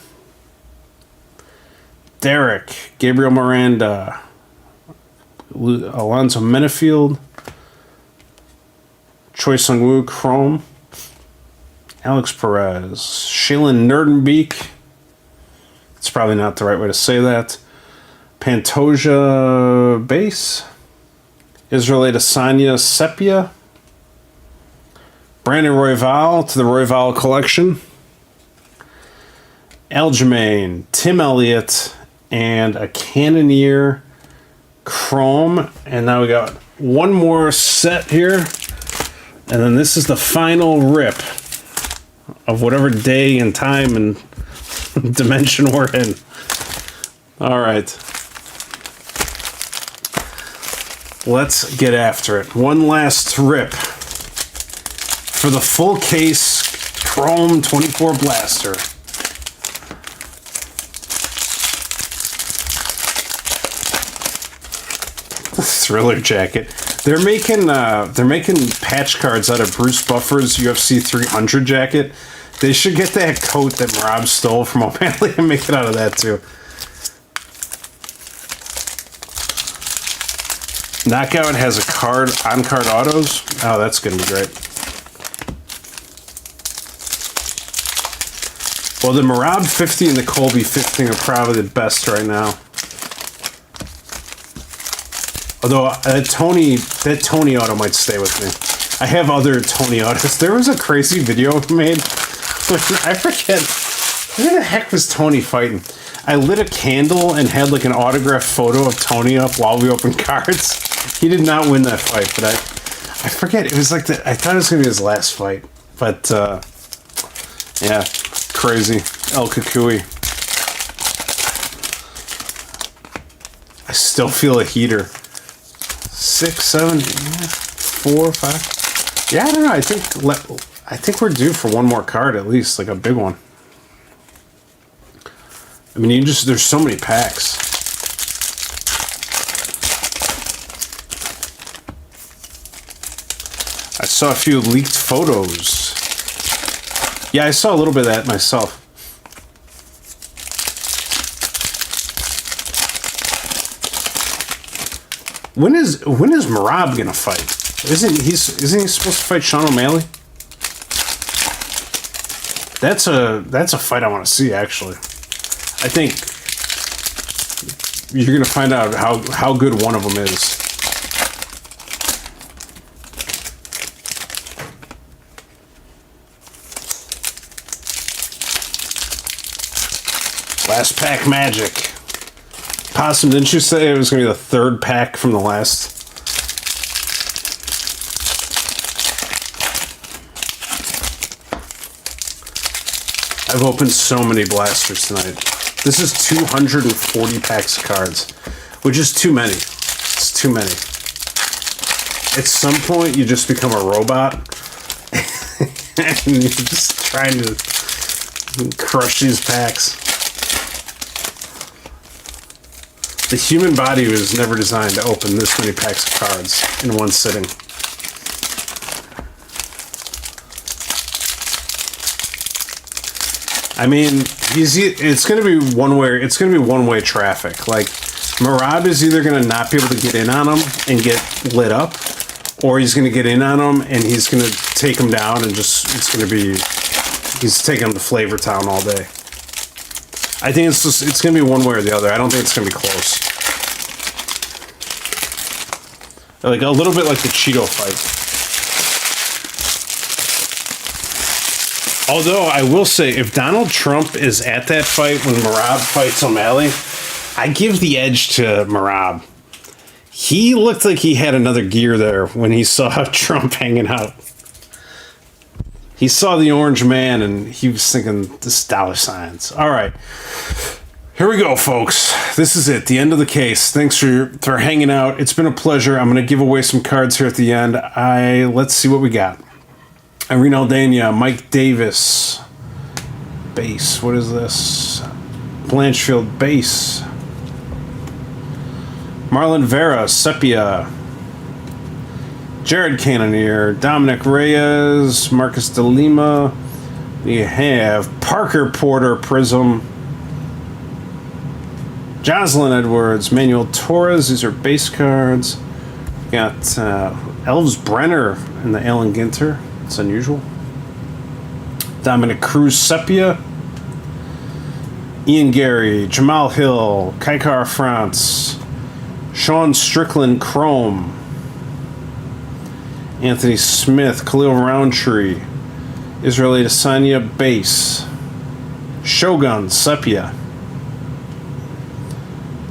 Derek, Gabriel Miranda, Alonzo Menefield, Choi Sung-woo, Chrome, Alex Perez, Shaylin Nerdenbeek, it's probably not the right way to say that, Pantoja base, Israel Adesanya Sepia, Brandon Royval to the Royval collection, Aljamain, Tim Elliott, and a Cannoneer Chrome. And now we got one more set here. And then this is the final rip of whatever day and time and dimension we're in. All right. Let's get after it. One last rip for the full case Chrome 24 Blaster. Thriller jacket. They're making patch cards out of Bruce Buffer's UFC 300 jacket. They should get that coat that Merab stole from O'Malley and make it out of that too. Knockout has a card on card autos. Oh, that's gonna be great. Well, the Merab 50 and the Colby 15 are probably the best right now. Although that Tony auto might stay with me. I have other Tony autos. There was a crazy video made. I forget. Where the heck was Tony fighting? I lit a candle and had like an autographed photo of Tony up while we opened cards. He did not win that fight, but I forget. It was like I thought it was gonna be his last fight, but yeah, crazy. El Kukui. I still feel a heater. 6, 7, 4, 5. Yeah, I don't know. I think we're due for one more card at least, like a big one. I mean, there's so many packs. I saw a few leaked photos. Yeah, I saw a little bit of that myself. When is Merab gonna fight? Isn't he supposed to fight Sean O'Malley? That's a fight I want to see, actually. I think you're gonna find out how good one of them is. Last pack magic. Possum, didn't you say it was going to be the third pack from the last? I've opened so many blasters tonight. This is 240 packs of cards, which is too many. It's too many. At some point, you just become a robot, and you're just trying to crush these packs. The human body was never designed to open this many packs of cards in one sitting. I mean, it's going to be one-way traffic. Like, Merab is either going to not be able to get in on him and get lit up, or he's going to get in on him and he's going to take him down and he's taking him to Flavor Town all day. I think it's going to be one way or the other. I don't think it's going to be close. Like, a little bit like the Cheeto fight. Although, I will say, if Donald Trump is at that fight when Merab fights O'Malley, I give the edge to Merab. He looked like he had another gear there when he saw Trump hanging out. He saw the orange man and he was thinking, this dollar signs. All right. Here we go, folks. This is it. The end of the case. Thanks for hanging out. It's been a pleasure. I'm going to give away some cards here at the end. Let's see what we got. Irene Aldana, Mike Davis. Base. What is this? Blanchfield base. Marlon Vera, Sepia. Jared Cannonier, Dominic Reyes, Marcus de Lima. We have Parker Porter, Prism. Jocelyn Edwards, Manuel Torres. These are base cards. We got Elves Brenner and the Alan Ginter. It's unusual. Dominic Cruz, Sepia. Ian Gary, Jamal Hill, Kaikar France. Sean Strickland, Chrome. Anthony Smith, Khalil Roundtree. Israel Adesanya, base. Shogun, Sepia.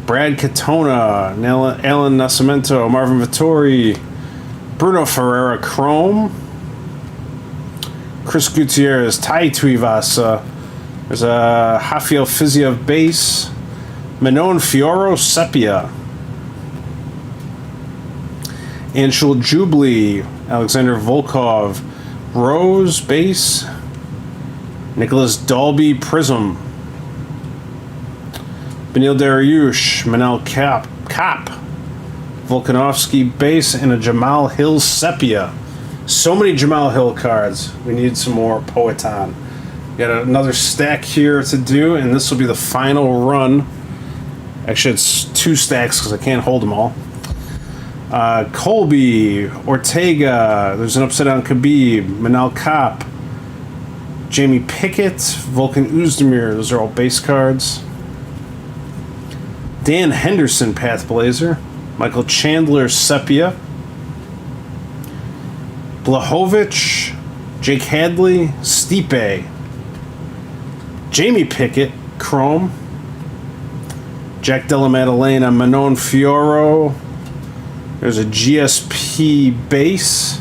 Brad Katona, Alan Nascimento, Marvin Vittori. Bruno Ferreira, Chrome. Chris Gutierrez, Tai Tuivasa. There's a Rafael Fiziev, base. Manon Fioro, Sepia. Anshul Jubilee, Alexander Volkov, Rose, base. Nicholas Dalby, Prism. Benil Dariush, Manel Kopp, Volkanovski, base, and a Jamal Hill, Sepia. So many Jamal Hill cards. We need some more Poetan. Got another stack here to do, and this will be the final run. Actually, it's 2 stacks because I can't hold them all. Colby, Ortega, there's an upside down Khabib, Manal Kopp, Jamie Pickett, Volkan Oezdemir, those are all base cards. Dan Henderson, Path Blazer, Michael Chandler, Sepia, Blachowicz, Jake Hadley, Stipe, Jamie Pickett, Chrome, Jack Della Maddalena, Manon Fioro. There's a GSP base.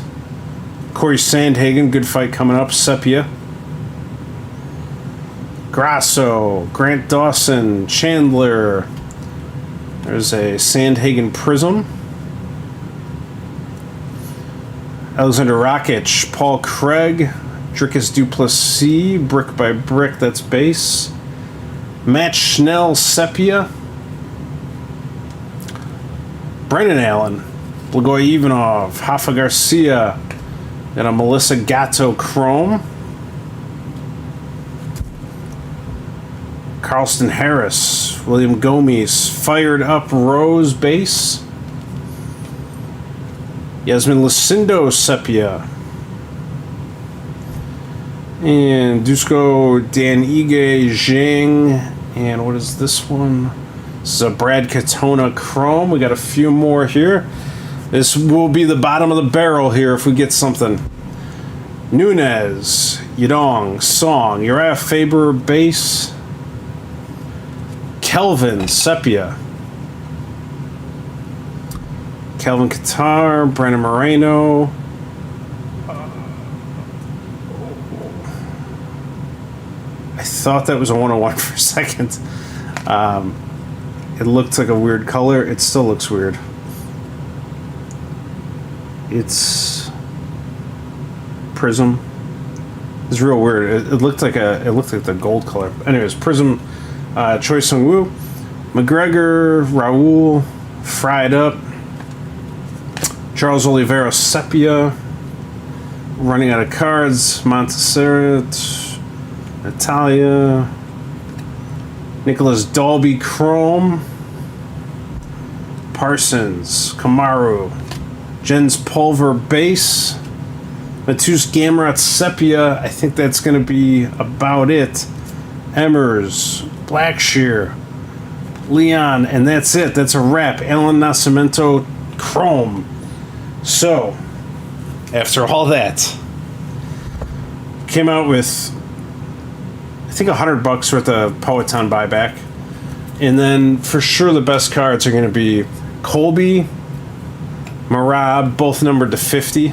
Corey Sandhagen, good fight coming up. Sepia. Grasso, Grant Dawson, Chandler. There's a Sandhagen Prism. Alexander Rakic, Paul Craig, Dricus Duplessis, Brick by Brick, that's base. Matt Schnell, Sepia. Brendan Allen, Blagoy Ivanov, Rafa Garcia, and a Melissa Gatto Chrome. Carlston Harris, William Gomes, Fired Up Rose base. Yasmin Lucindo, Sepia. And Dusko Dan Ige Zhang. And what is this one? This is a Brad Katona Chrome. We got a few more here. This will be the bottom of the barrel here if we get something. Nunez, Yadong, Song, Uriah Faber base. Kelvin Sepia. Kelvin Qatar, Brandon Moreno. I thought that was a 101 for a second. It looked like a weird color. It still looks weird. It's Prism. It's real weird. It looked like the gold color. Anyways, Prism, Choi Sung Woo, McGregor, Raul, Fried Up, Charles Oliveira Sepia, running out of cards, Montserrat, Natalia, Nicholas Dalby Chrome, Parsons, Kamaru, Jens Pulver Base, Matus Gamrot Sepia. I think that's going to be about it. Emmers, Blackshear, Leon, and that's it. That's a wrap. Alan Nascimento Chrome. So, after all that, came out with, I think, $100 worth of Poetan buyback. And then, for sure, the best cards are going to be Colby, Marab, both numbered to 50.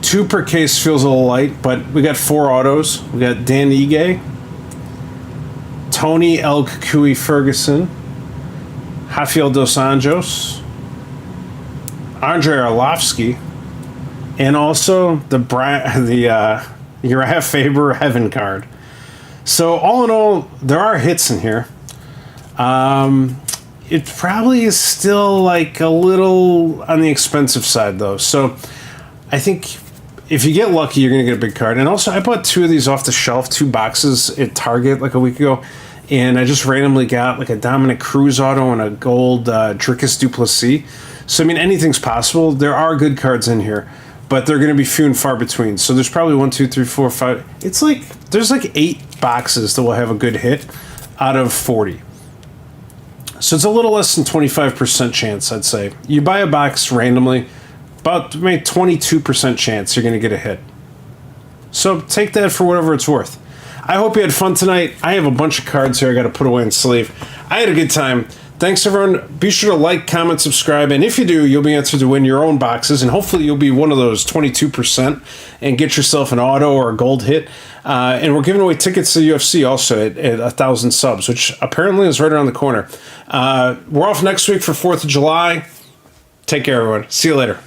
2 per case feels a little light, but we got 4 autos. We got Dan Ige, Tony El Kukui Ferguson, Rafael Dos Anjos, Andrei Arlovsky, and also the Uriah Faber Heaven card. So all in all, there are hits in here. It probably is still like a little on the expensive side though. So I think if you get lucky, you're going to get a big card. And also, I bought 2 of these off the shelf, 2 boxes at Target like a week ago. And I just randomly got like a Dominic Cruz auto and a gold Dricus Duplessis. So, I mean, anything's possible. There are good cards in here, but they're going to be few and far between. So there's probably 1, 2, 3, 4, 5. It's like, there's like 8 boxes that will have a good hit out of 40. So it's a little less than 25% chance, I'd say. You buy a box randomly, about maybe 22% chance you're going to get a hit. So take that for whatever it's worth. I hope you had fun tonight. I have a bunch of cards here I got to put away in sleeve. I had a good time. Thanks, everyone. Be sure to like, comment, subscribe, and if you do, you'll be entered to win your own boxes, and hopefully you'll be one of those 22% and get yourself an auto or a gold hit. And we're giving away tickets to the UFC also at 1,000 subs, which apparently is right around the corner. We're off next week for 4th of July. Take care, everyone. See you later.